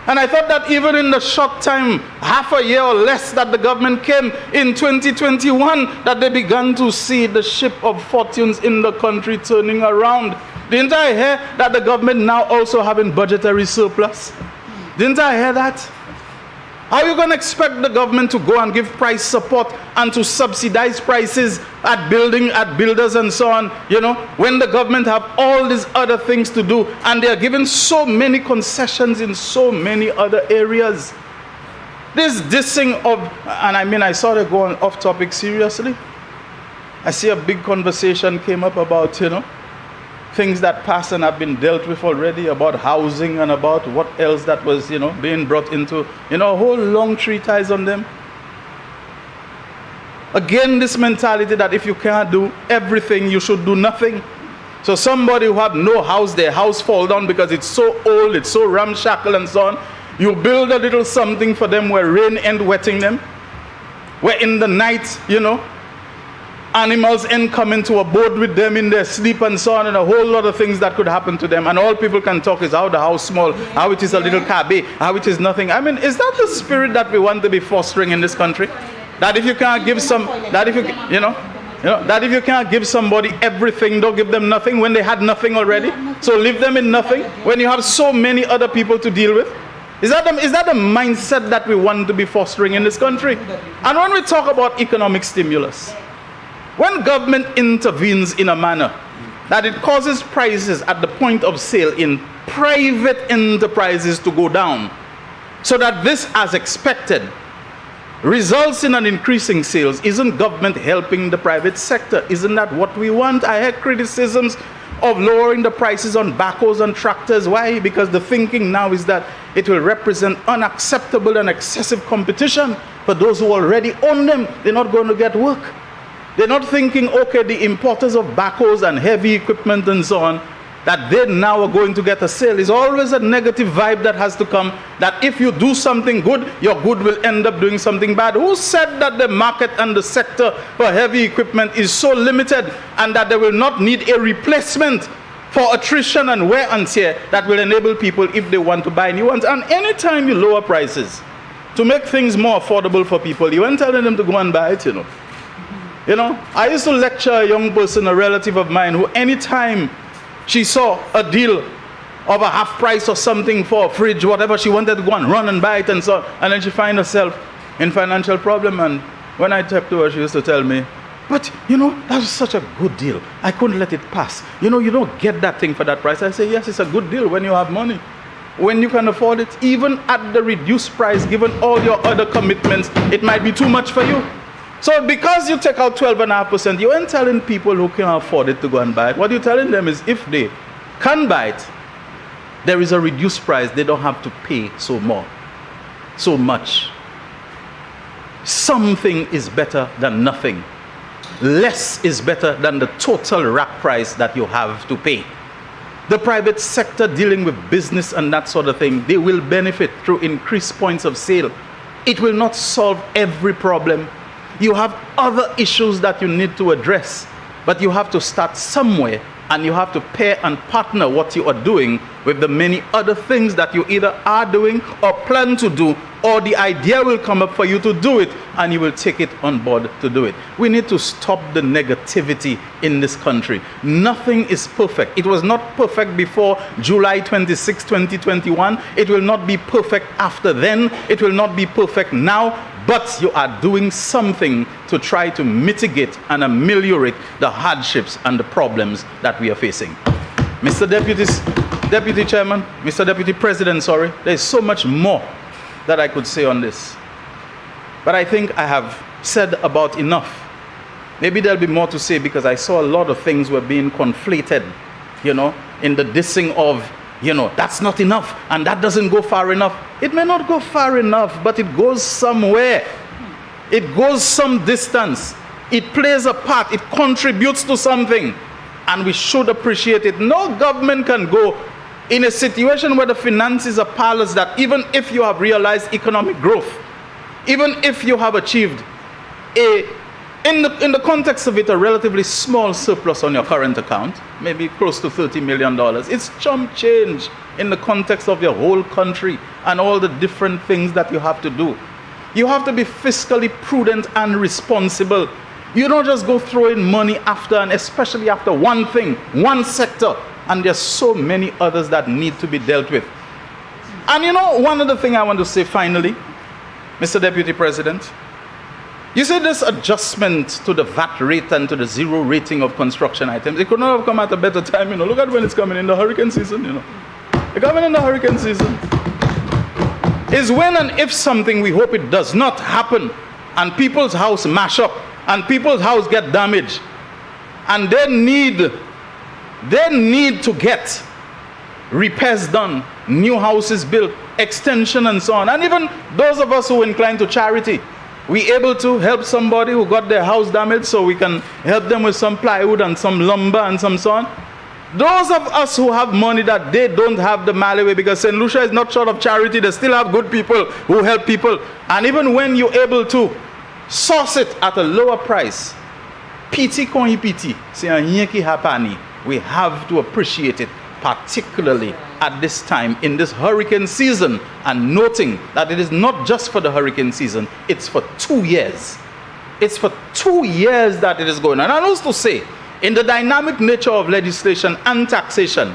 And I thought that even in the short time, half a year or less that the government came in 2021, that they began to see the ship of fortunes in the country turning around. Didn't I hear that the government now also having budgetary surplus? Didn't I hear that? How are you going to expect the government to go and give price support and to subsidize prices at builders and so on, when the government have all these other things to do and they are given so many concessions in so many other areas? This dissing of, and I saw they go on off topic seriously. I see a big conversation came up about, things that passed and have been dealt with already, about housing and about what else that was, being brought into, a whole long treatise on them. Again, this mentality that if you can't do everything, you should do nothing. So somebody who have no house, their house fall down because it's so old, it's so ramshackle and so on, you build a little something for them where rain ain't wetting them, where in the night, animals ain't coming to abode with them in their sleep and so on, and a whole lot of things that could happen to them. And all people can talk is how the house small, how it is a little cabe, how it is nothing. Is that the spirit that we want to be fostering in this country? That if you can't give some, that if you, You know, that if you can't give somebody everything, don't give them nothing when they had nothing already. So leave them in nothing when you have so many other people to deal with. Is that the mindset that we want to be fostering in this country? And when we talk about economic stimulus, when government intervenes in a manner that it causes prices at the point of sale in private enterprises to go down, so that this, as expected, results in an increasing sales, isn't government helping the private sector? Isn't that what we want? I heard criticisms of lowering the prices on backhoes and tractors. Why? Because the thinking now is that it will represent unacceptable and excessive competition for those who already own them. They're not going to get work. They're not thinking, okay, the importers of backhoes and heavy equipment and so on, that they now are going to get a sale. Is always a negative vibe that has to come, that if you do something good, your good will end up doing something bad. Who said that the market and the sector for heavy equipment is so limited and that they will not need a replacement for attrition and wear and tear that will enable people, if they want to buy new ones? And anytime you lower prices to make things more affordable for people, you aren't telling them to go and buy it, you know. You know, I used to lecture a young person, a relative of mine, who anytime she saw a deal of a half price or something for a fridge, whatever, she wanted to go and run and buy it and so on. And then she find herself in financial problem. And when I talked to her, she used to tell me, but, you know, that was such a good deal. I couldn't let it pass. You know, you don't get that thing for that price. I say, yes, it's a good deal when you have money. When you can afford it, even at the reduced price, given all your other commitments, it might be too much for you. So because you take out 12.5%, you ain't telling people who can afford it to go and buy it. What you're telling them is if they can buy it, there is a reduced price. They don't have to pay so much. Something is better than nothing. Less is better than the total rack price that you have to pay. The private sector dealing with business and that sort of thing, they will benefit through increased points of sale. It will not solve every problem. You have other issues that you need to address, but you have to start somewhere, and you have to pair and partner what you are doing with the many other things that you either are doing or plan to do, or the idea will come up for you to do it, and you will take it on board to do it. We need to stop the negativity in this country. Nothing is perfect. It was not perfect before July 26, 2021. It will not be perfect after then. It will not be perfect now. But you are doing something to try to mitigate and ameliorate the hardships and the problems that we are facing. Mr. Deputy Chairman, Mr. Deputy President, sorry, there's so much more that I could say on this. But I think I have said about enough. Maybe there'll be more to say because I saw a lot of things were being conflated, you know, in the dissing of, you know, that's not enough and that doesn't go far enough. It may not go far enough, but it goes somewhere. It goes some distance. It plays a part. It contributes to something. And we should appreciate it. No government can go in a situation where the finances are parlous, that even if you have realized economic growth, even if you have achieved in the context of it, a relatively small surplus on your current account, maybe close to $30 million. It's chump change in the context of your whole country and all the different things that you have to do. You have to be fiscally prudent and responsible. You don't just go throwing money after, and especially after one thing, one sector, and there's so many others that need to be dealt with. And you know, one other thing I want to say finally, Mr. Deputy President, you see this adjustment to the VAT rate and to the zero rating of construction items, it could not have come at a better time, you know. Look at when it's coming in the hurricane season, you know. It's coming in the hurricane season. Is when and if something, we hope it does not happen, and people's house mash up, and people's house get damaged, and they need to get repairs done, new houses built, extension and so on. And even those of us who are inclined to charity, we able to help somebody who got their house damaged, so we can help them with some plywood and some lumber and some so on. Those of us who have money that they don't have the Malawi, because St. Lucia is not short of charity, they still have good people who help people. And even when you're able to source it at a lower price, PT konhi PT, we have to appreciate it, particularly at this time in this hurricane season, and noting that it is not just for the hurricane season, it's for 2 years. It's for 2 years that it is going on. And I also say, in the dynamic nature of legislation and taxation,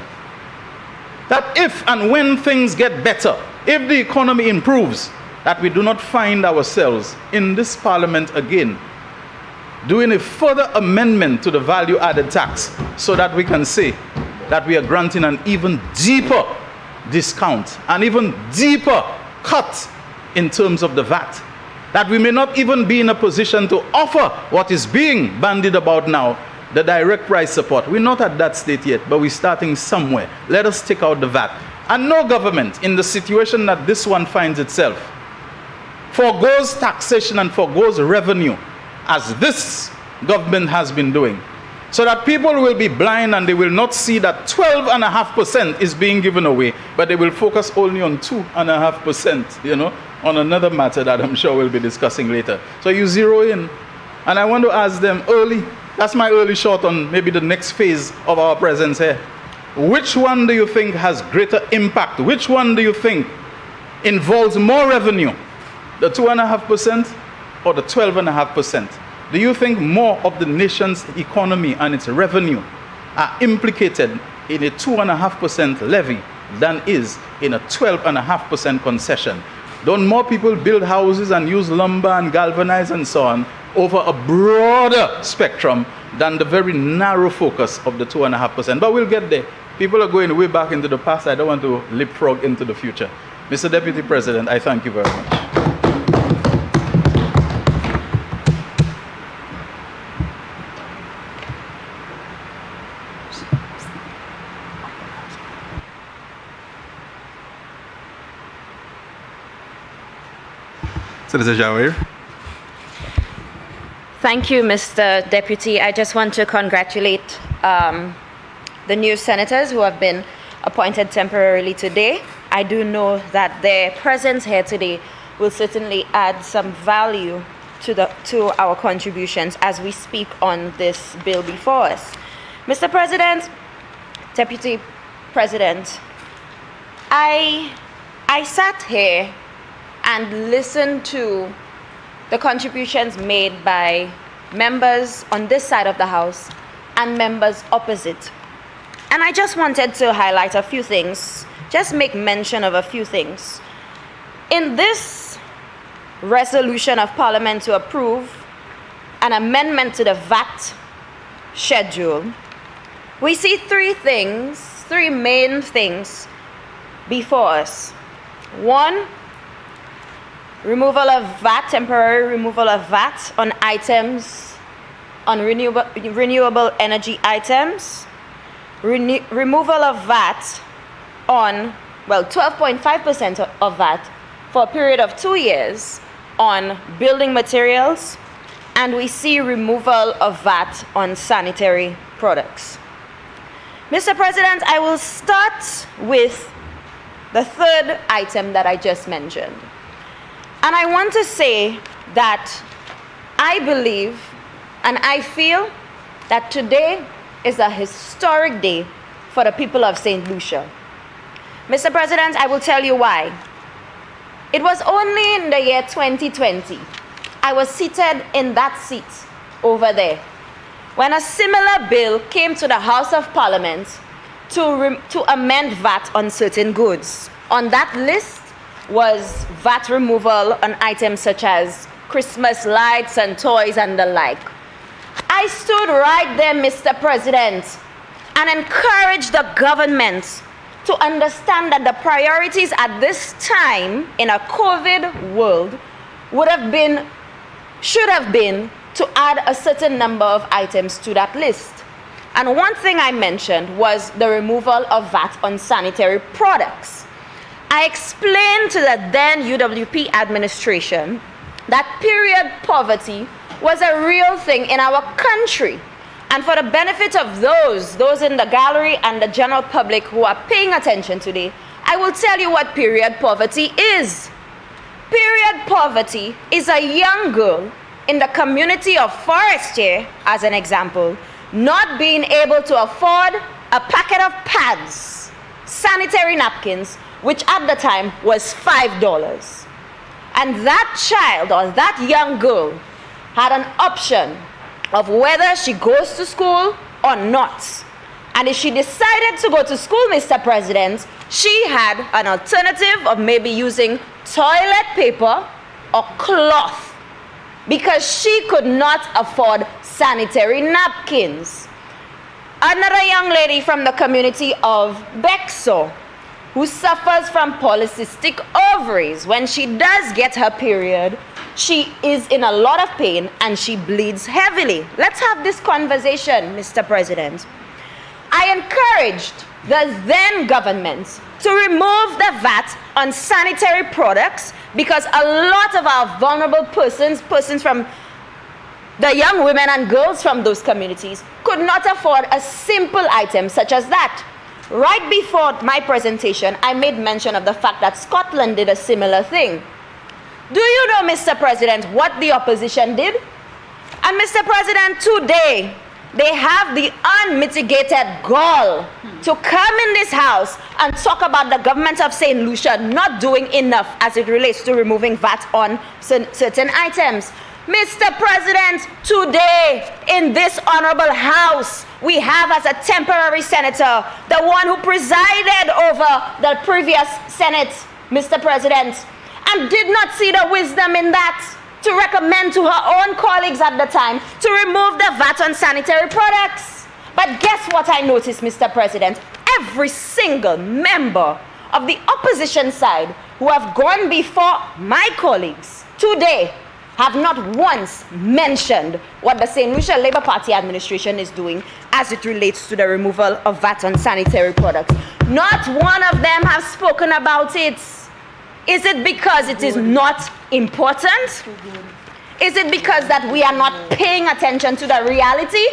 that if and when things get better, if the economy improves, that we do not find ourselves in this parliament again doing a further amendment to the value-added tax so that we can say that we are granting an even deeper discount, an even deeper cut in terms of the VAT. That we may not even be in a position to offer what is being bandied about now, the direct price support. We're not at that state yet, but we're starting somewhere. Let us take out the VAT. And no government in the situation that this one finds itself forgoes taxation and forgoes revenue as this government has been doing. So that people will be blind and they will not see that 12.5% is being given away, but they will focus only on 2.5%, you know, on another matter that I'm sure we'll be discussing later. So you zero in. And I want to ask them early, that's my early shot on maybe the next phase of our presence here. Which one do you think has greater impact? Which one do you think involves more revenue? The 2.5% or the 12.5%? Do you think more of the nation's economy and its revenue are implicated in a 2.5% levy than is in a 12.5% concession? Don't more people build houses and use lumber and galvanize and so on over a broader spectrum than the very narrow focus of the 2.5%? But we'll get there. People are going way back into the past. I don't want to leapfrog into the future. Mr. Deputy President, I thank you very much. Senator Jawahir. Thank you, Mr. Deputy. I just want to congratulate the new senators who have been appointed temporarily today. I do know that their presence here today will certainly add some value to our contributions as we speak on this bill before us. Mr. President, Deputy President, I sat here and listened to the contributions made by members on this side of the House and members opposite. And I just wanted to highlight a few things, just make mention of a few things. In this resolution of Parliament to approve an amendment to the VAT schedule, we see three main things before us. One, removal of VAT, temporary removal of VAT on items, on renewable energy items. Removal of VAT on, 12.5% of VAT for a period of 2 years on building materials. And we see removal of VAT on sanitary products. Mr. President, I will start with the third item that I just mentioned. And I want to say that I believe and I feel that today is a historic day for the people of St. Lucia. Mr. President, I will tell you why. It was only in the year 2020, I was seated in that seat over there, when a similar bill came to the House of Parliament to amend VAT on certain goods. On that list was VAT removal on items such as Christmas lights and toys and the like. I stood right there, Mr. President, and encouraged the government to understand that the priorities at this time in a COVID world should have been to add a certain number of items to that list. And one thing I mentioned was the removal of VAT on sanitary products. I explained to the then UWP administration that period poverty was a real thing in our country. And for the benefit of those in the gallery and the general public who are paying attention today, I will tell you what period poverty is. Period poverty is a young girl in the community of Forestier, as an example, not being able to afford a packet of pads, sanitary napkins, which at the time was $5. And that child or that young girl had an option of whether she goes to school or not. And if she decided to go to school, Mr. President, she had an alternative of maybe using toilet paper or cloth because she could not afford sanitary napkins. Another young lady from the community of Bexo who suffers from polycystic ovaries. When she does get her period, she is in a lot of pain and she bleeds heavily. Let's have this conversation, Mr. President. I encouraged the then government to remove the VAT on sanitary products because a lot of our vulnerable persons from the young women and girls from those communities could not afford a simple item such as that. Right before my presentation, I made mention of the fact that Scotland did a similar thing. Do you know, Mr. President, what the opposition did? And Mr. President, today, they have the unmitigated gall to come in this house and talk about the government of St. Lucia not doing enough as it relates to removing VAT on certain items. Mr. President, today in this honorable house, we have as a temporary senator, the one who presided over the previous Senate, Mr. President, and did not see the wisdom in that to recommend to her own colleagues at the time to remove the VAT on sanitary products. But guess what I noticed, Mr. President? Every single member of the opposition side who have gone before my colleagues today have not once mentioned what the St. Lucia Labour Party administration is doing as it relates to the removal of VAT on sanitary products. Not one of them has spoken about it. Is it because it is not important? Is it because that we are not paying attention to the reality?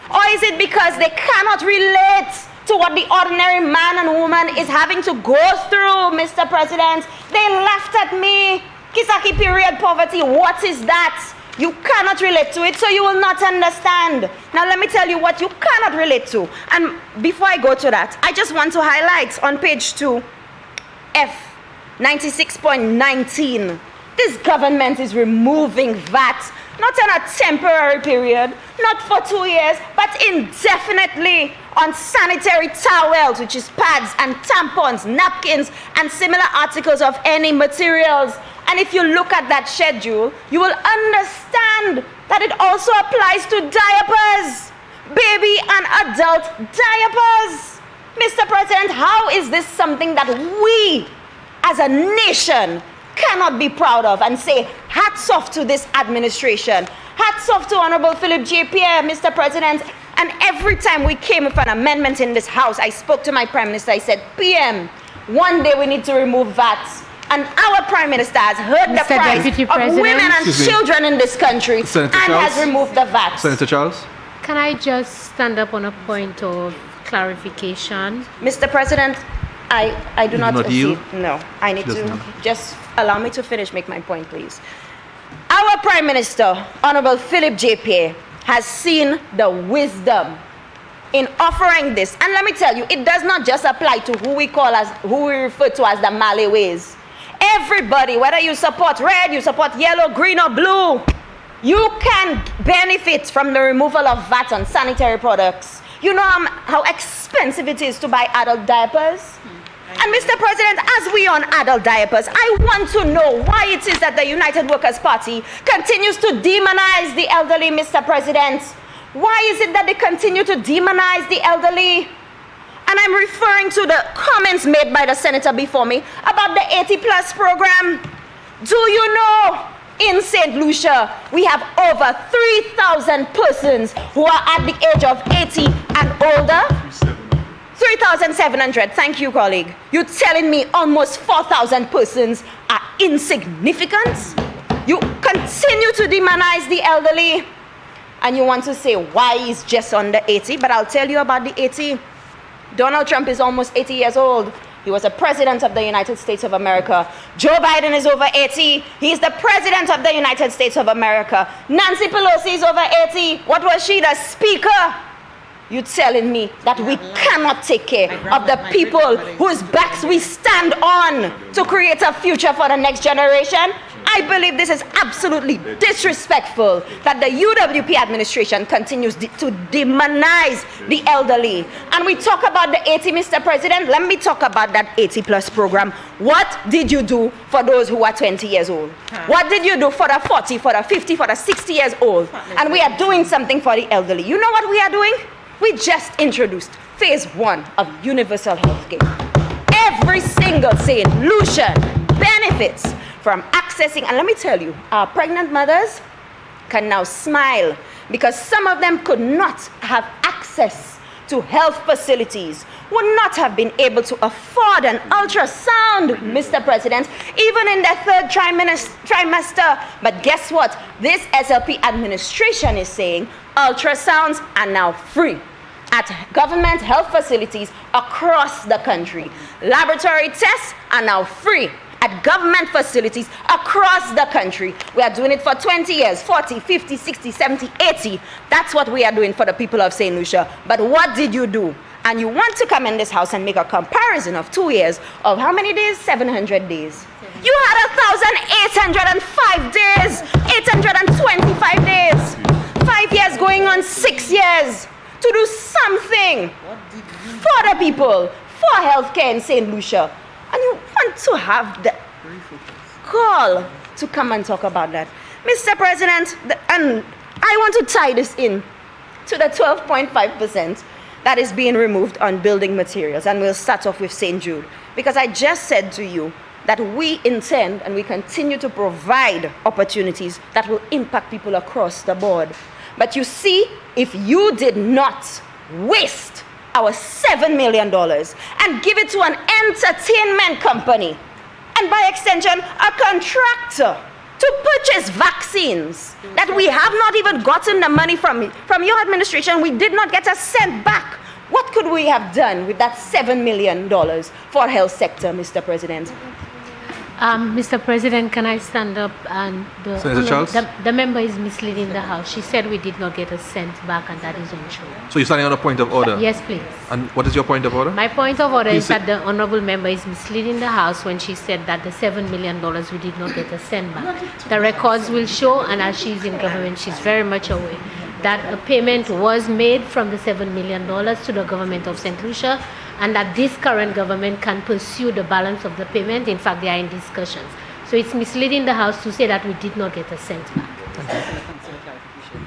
Or is it because they cannot relate to what the ordinary man and woman is having to go through, Mr. President? They laughed at me. Kisaki period poverty, what is that? You cannot relate to it, so you will not understand. Now let me tell you what you cannot relate to. And before I go to that, I just want to highlight on page 2, F 96.19. This government is removing VAT, not on a temporary period, not for 2 years, but indefinitely on sanitary towels, which is pads and tampons, napkins, and similar articles of any materials. And if you look at that schedule, you will understand that it also applies to diapers, baby and adult diapers. Mr. President, how is this something that we as a nation cannot be proud of and say, hats off to this administration, hats off to Honorable Philip J. Pierre, Mr. President. And every time we came with an amendment in this house, I spoke to my Prime Minister, I said, PM, one day we need to remove VAT. And our Prime Minister has heard the cries of women and children in this country and has removed the VAT. Senator Charles? Can I just stand up on a point of clarification? Mr. President, I do not yield? No, I need to just allow me to finish, make my point, please. Our Prime Minister, Honorable Philip J. Pierre, has seen the wisdom in offering this. And let me tell you, it does not just apply to who we refer to as the Malaways. Everybody, whether you support red, you support yellow, green, or blue, you can benefit from the removal of VAT on sanitary products. You know how expensive it is to buy adult diapers? And Mr. President, as we on adult diapers, I want to know why it is that the United Workers' Party continues to demonize the elderly, Mr. President. Why is it that they continue to demonize the elderly? And I'm referring to the comments made by the senator before me about the 80+ program. Do you know, in St. Lucia, we have over 3,000 persons who are at the age of 80 and older? 3,700, thank you, colleague. You're telling me almost 4,000 persons are insignificant? You continue to demonize the elderly, and you want to say why he's just under 80, but I'll tell you about the 80. Donald Trump is almost 80 years old. He was a president of the United States of America. Joe Biden is over 80. He's the president of the United States of America. Nancy Pelosi is over 80. What was she, the speaker? You telling me that we cannot take care of the people whose backs we stand on to create a future for the next generation? I believe this is absolutely disrespectful that the UWP administration continues to demonize the elderly. And we talk about the 80, Mr. President. Let me talk about that 80 plus program. What did you do for those who are 20 years old? What did you do for the 40, for the 50, for the 60 years old? And we are doing something for the elderly. You know what we are doing? We just introduced phase 1 of universal health care. Every single St. Lucian benefits from accessing, and let me tell you, our pregnant mothers can now smile because some of them could not have access to health facilities, would not have been able to afford an ultrasound, Mr. President, even in their third trimester. But guess what? This SLP administration is saying ultrasounds are now free at government health facilities across the country. Laboratory tests are now free at government facilities across the country. We are doing it for 20 years, 40, 50, 60, 70, 80. That's what we are doing for the people of St. Lucia. But what did you do? And you want to come in this house and make a comparison of 2 years of how many days? 700 days. You had 1,805 days, 825 days. 5 years going on 6 years to do something for the people, for healthcare in St. Lucia. And you want to have the call to come and talk about that. Mr. President, and I want to tie this in to the 12.5% that is being removed on building materials. And we'll start off with St. Jude. Because I just said to you that we intend and we continue to provide opportunities that will impact people across the board. But you see, if you did not waste our $7 million and give it to an entertainment company, and by extension, a contractor to purchase vaccines that we have not even gotten the money from your administration, we did not get a cent back. What could we have done with that $7 million for health sector, Mr. President? Mr. President, can I stand up? And Senator Charles? The member is misleading the House. She said we did not get a cent back, and that is untrue. So you're standing on a point of order? Yes, please. And what is your point of order? My point of order is that the honourable member is misleading the House when she said that the $7 million we did not get a cent back. The records will show, and as she's in government, she's very much aware that a payment was made from the $7 million to the government of St. Lucia, and that this current government can pursue the balance of the payment. In fact, they are in discussions. So it's misleading the House to say that we did not get a cent back.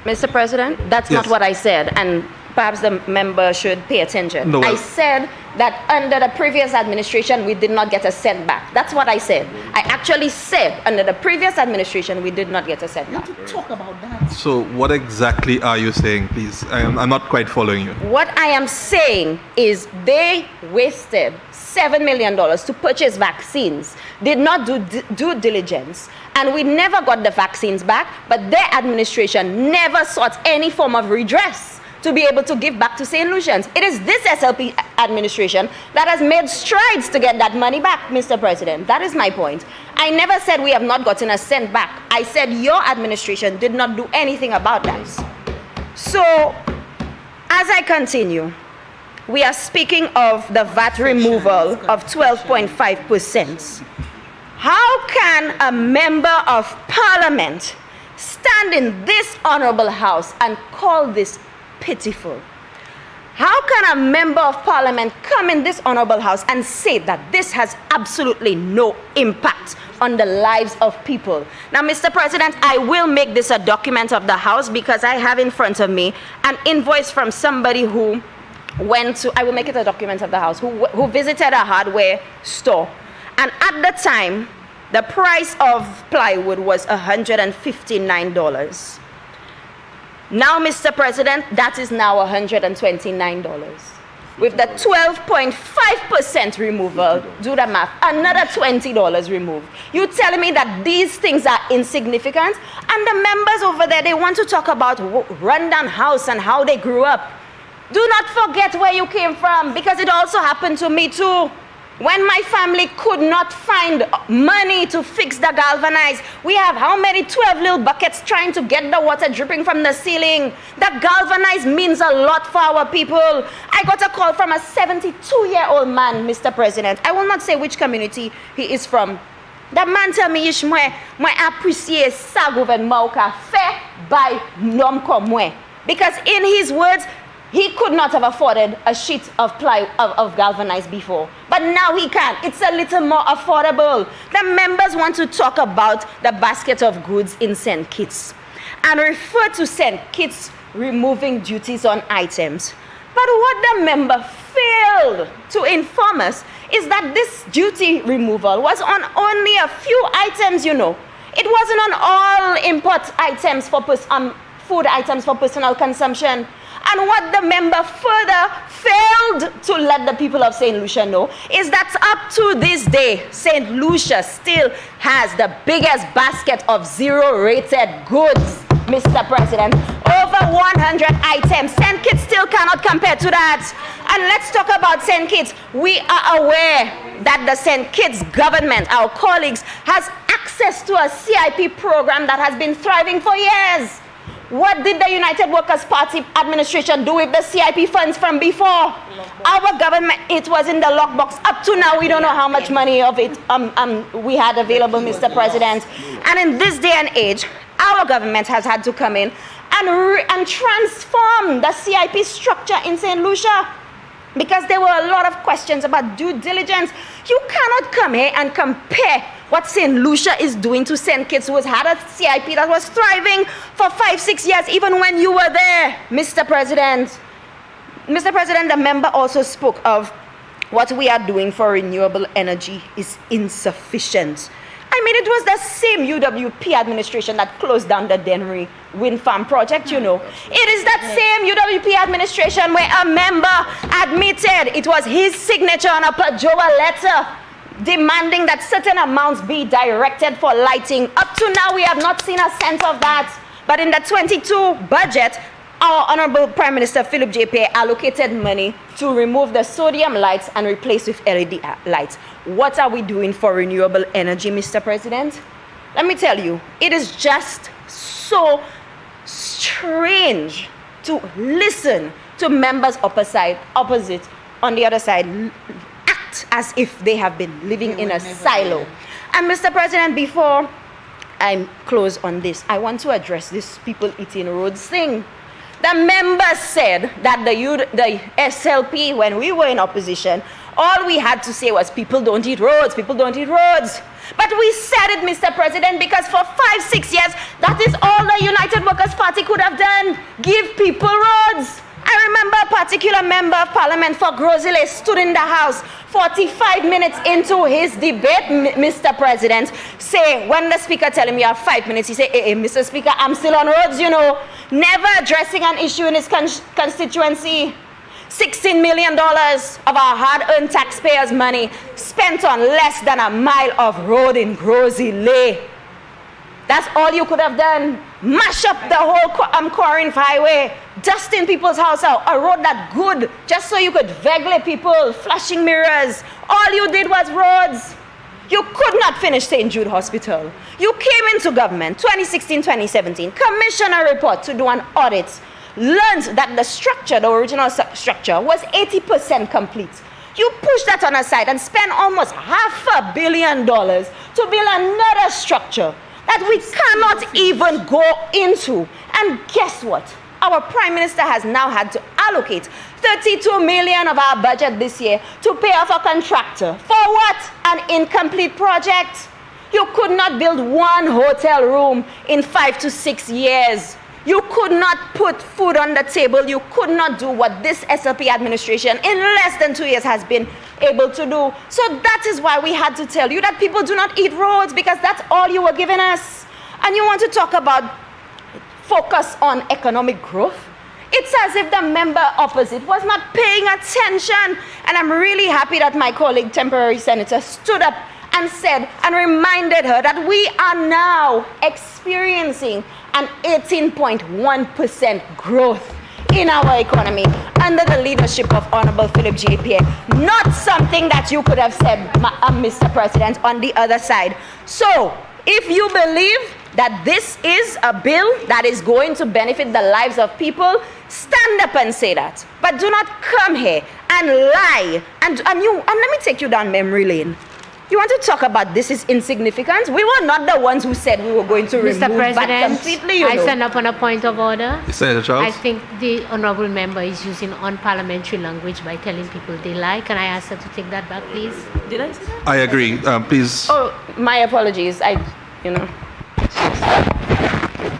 Mr. President, that's not what I said, and perhaps the member should pay attention. No, I said that under the previous administration, we did not get a cent back. That's what I said. I actually said under the previous administration, we did not get a cent back. Talk about that. So what exactly are you saying, please? I'm not quite following you. What I am saying is they wasted $7 million to purchase vaccines, did not do due diligence, and we never got the vaccines back, but their administration never sought any form of redress to be able to give back to St. Lucians. It is this SLP administration that has made strides to get that money back, Mr. President. That is my point. I never said we have not gotten a cent back. I said your administration did not do anything about that. So, as I continue, we are speaking of the VAT removal of 12.5%. How can a member of parliament stand in this honorable house and call this pitiful? How can a member of parliament come in this honorable house and say that this has absolutely no impact on the lives of people? Now, Mr. President, I will make this a document of the house because I have in front of me an invoice from somebody who went to, I will make it a document of the house, who visited a hardware store. And at the time, the price of plywood was $159. Now, Mr. President, that is now $129. With the 12.5% removal, do the math, another $20 removed. You telling me that these things are insignificant? And the members over there, they want to talk about rundown house and how they grew up. Do not forget where you came from, because it also happened to me too. When my family could not find money to fix the galvanized, we have how many 12 little buckets trying to get the water dripping from the ceiling. That galvanized means a lot for our people. I got a call from a 72-year-old man, Mr. President. I will not say which community he is from. The man tell me, ish, moi apprécier sa gouvernement ka fait by nom comme moi. Because in his words, he could not have afforded a sheet of of galvanized before. But now he can. It's a little more affordable. The members want to talk about the basket of goods in St. Kitts and refer to St. Kitts removing duties on items. But what the member failed to inform us is that this duty removal was on only a few items, you know. It wasn't on all import items for food items for personal consumption. And what the member further failed to let the people of St. Lucia know is that up to this day, St. Lucia still has the biggest basket of zero-rated goods, Mr. President. Over 100 items. St. Kitts still cannot compare to that. And let's talk about St. Kitts. We are aware that the St. Kitts government, our colleagues, has access to a CIP program that has been thriving for years. What did the United Workers' Party administration do with the CIP funds from before? Our government, it was in the lockbox. Up to now, we don't know how much money of it we had available, Mr. President. And in this day and age, our government has had to come in and transform the CIP structure in St. Lucia, because there were a lot of questions about due diligence. You cannot come here and compare what St. Lucia is doing to St. Kitts, who has had a CIP that was thriving for 5-6 years, even when you were there, Mr. President. Mr. President, the member also spoke of what we are doing for renewable energy is insufficient. I mean, it was the same UWP administration that closed down the Dennery wind farm project, you know. It is that same UWP administration where a member admitted it was his signature on a Procedural letter demanding that certain amounts be directed for lighting. Up to now, we have not seen a cent of that. But in the 22 budget, our Honorable Prime Minister Philip J. Pierre allocated money to remove the sodium lights and replace with LED lights. What are we doing for renewable energy, Mr. President? Let me tell you, it is just so strange to listen to members opposite on the other side act as if they have been living in a silo. And Mr. President, before I close on this, I want to address this people eating roads thing. The members said that the SLP, when we were in opposition, all we had to say was people don't eat roads, people don't eat roads. But we said it, Mr. President, because for 5-6 years, that is all the United Workers' Party could have done, give people roads. I remember a particular member of parliament for Grosile stood in the house 45 minutes into his debate, Mr. President, say, when the speaker tell him you have 5 minutes, he say, hey, Mr. Speaker, I'm still on roads, you know, never addressing an issue in his constituency. $16 million of our hard-earned taxpayers' money spent on less than a mile of road in Grosile. That's all you could have done. Mash up the whole Corinth Highway, dust in people's house out, a road that good, just so you could vegle people, flashing mirrors. All you did was roads. You could not finish St. Jude Hospital. You came into government 2016-2017, commissioned a report to do an audit, learned that the structure, the original structure, was 80% complete. You pushed that on aside and spent almost $500 million to build another structure that we cannot even go into. And guess what? Our Prime Minister has now had to allocate $32 million of our budget this year to pay off a contractor. For what? An incomplete project. You could not build one hotel room in 5 to 6 years. You could not put food on the table. You could not do what this SLP administration in less than 2 years has been able to do. So that is why we had to tell you that people do not eat roads, because that's all you were giving us. And you want to talk about focus on economic growth? It's as if the member opposite was not paying attention. And I'm really happy that my colleague, temporary senator, stood up and said and reminded her that we are now experiencing an 18.1% growth in our economy under the leadership of Honorable Philip J. Pierre. Not something that you could have said, Mr. President, on the other side. So, if you believe that this is a bill that is going to benefit the lives of people, stand up and say that. But do not come here and lie. And let me take you down memory lane. You want to talk about this is insignificant? We were not the ones who said we were going to remove that completely. I stand up on a point of order. Senator Charles? I think the honourable member is using unparliamentary language by telling people they lie. Can I ask her to take that back, please? Did I say that? I agree. Please. Oh, my apologies.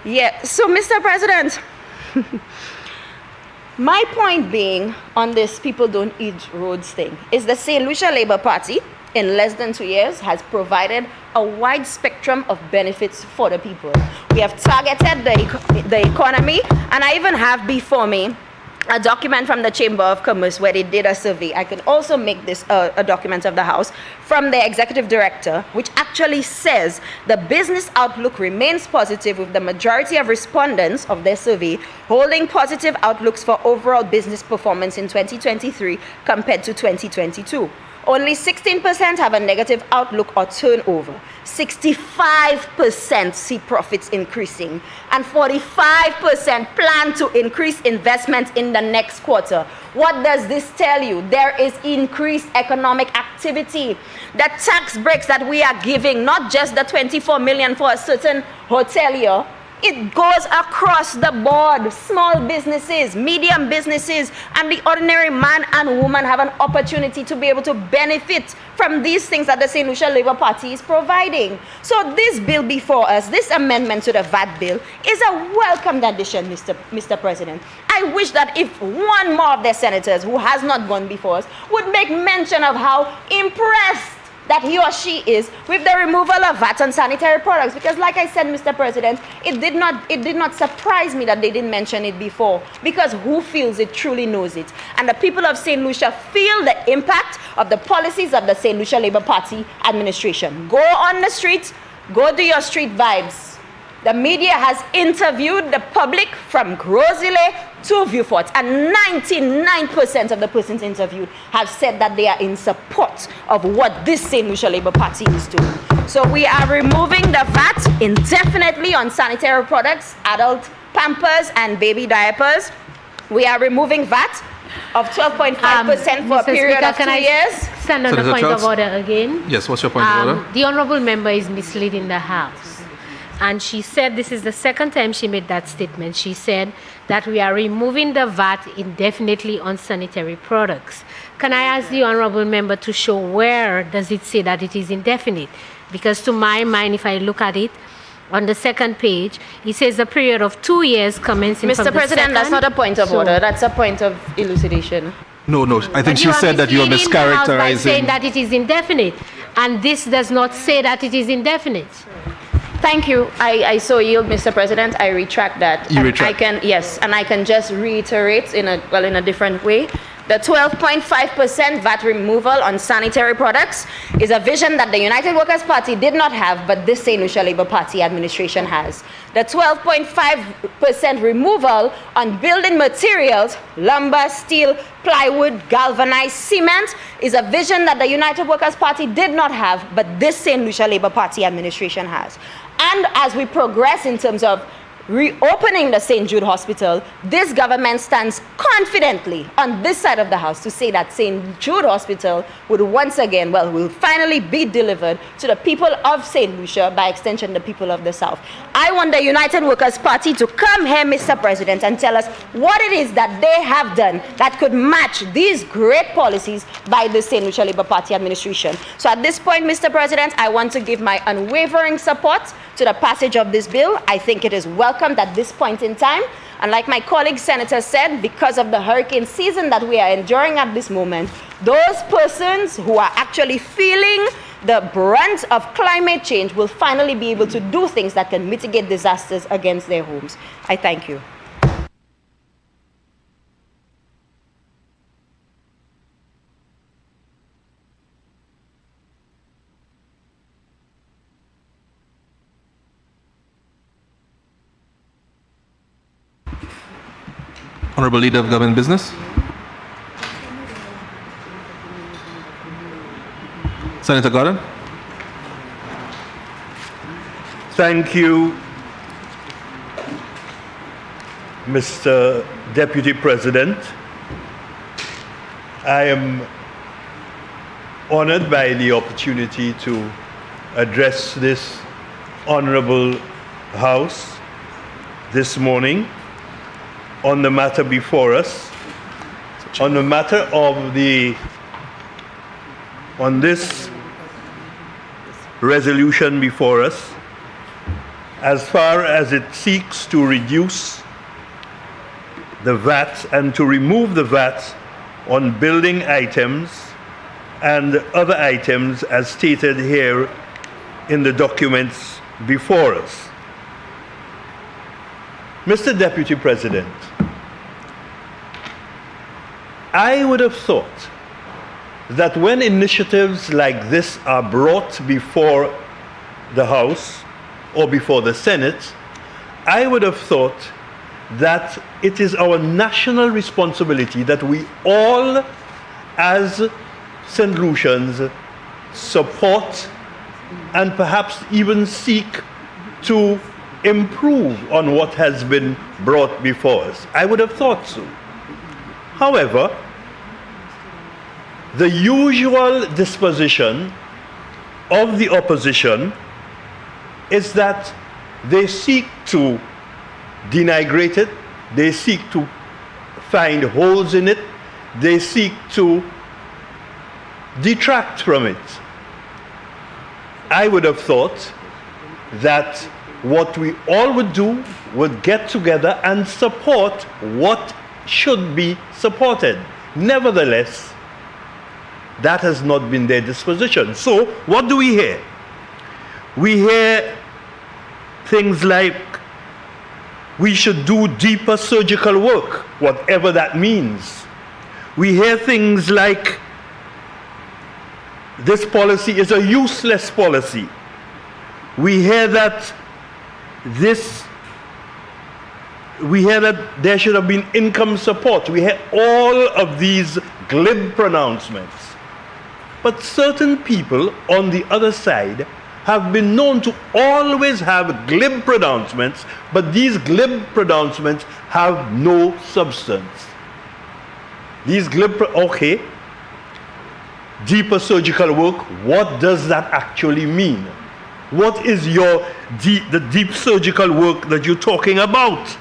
Yeah, so Mr. President, my point being on this people don't eat roads thing is the St. Lucia Labour Party in less than 2 years has provided a wide spectrum of benefits for the people. We have targeted the economy, and I even have before me a document from the Chamber of Commerce where they did a survey. I can also make this a document of the House from the executive director, which actually says the business outlook remains positive, with the majority of respondents of their survey holding positive outlooks for overall business performance in 2023 compared to 2022. Only 16% have a negative outlook or turnover. 65% see profits increasing, and 45% plan to increase investment in the next quarter. What does this tell you? There is increased economic activity. The tax breaks that we are giving, not just the 24 million for a certain hotelier, it goes across the board. Small businesses, medium businesses, and the ordinary man and woman have an opportunity to be able to benefit from these things that the St. Lucia Labour Party is providing. So this bill before us, this amendment to the VAT bill, is a welcomed addition, Mr. President. I wish that if one more of the senators who has not gone before us would make mention of how impressed that he or she is with the removal of VAT on sanitary products, because like I said, Mr. President, it did not surprise me that they didn't mention it before, because who feels it truly knows it. And the people of St. Lucia feel the impact of the policies of the St. Lucia Labour Party administration. Go on the streets, go do your street vibes. The media has interviewed the public from Grosile to Viewfort, and 99% of the persons interviewed have said that they are in support of what this St. Lucia Labour Party is doing. So we are removing the VAT indefinitely on sanitary products, adult Pampers and baby diapers. We are removing VAT of 12.5% for a period of 2 years. Stand on the point of order again. Yes, what's your point of order? The honourable member is misleading the House. And she said, this is the second time she made that statement. She said that we are removing the VAT indefinitely on sanitary products. Can I ask the honourable member to show where does it say that it is indefinite? Because to my mind, if I look at it, on the second page, it says a period of 2 years commencing Mr. from the President, that's not a point of order. That's a point of elucidation. No, I think she said that you are mischaracterizing. By saying that it is indefinite, and this does not say that it is indefinite. Thank you. I so yield, Mr. President. I retract that. You retract? I can just reiterate in a different way. The 12.5% VAT removal on sanitary products is a vision that the United Workers' Party did not have, but this St. Lucia Labour Party administration has. The 12.5% removal on building materials, lumber, steel, plywood, galvanized cement, is a vision that the United Workers' Party did not have, but this St. Lucia Labour Party administration has. And as we progress in terms of reopening the St. Jude Hospital, this government stands confidently on this side of the House to say that St. Jude Hospital would once again, will finally be delivered to the people of St. Lucia, by extension the people of the South. I want the United Workers' Party to come here, Mr. President, and tell us what it is that they have done that could match these great policies by the St. Lucia Labour Party administration. So at this point, Mr. President, I want to give my unwavering support to the passage of this bill. I think it is welcomed at this point in time. And like my colleague senator said, because of the hurricane season that we are enduring at this moment, those persons who are actually feeling the brunt of climate change will finally be able to do things that can mitigate disasters against their homes. I thank you. Honourable Leader of Government Business. Senator Gordon. Thank you, Mr. Deputy President. I am honored by the opportunity to address this honorable House this morning on the matter before us, on the matter of on this resolution before us, as far as it seeks to reduce the VAT and to remove the VAT on building items and other items as stated here in the documents before us. Mr. Deputy President, I would have thought that when initiatives like this are brought before the House or before the Senate, I would have thought that it is our national responsibility that we all, as St. Lucians, support and perhaps even seek to improve on what has been brought before us. I would have thought so. However, the usual disposition of the opposition is that they seek to denigrate it, they seek to find holes in it, they seek to detract from it. I would have thought that what we all would do would get together and support what should be supported. Nevertheless, that has not been their disposition. So, what do we hear? We hear things like we should do deeper surgical work, whatever that means. We hear things like this policy is a useless policy. We hear that there should have been income support. We hear all of these glib pronouncements. But certain people on the other side have been known to always have glib pronouncements, but these glib pronouncements have no substance. These okay, deeper surgical work, what does that actually mean? What is the deep surgical work that you're talking about?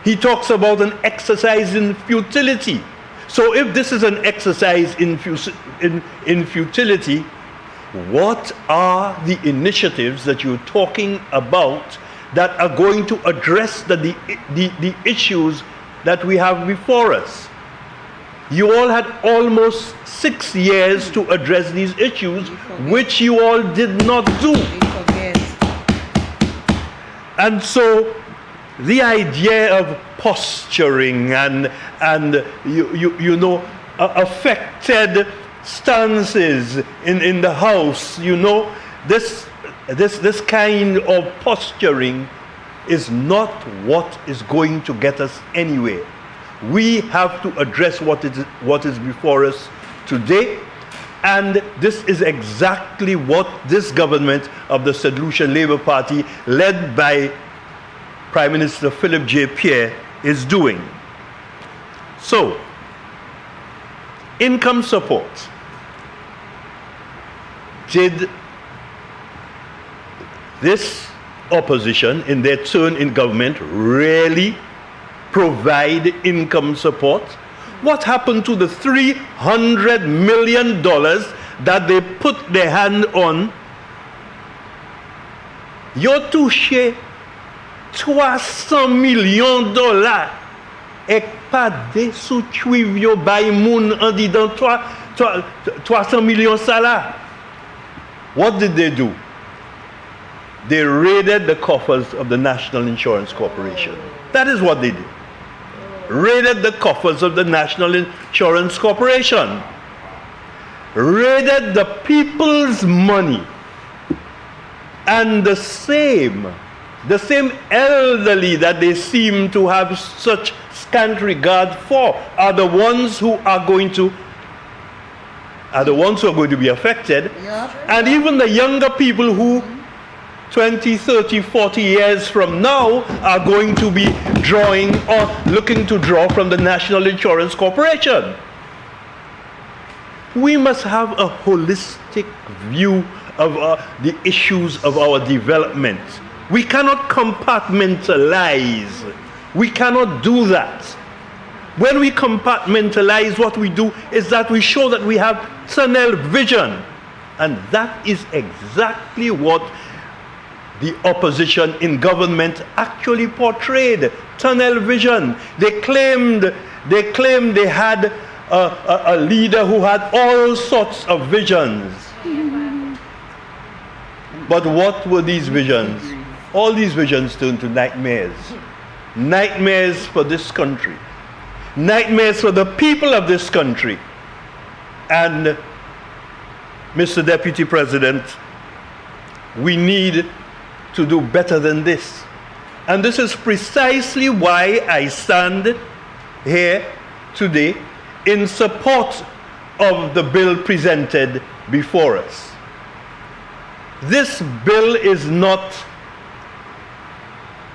He talks about an exercise in futility. So if this is an exercise in futility, what are the initiatives that you're talking about that are going to address the issues that we have before us? You all had almost 6 years to address these issues, which you all did not do. And so the idea of posturing and affected stances in the House, this kind of posturing is not what is going to get us anywhere. We have to address what is before us today, and this is exactly what this government of the St. Lucia Labour Party, led by Prime Minister Philip J. Pierre, is doing. So, income support. Did this opposition, in their turn in government, really provide income support? What happened to the $300 million that they put their hand on? Yo touché $300 millions et pas de sous-tuiv yo bay moun en disant 300 millions ça là. What did they do? They raided the coffers of the National Insurance Corporation. That is what they did. Raided the coffers of the National Insurance Corporation. Raided the people's money. And the same elderly that they seem to have such scant regard for are the ones who are going to be affected. And even the younger people who 20, 30, 40 years from now are going to be drawing or looking to draw from the National Insurance Corporation. we must have a holistic view of the issues of our development. We cannot compartmentalize. We cannot do that. When we compartmentalize, what we do is that we show that we have tunnel vision. And that is exactly what the opposition in government actually portrayed. Tunnel vision. They claimed they had a leader who had all sorts of visions. But what were these visions? All these visions turned to nightmares. Nightmares for this country. Nightmares for the people of this country. And Mr. Deputy President, we need to do better than this. And this is precisely why I stand here today in support of the bill presented before us. This bill is not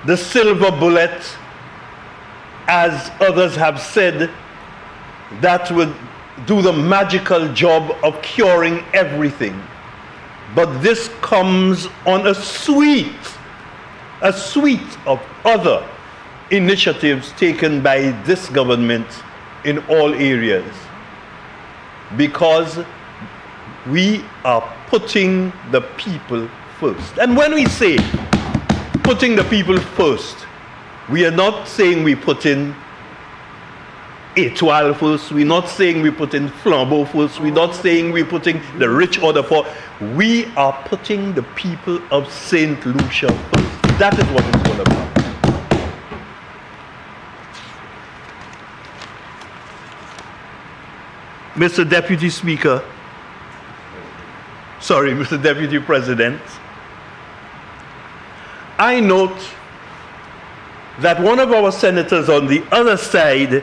the silver bullet, as others have said, that would do the magical job of curing everything. But this comes on a suite of other initiatives taken by this government in all areas, because we are putting the people first. And when we say putting the people first, we are not saying we put in étoile first, we're not saying we put in flambeau first, we're not saying we're putting the rich or the poor. We are putting the people of St. Lucia first. That is what it's all about. Mr. Deputy Speaker, Mr. Deputy President, I note that one of our senators on the other side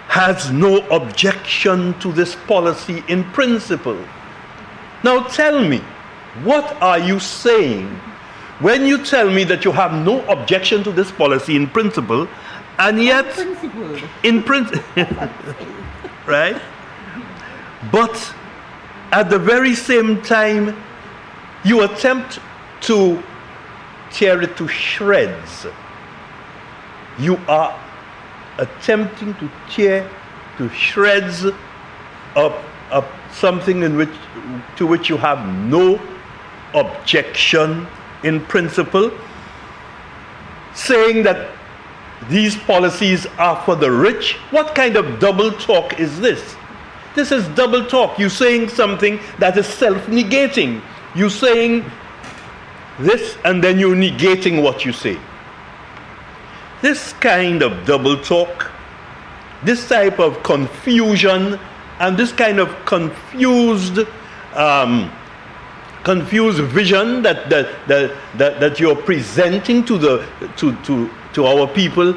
has no objection to this policy in principle. Now tell me, what are you saying when you tell me that you have no objection to this policy in principle, and yet in principle, right? But at the very same time, you attempt to tear it to shreds. You are attempting to tear to shreds of something to which you have no objection in principle, saying that these policies are for the rich. What kind of double talk is this? This is double talk. You're saying something that is self-negating. You're saying this and then you're negating what you say. This kind of double talk, this type of confusion, and this kind of confused vision that you're presenting to our people,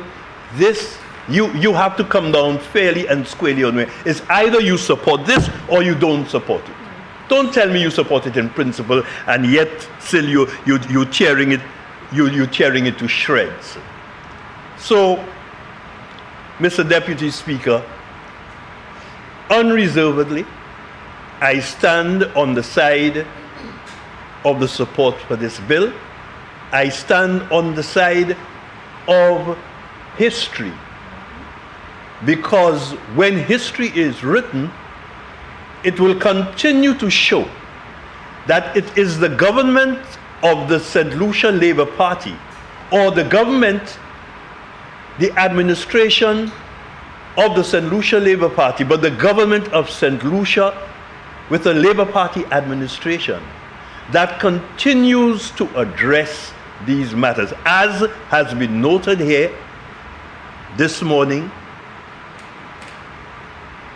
this you have to come down fairly and squarely on it. It's either you support this or you don't support it. Don't tell me you support it in principle and yet still you're tearing it to shreds. So, Mr. Deputy Speaker, unreservedly, I stand on the side of the support for this bill. I stand on the side of history, because when history is written, it will continue to show that it is the government of the St. Lucia Labour Party, or the government, the administration of the St. Lucia Labour Party, but the government of St. Lucia with a Labour Party administration that continues to address these matters. As has been noted here this morning,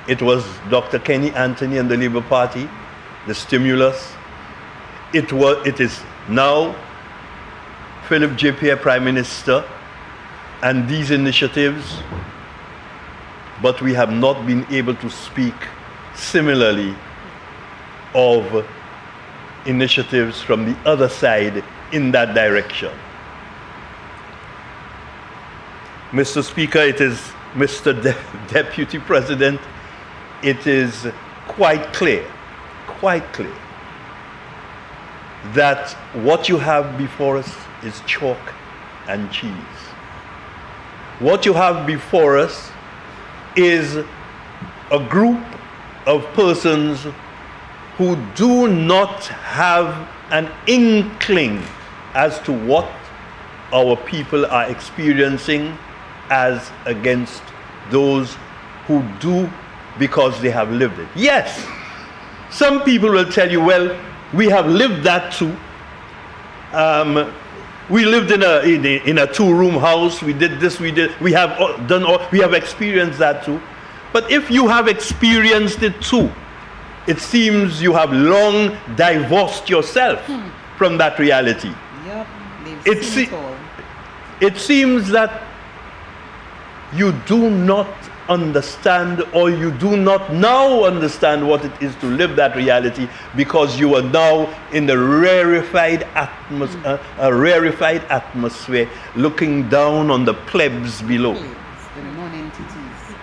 it was Dr. Kenny Anthony and the Labour Party, the stimulus. It is now Philip J. Pierre, Prime Minister, and these initiatives, but we have not been able to speak similarly of initiatives from the other side in that direction. Mr. Speaker, it is Mr. Deputy President, it is quite clear that what you have before us is chalk and cheese. What you have before us is a group of persons who do not have an inkling as to what our people are experiencing as against those who do because they have lived it. Yes, some people will tell you, well, we have lived that too. We lived in a two-room house. We did this. We have experienced that too. But if you have experienced it too, it seems you have long divorced yourself from that reality. Yep, they've seen it all. It seems that you do not understand, or you do not now understand what it is to live that reality, because you are now in the rarefied atmosphere looking down on the plebs below. The non-entities.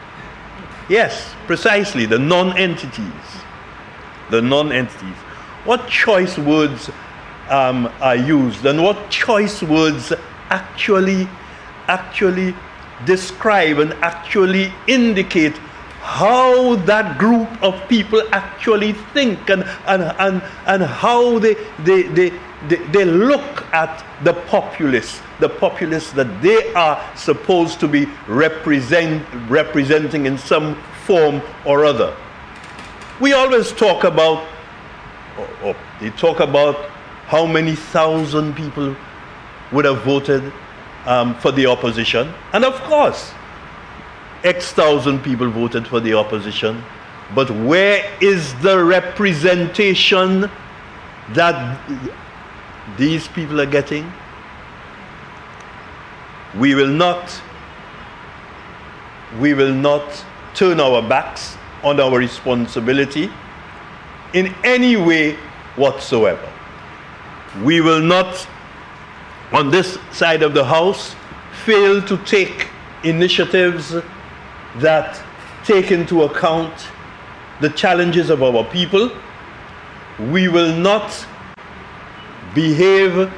Yes, precisely, the non-entities. The non-entities. What choice words are used, and what choice words actually describe and actually indicate how that group of people actually think, and how they look at the populace that they are supposed to be representing in some form or other. We always talk about, or they talk about how many thousand people would have voted for the opposition. And of course, X thousand people voted for the opposition. But where is the representation that these people are getting? We will not turn our backs on our responsibility in any way whatsoever. We will not, on this side of the house, fail to take initiatives that take into account the challenges of our people. We will not behave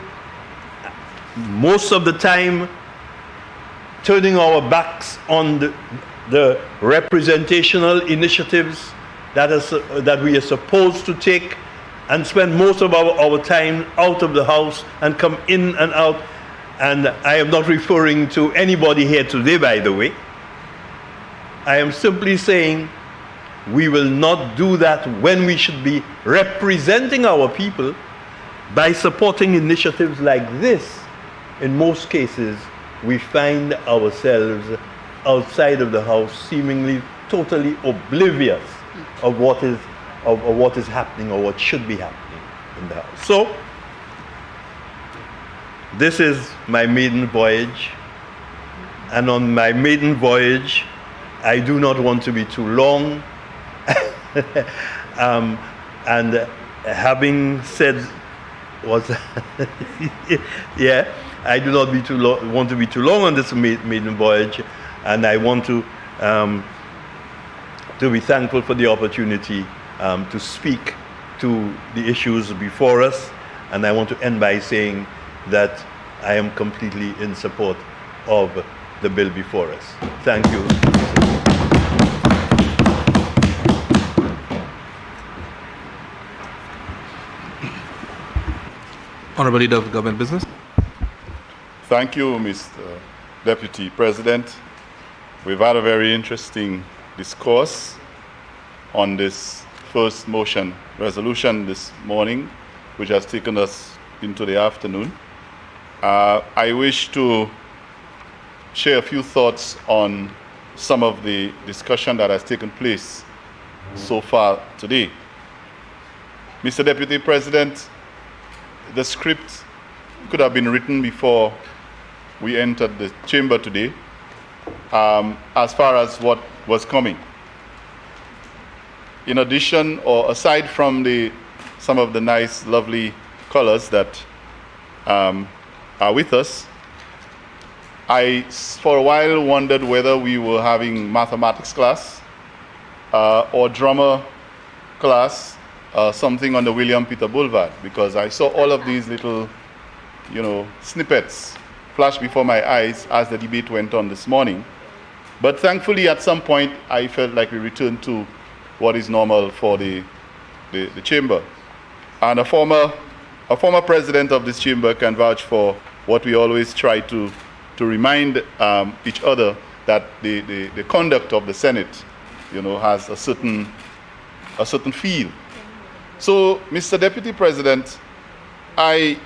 most of the time turning our backs on the representational initiatives that we are supposed to take, and spend most of our time out of the house and come in and out. And I am not referring to anybody here today, by the way. I am simply saying we will not do that when we should be representing our people by supporting initiatives like this. In most cases, we find ourselves outside of the house, seemingly totally oblivious of what is happening, or what should be happening in the house. So, this is my maiden voyage, and on my maiden voyage, I do not want to be too long. And having said yeah, I do not want to be too long on this maiden voyage, and I want to be thankful for the opportunity to speak to the issues before us. And I want to end by saying that I am completely in support of the bill before us. Thank you. Honorable Leader of Government Business. Thank you, Mr. Deputy President. We've had a very interesting discourse on this first motion resolution this morning, which has taken us into the afternoon. I wish to share a few thoughts on some of the discussion that has taken place so far today. Mr. Deputy President, the script could have been written before we entered the chamber today, as far as what was coming. In addition, or aside from some of the nice, lovely colors that are with us, I, for a while, wondered whether we were having mathematics class or drama class something on the William Peter Boulevard, because I saw all of these little, snippets flash before my eyes as the debate went on this morning. But thankfully, at some point, I felt like we returned to what is normal for the chamber. And a former president of this chamber can vouch for what we always try to remind each other, that the conduct of the Senate, has a certain feel. So, Mr. Deputy President, as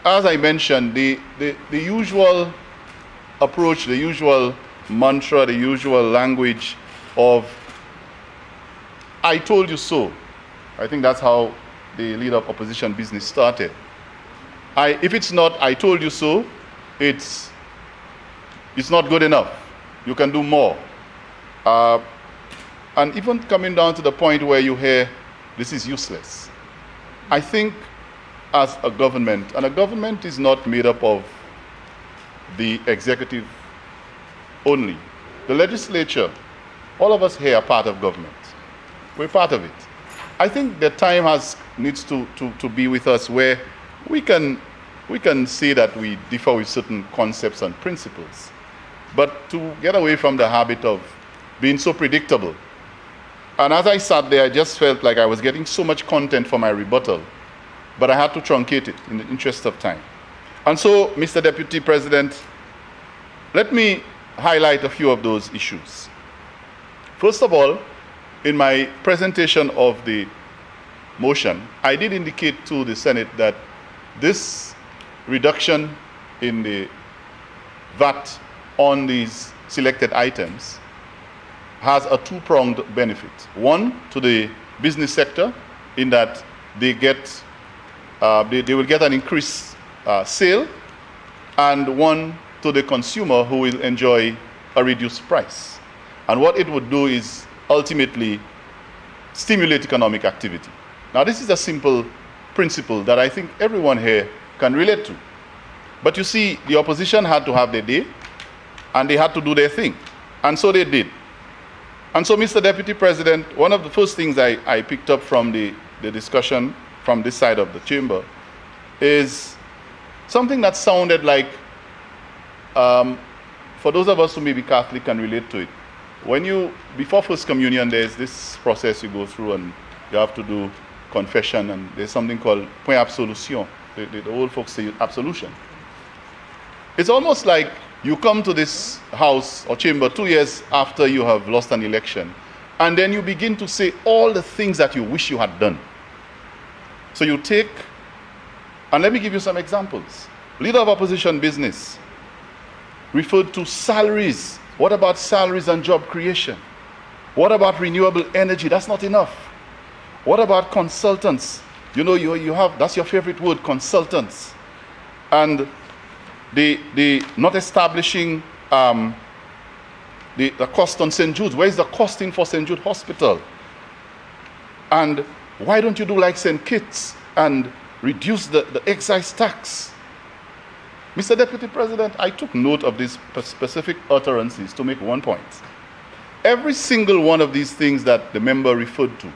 I mentioned, the usual approach, the usual mantra, the usual language of "I told you so." I think that's how the leader of opposition business started. If it's not "I told you so," it's not good enough. You can do more. And even coming down to the point where you hear this is useless. I think as a government, and a government is not made up of the executive only. The legislature, all of us here are part of government. We're part of it. I think the time needs to be with us where we can say that we differ with certain concepts and principles, but to get away from the habit of being so predictable. And as I sat there, I just felt like I was getting so much content for my rebuttal, but I had to truncate it in the interest of time. And so, Mr. Deputy President, let me highlight a few of those issues. First of all, in my presentation of the motion, I did indicate to the Senate that this reduction in the VAT on these selected items has a two-pronged benefit. One, to the business sector, in that they will get an increased sale, and one to the consumer, who will enjoy a reduced price. And what it would do is ultimately stimulate economic activity. Now, this is a simple principle that I think everyone here can relate to. But you see, the opposition had to have their day, and they had to do their thing. And so they did. And so, Mr. Deputy President, one of the first things I picked up from the discussion from this side of the chamber is something that sounded like, for those of us who may be Catholic can relate to it. Before First Communion, there's this process you go through, and you have to do confession, and there's something called point absolution. The old folks say absolution. It's almost like you come to this house or chamber 2 years after you have lost an election, and then you begin to say all the things that you wish you had done. So you take, and let me give you some examples. Leader of opposition business referred to salaries. What about salaries and job creation? What about renewable energy? That's not enough. What about consultants? You have, that's your favorite word, consultants. And the not establishing the cost on St. Jude's. Where is the costing for St. Jude Hospital? And why don't you do like St. Kitts and reduce the excise tax? Mr. Deputy President, I took note of these specific utterances to make one point. Every single one of these things that the member referred to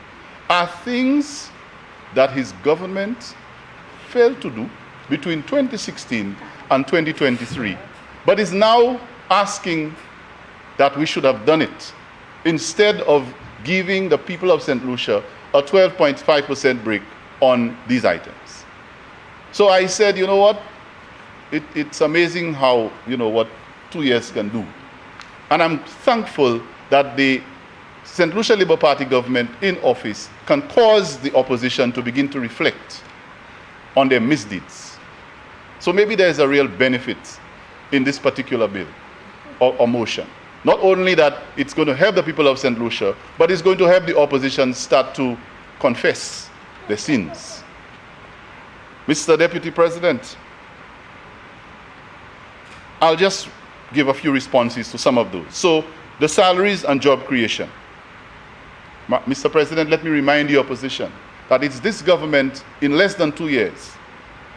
are things that his government failed to do between 2016 and 2023, but is now asking that we should have done it, instead of giving the people of St. Lucia a 12.5% break on these items. So I said, you know what? It's amazing how, what 2 years can do. And I'm thankful that the St. Lucia Labour Party government in office can cause the opposition to begin to reflect on their misdeeds. So maybe there's a real benefit in this particular bill or motion. Not only that it's going to help the people of St. Lucia, but it's going to help the opposition start to confess their sins. Mr. Deputy President, I'll just give a few responses to some of those. So, the salaries and job creation. Mr. President, let me remind the opposition that it's this government in less than 2 years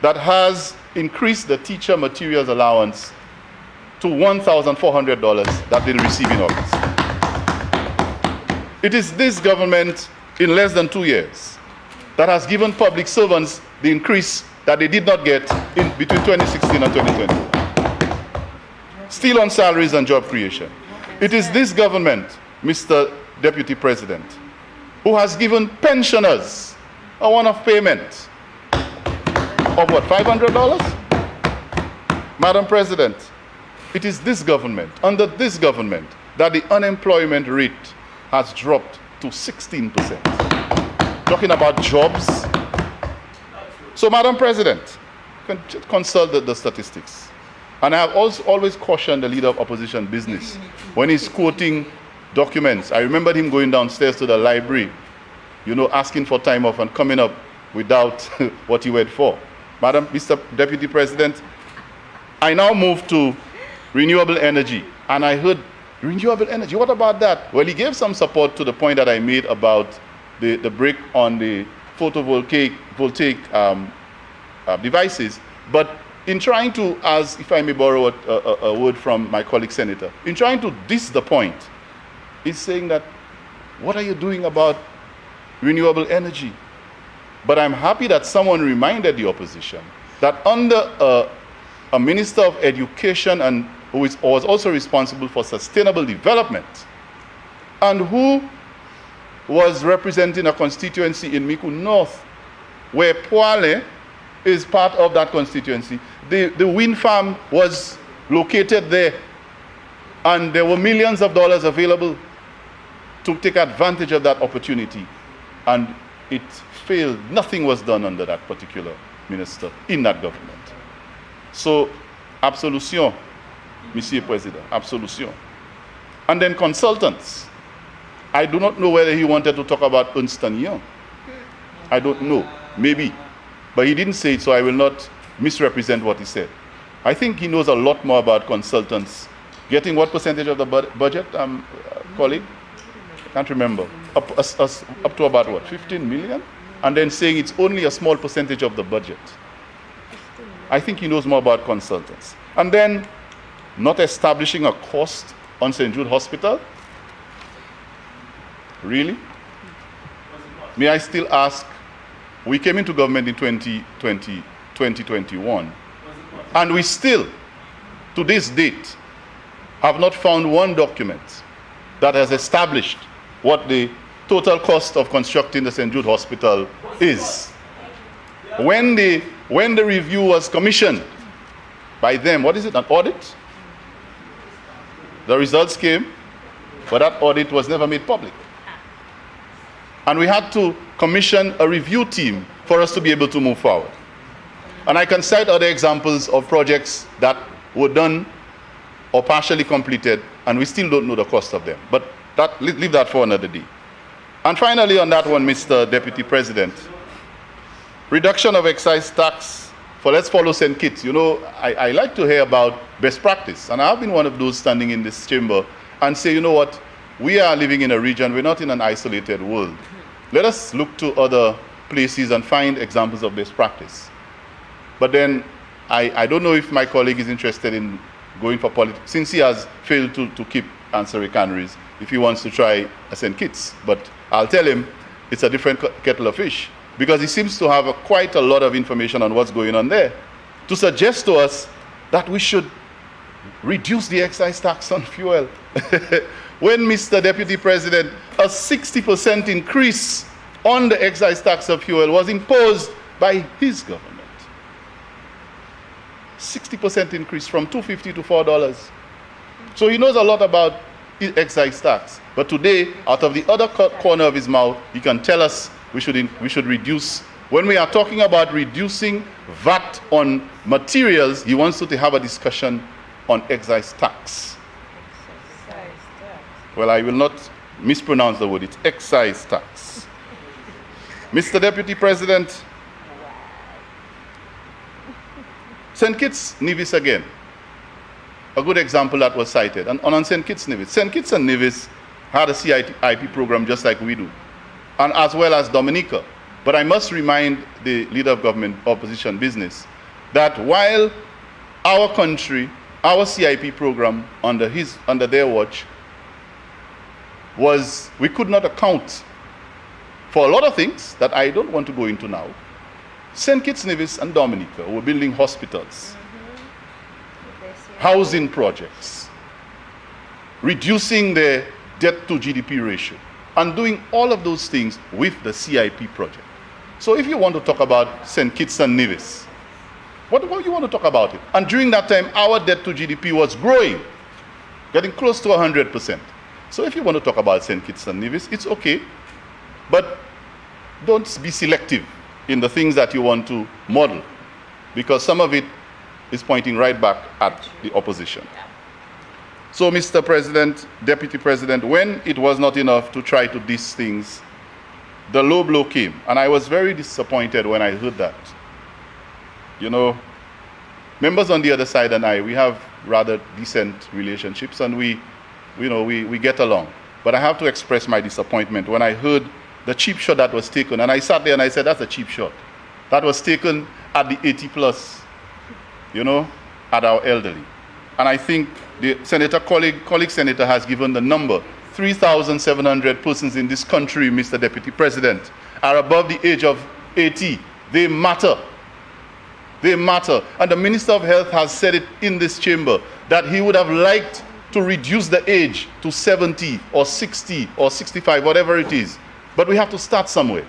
that has increased the teacher materials allowance to $1,400 that they'll receive in August. It is this government in less than 2 years that has given public servants the increase that they did not get in between 2016 and 2020. Still on salaries and job creation. It is this government, Mr. Deputy President, who has given pensioners a one-off payment of what, $500? Madam President, it is this government, under this government, that the unemployment rate has dropped to 16%. Talking about jobs. So, Madam President, consult the statistics. And I have also always cautioned the leader of opposition business when he's quoting documents. I remembered him going downstairs to the library, you know, asking for time off and coming up without what he went for. Mr. Deputy President, I now move to renewable energy. And I heard, renewable energy, what about that? Well, he gave some support to the point that I made about the break on the photovoltaic devices. But in trying to, as if I may borrow a word from my colleague senator, in trying to diss the point, he's saying that, what are you doing about renewable energy? But I'm happy that someone reminded the opposition that under a minister of education and who was also responsible for sustainable development and who was representing a constituency in Miku North, where Poale is part of that constituency. The wind farm was located there, and there were millions of dollars available to take advantage of that opportunity, and it failed. Nothing was done under that particular minister in that government. So, absolution, Monsieur President, absolution. And then consultants. I do not know whether he wanted to talk about Ernst & Young. I don't know, maybe. But he didn't say it, so I will not misrepresent what he said. I think he knows a lot more about consultants. Getting what percentage of the budget, colleague? I can't remember. Up to about what, 15 million? And then saying it's only a small percentage of the budget. I think he knows more about consultants. And then not establishing a cost on St. Jude Hospital. Really? May I still ask, we came into government in 2021, and we still, to this date, have not found one document that has established what the total cost of constructing the St. Jude Hospital is. When the review was commissioned by them, what is it, an audit? The results came, but that audit was never made public. And we had to commission a review team for us to be able to move forward. And I can cite other examples of projects that were done or partially completed, and we still don't know the cost of them. But leave that for another day. And finally, on that one, Mr. Deputy President, reduction of excise tax for let's follow St. Kitts. You know, I like to hear about best practice. And I've been one of those standing in this chamber and say, you know what, we are living in a region, we're not in an isolated world. Let us look to other places and find examples of best practice. But then, I don't know if my colleague is interested in going for politics, since he has failed to keep ancillary canneries, if he wants to try St. Kitts. But I'll tell him it's a different kettle of fish, because he seems to have quite a lot of information on what's going on there, to suggest to us that we should reduce the excise tax on fuel. When, Mr. Deputy President, a 60% increase on the excise tax of fuel was imposed by his government. 60% increase from $2.50 to $4. So he knows a lot about excise tax. But today, out of the other corner of his mouth, he can tell us we should reduce. When we are talking about reducing VAT on materials, he wants to have a discussion on excise tax. Well, I will not mispronounce the word. It's excise tax. Mr. Deputy President, St. Kitts, Nevis again. A good example that was cited. And on St. Kitts, Nevis. St. Kitts and Nevis had a CIP program just like we do, and as well as Dominica. But I must remind the leader of government opposition business that while our country, our CIP program under their watch was we could not account for a lot of things that I don't want to go into now. St. Kitts, Nevis, and Dominica were building hospitals, housing projects, reducing their debt to GDP ratio, and doing all of those things with the CIP project. So if you want to talk about St. Kitts and Nevis, what do you want to talk about it? And during that time, our debt to GDP was growing, getting close to 100%. So if you want to talk about St. Kitts and Nevis, it's okay, but don't be selective in the things that you want to model, because some of it is pointing right back at the opposition. So, Mr. President, Deputy President, when it was not enough to try to diss things, the low blow came, and I was very disappointed when I heard that. You know, members on the other side and I, we have rather decent relationships, and we get along. But I have to express my disappointment when I heard the cheap shot that was taken, and I sat there and I said, that's a cheap shot. That was taken at the 80 plus, you know, at our elderly. And I think the colleague senator has given the number. 3,700 persons in this country, Mr. Deputy President, are above the age of 80. They matter. They matter. And the Minister of Health has said it in this chamber that he would have liked to reduce the age to 70 or 60 or 65, whatever it is. But we have to start somewhere.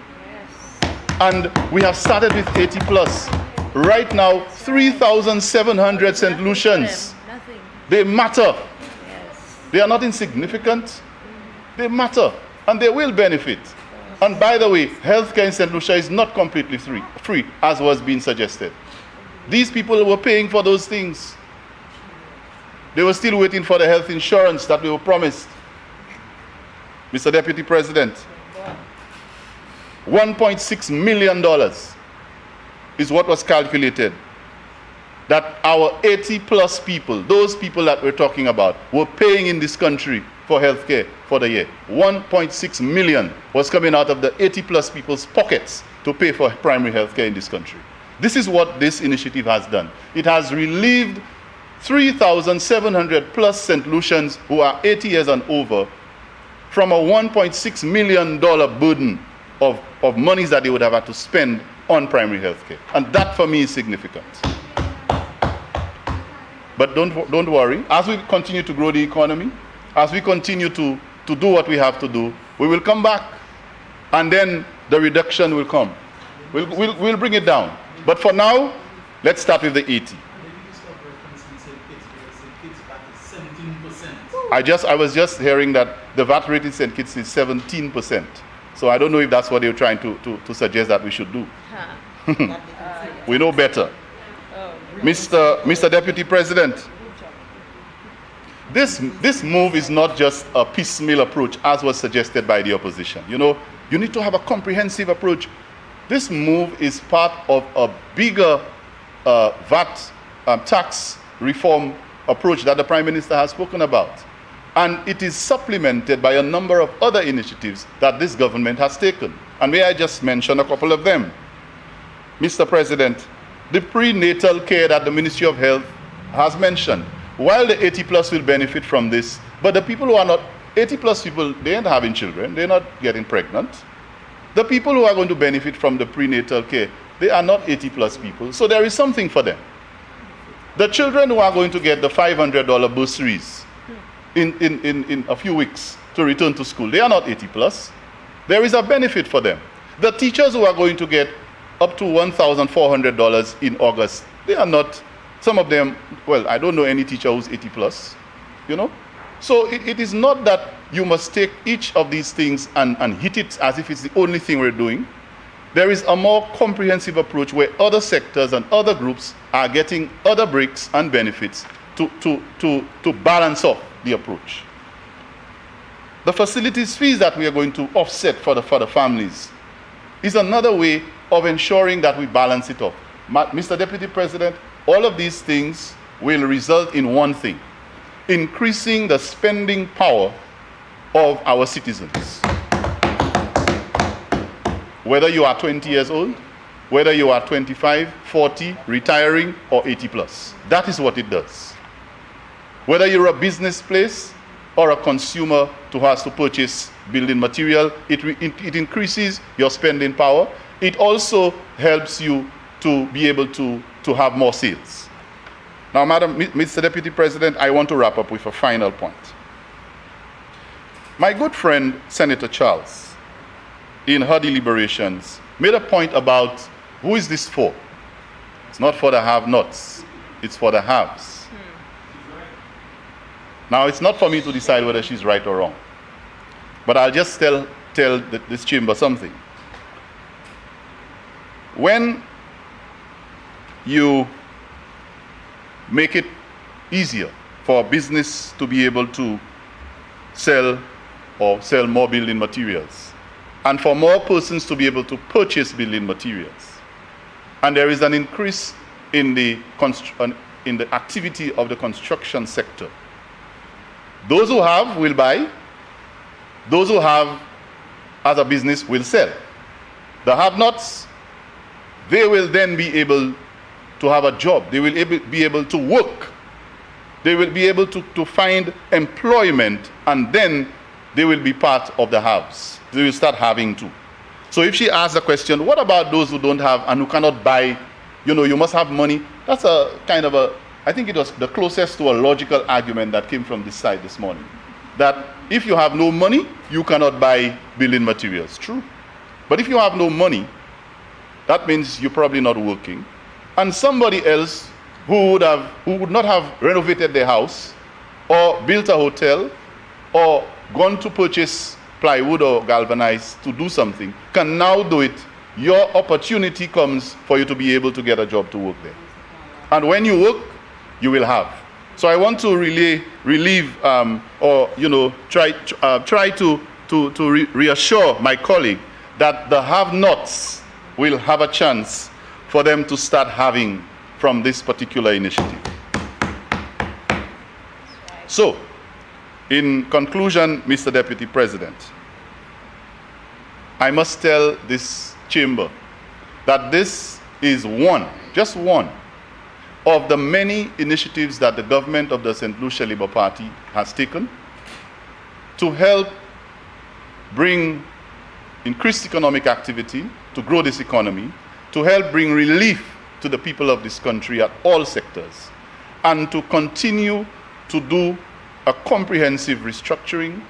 And we have started with 80 plus. Right now, 3,700 St. Lucians. They matter. They are not insignificant. They matter. And they will benefit. And by the way, healthcare in St. Lucia is not completely free, as was being suggested. These people were paying for those things. They were still waiting for the health insurance that we were promised. Mr. Deputy President, $1.6 million is what was calculated that our 80 plus people, those people that we're talking about, were paying in this country for health care for the year. 1.6 million was coming out of the 80 plus people's pockets to pay for primary health care in this country. This is what this initiative has done. It has relieved 3,700 plus St. Lucians who are 80 years and over from a $1.6 million burden of monies that they would have had to spend on primary health care. And that for me is significant. But don't worry, as we continue to grow the economy, as we continue to do what we have to do, we will come back and then the reduction will come. We'll bring it down. But for now, let's start with the 80. I was just hearing that the VAT rate in St. Kitts is 17%. So I don't know if that's what they're trying to suggest that we should do. We know better. Mr. Deputy President, this move is not just a piecemeal approach as was suggested by the opposition. You know, you need to have a comprehensive approach. This move is part of a bigger VAT tax reform approach that the Prime Minister has spoken about. And it is supplemented by a number of other initiatives that this government has taken. And may I just mention a couple of them? Mr. President, the prenatal care that the Ministry of Health has mentioned, while the 80 plus will benefit from this, but the people who are not 80 plus people, they ain't having children, they're not getting pregnant. The people who are going to benefit from the prenatal care, they are not 80 plus people, so there is something for them. The children who are going to get the $500 bursaries in a few weeks to return to school, they are not 80 plus. There is a benefit for them. The teachers who are going to get up to $1,400 in August, they are not, some of them, well, I don't know any teacher who's 80 plus, you know? So it is not that you must take each of these things and hit it as if it's the only thing we're doing. There is a more comprehensive approach where other sectors and other groups are getting other breaks and benefits to balance off the approach. The facilities fees that we are going to offset for the families is another way of ensuring that we balance it off. Mr. Deputy President, all of these things will result in one thing: increasing the spending power of our citizens. Whether you are 20 years old, whether you are 25, 40, retiring, or 80 plus. That is what it does. Whether you're a business place, or a consumer who has to purchase building material. It increases your spending power. It also helps you to be able to have more sales. Now, Mr. Deputy President, I want to wrap up with a final point. My good friend, Senator Charles, in her deliberations, made a point about who is this for? It's not for the have-nots, it's for the haves. Now, it's not for me to decide whether she's right or wrong, but I'll just tell this chamber something. When you make it easier for a business to be able to sell more building materials, and for more persons to be able to purchase building materials, and there is an increase in the activity of the construction sector, those who have will buy, those who have as a business will sell. The have-nots, they will then be able to have a job. They will be able to work. They will be able to find employment, and then they will be part of the haves. They will start having to. So if she asks the question, what about those who don't have and who cannot buy, you must have money, that's a kind of I think it was the closest to a logical argument that came from this side this morning. That if you have no money, you cannot buy building materials. True. But if you have no money, that means you're probably not working. And somebody else who would not have renovated their house or built a hotel or gone to purchase plywood or galvanized to do something can now do it. Your opportunity comes for you to be able to get a job to work there. And when you work, you will have. So I want to try to reassure my colleague that the have-nots will have a chance for them to start having from this particular initiative. So, in conclusion, Mr. Deputy President, I must tell this chamber that this is just one of the many initiatives that the government of the St. Lucia Labour Party has taken to help bring increased economic activity, to grow this economy, to help bring relief to the people of this country at all sectors, and to continue to do a comprehensive restructuring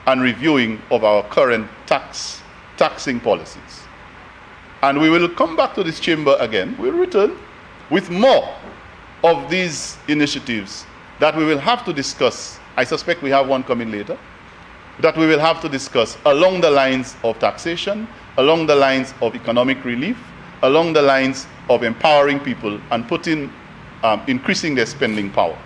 and reviewing of our current taxing policies. And we will come back to this chamber again. We'll return with more of these initiatives that we will have to discuss. I suspect we have one coming later, that we will have to discuss along the lines of taxation, along the lines of economic relief, along the lines of empowering people and increasing their spending power.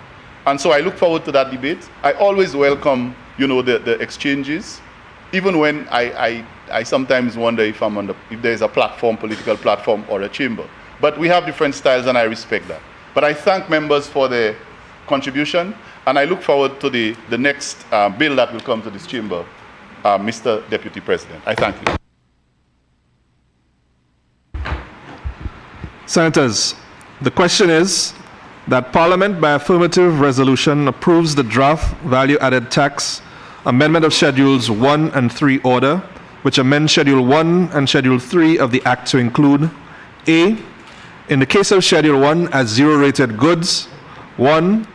And so I look forward to that debate. I always welcome, the exchanges, even when I sometimes wonder if there's a platform, political platform, or a chamber. But we have different styles, and I respect that. But I thank members for their contribution, and I look forward to the next bill that will come to this chamber, Mr. Deputy President. I thank you. Senators, the question is that Parliament, by affirmative resolution, approves the draft value-added tax amendment of Schedules 1 and 3 order, which amends Schedule 1 and Schedule 3 of the Act to include A, in the case of Schedule 1 as zero-rated goods, 1,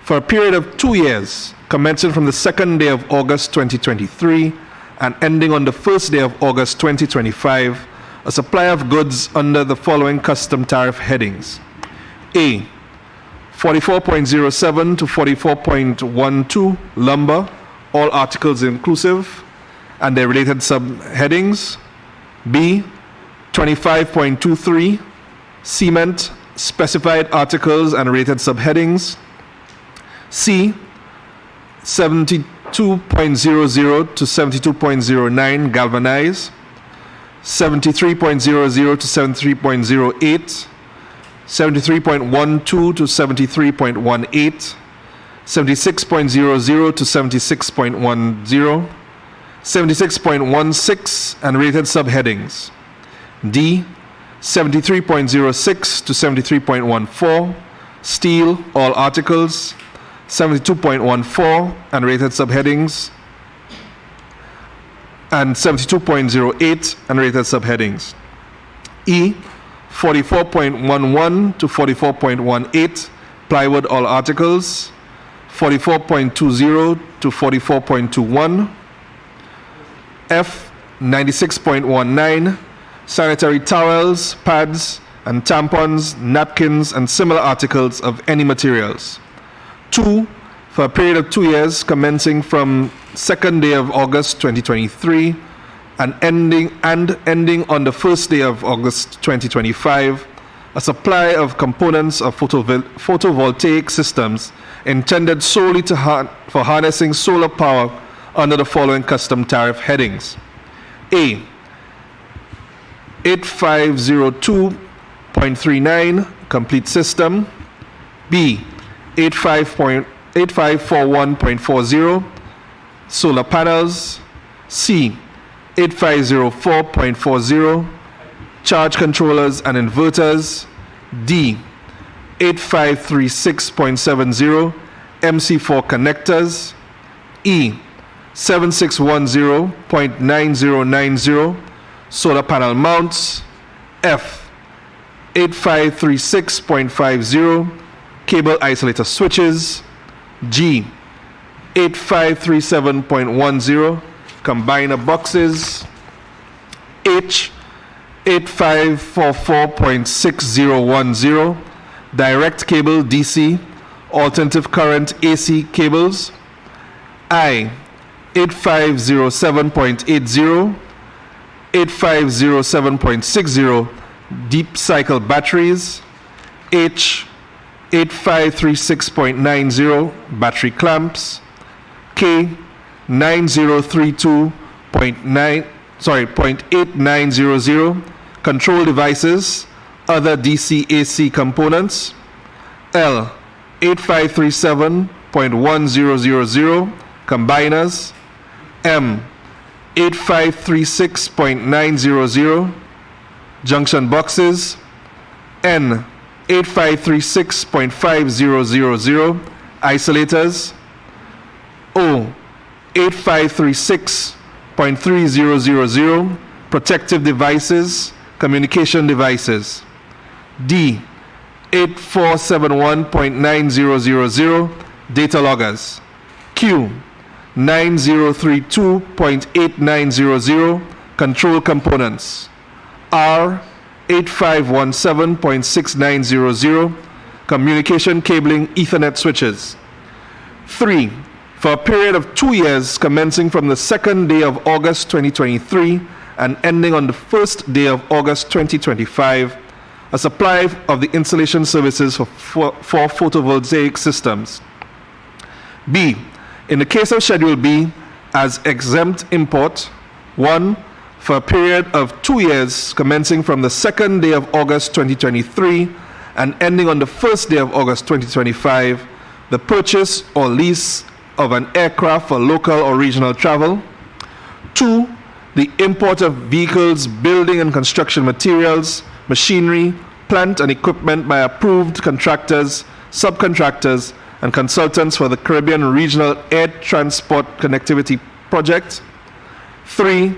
for a period of 2 years, commencing from the 2nd day of August 2023 and ending on the 1st day of August 2025, a supply of goods under the following custom tariff headings. A, 44.07 to 44.12 lumber, all articles inclusive, and their related subheadings. B, 25.23 cement, specified articles and related subheadings. C, 72.00 to 72.09 galvanized, 73.00 to 73.08, 73.12 to 73.18, 76.00 to 76.10, 76.16 and related subheadings. D, 73.06 to 73.14, steel, all articles, 72.14 and related subheadings, and 72.08 and related subheadings. E, 44.11 to 44.18, plywood all articles, 44.20 to 44.21. F, 96.19, sanitary towels, pads, and tampons, napkins, and similar articles of any materials. 2, for a period of 2 years commencing from 2nd day of August 2023 and ending on the 1st day of August 2025, a supply of components of photovoltaic systems intended solely for harnessing solar power under the following custom tariff headings. A, 8502.39, complete system. B, 8541.40, solar panels. C, 8504.40, charge controllers and inverters. D, 8536.70, MC4 connectors. E, 7610.9090, solar panel mounts. F, 8536.50, cable isolator switches. G, 8537.10, combiner boxes. H, 8544.6010, direct cable DC, alternative current AC cables. I, 8507.80, 8507.60, deep cycle batteries. H, 8536.90, battery clamps. K, 9032.8900, control devices, other DC AC components. L, 8537.1000, combiners. M, 8536.900, junction boxes. N, 8536.5000, isolators. O, 8536.3000, protective devices, communication devices. D, 8471.9000, data loggers. Q, 9032.8900, control components. R, 8517.6900, communication cabling Ethernet switches. 3, for a period of 2 years commencing from the 2nd day of August 2023 and ending on the 1st day of August 2025, a supply of the installation services for photovoltaic systems. B, in the case of Schedule B, as exempt import. 1, for a period of 2 years commencing from the 2nd day of August 2023 and ending on the 1st day of August 2025, the purchase or lease of an aircraft for local or regional travel. 2, the import of vehicles, building and construction materials, machinery, plant and equipment by approved contractors, subcontractors, and consultants for the Caribbean Regional Air Transport Connectivity Project. 3,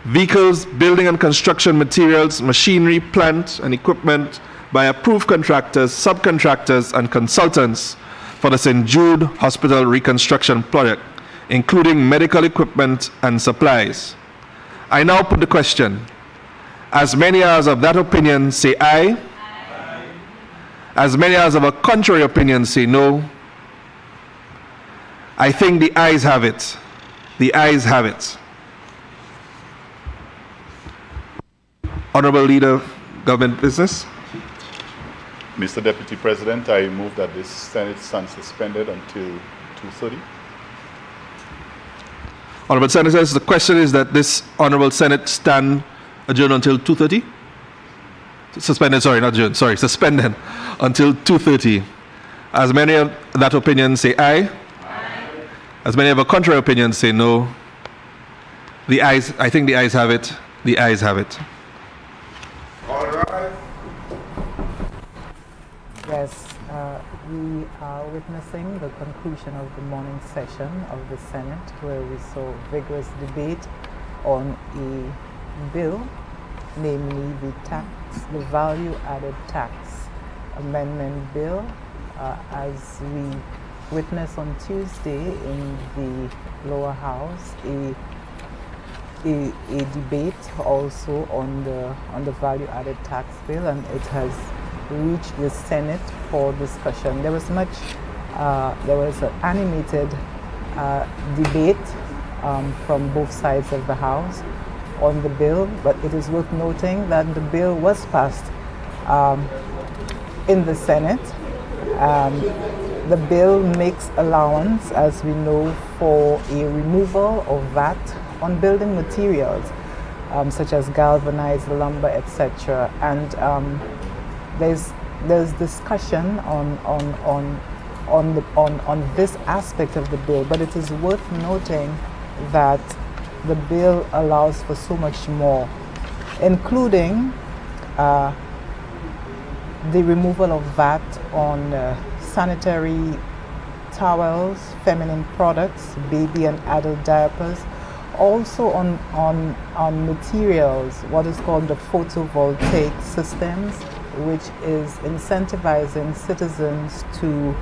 vehicles, building and construction materials, machinery, plant and equipment by approved contractors, subcontractors, and consultants for the St. Jude Hospital Reconstruction Project, including medical equipment and supplies. I now put the question. As many as of that opinion say aye. Aye. As many as of a contrary opinion say no. I think the ayes have it. The ayes have it. Honorable Leader, Government Business. Mr. Deputy President, I move that this Senate stand suspended until 2:30. Honorable Senators, the question is that this Honorable Senate stand adjourned until 2:30? Suspended, sorry, not adjourned, sorry, suspended until 2:30. As many of that opinion say aye. Aye. As many of a contrary opinion say no. The ayes, I think the ayes have it. The ayes have it. Yes. We are witnessing the conclusion of the morning session of the Senate, where we saw vigorous debate on a bill, namely the value-added tax amendment bill. As we witnessed on Tuesday in the lower house, a debate also on the value-added tax bill, and it has reached the Senate for discussion. There was an animated debate from both sides of the House on the bill, but it is worth noting that the bill was passed in the Senate. The bill makes allowance, as we know, for a removal of VAT on building materials, such as galvanized lumber, etc. And there's discussion on this aspect of the bill, but it is worth noting that the bill allows for so much more, including the removal of VAT on sanitary towels, feminine products, baby and adult diapers, also on materials, what is called the photovoltaic systems, which is incentivizing citizens to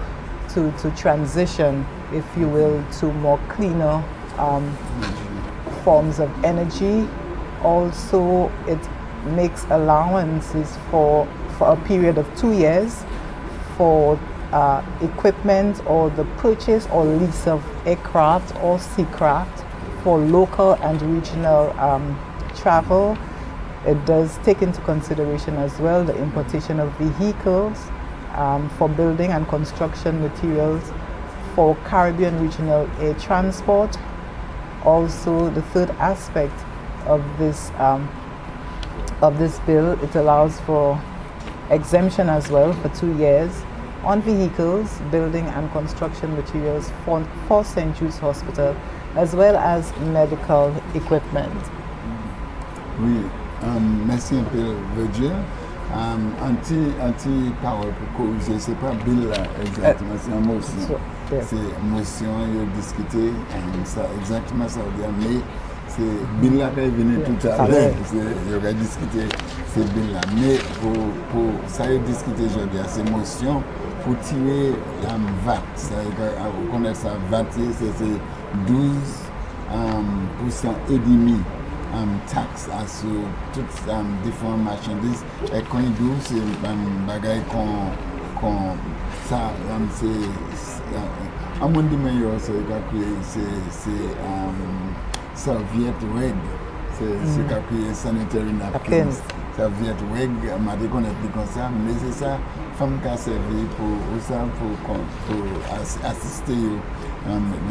transition, if you will, to more cleaner forms of energy. Also, it makes allowances for a period of 2 years for equipment or the purchase or lease of aircraft or seacraft for local and regional travel. It does take into consideration as well the importation of vehicles for building and construction materials for Caribbean regional air transport. Also, the third aspect of this bill, it allows for exemption as well for 2 years on vehicles, building and construction materials for St. Jude's Hospital, as well as medical equipment. Oui, merci un peu, Virgil. Anti-parole pour corriger, c'est pas bill là exactement, c'est une motion. C'est une motion, il y a discuté, ça, exactement ça veut dire, mais c'est bill là qui est venu tout à l'heure, il y a discuté ces bill là, mais pour ça il y a discuté aujourd'hui, c'est motion pour tirer VAT, ça vous connaissez ça, VAT, c'est 12% et demi. Tax sur toutes différentes marchandises et quand ils disent c'est bagaille qu'on ça c'est à mon avis meilleur c'est serviette reg c'est calculé sanitary napkins serviette reg m'a dit qu'on est comme ça mais c'est ça femme qui a servi pour assister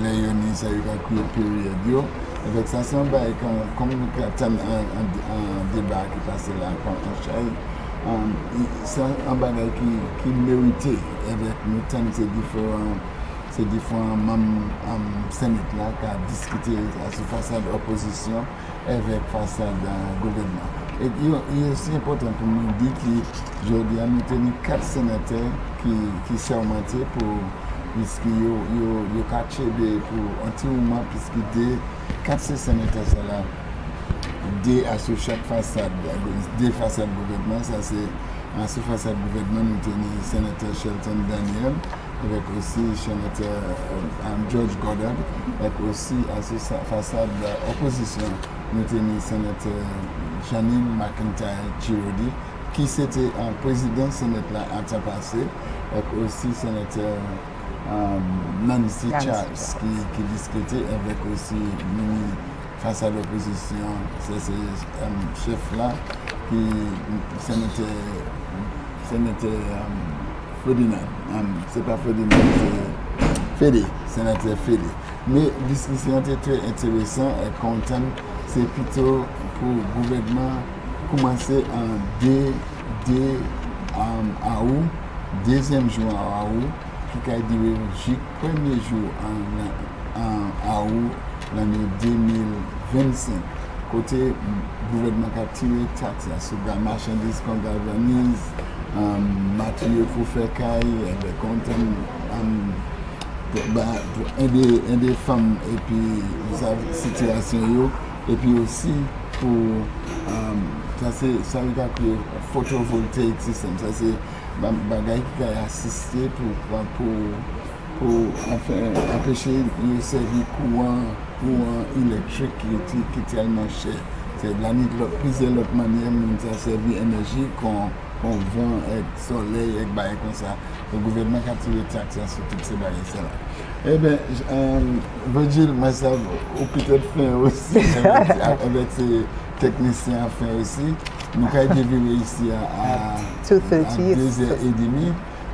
les unis ça il calculé période. Avec ça, c'est un bail comme nous avons un débat qui passe là, c'est un bagage qui méritait avec nous, ces différents membres Sénat là qui ont discuté sur façade opposition avec façade gouvernement. Et il est aussi important pour nous dire qu'aujourd'hui, nous avons 4 sénateurs qui sermentent pour puisque yo catché pour un petit moment puisque 4 sénateurs sont là, 2 à sur chaque façade, 2 façades gouvernement, ça c'est en sous façade gouvernement nous tenons le sénateur Shelton Daniel, avec aussi le sénateur George Goddard, avec aussi à sous façade opposition nous tenons le sénateur Janine McIntyre Chirodi, qui c'était un président Sénat là en temps passé, avec aussi le sénateur Nancy Charles qui discutait avec aussi face à l'opposition, c'est ce chef là qui sénateur Ferdinand, c'est pas Ferdinand, c'est Fédé, sénateur Fédé. Mais la discussion était très intéressante et content, c'est plutôt pour le gouvernement commencer en août, deuxième jour en août, qui a duré jusqu'au premier jour en août l'année 2025. Côté gouvernement qui a tiré taxe sur les marchandises qu'on galvanise, matériel pour faire caille, des contents pour aider des femmes et puis la situation et puis aussi pour ça veut dire que photovoltaïque système, ça c'est bagaille qui a assisté pour empêcher de servir courant électrique qui est tellement cher. C'est de la nuit, plusieurs autres manières, ça servir énergie qu'on vend avec soleil, avec bail comme ça. Le gouvernement a tiré taxe sur toutes ces bagages là. Eh bien, Virgile, moi ça, ou peut-être faire aussi, avec ces techniciens à faire aussi. Nous avons dévié ici à 2h30.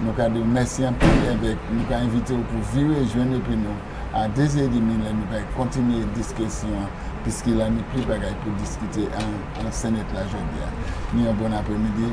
Nous avons merci un peu avec, nous avons invité pour virer et joindre et puis nous. À 2h30, nous allons continuer la discussion, puisqu'il n'y a plus de bagages pour discuter en Sénat aujourd'hui. Nous un bon après-midi.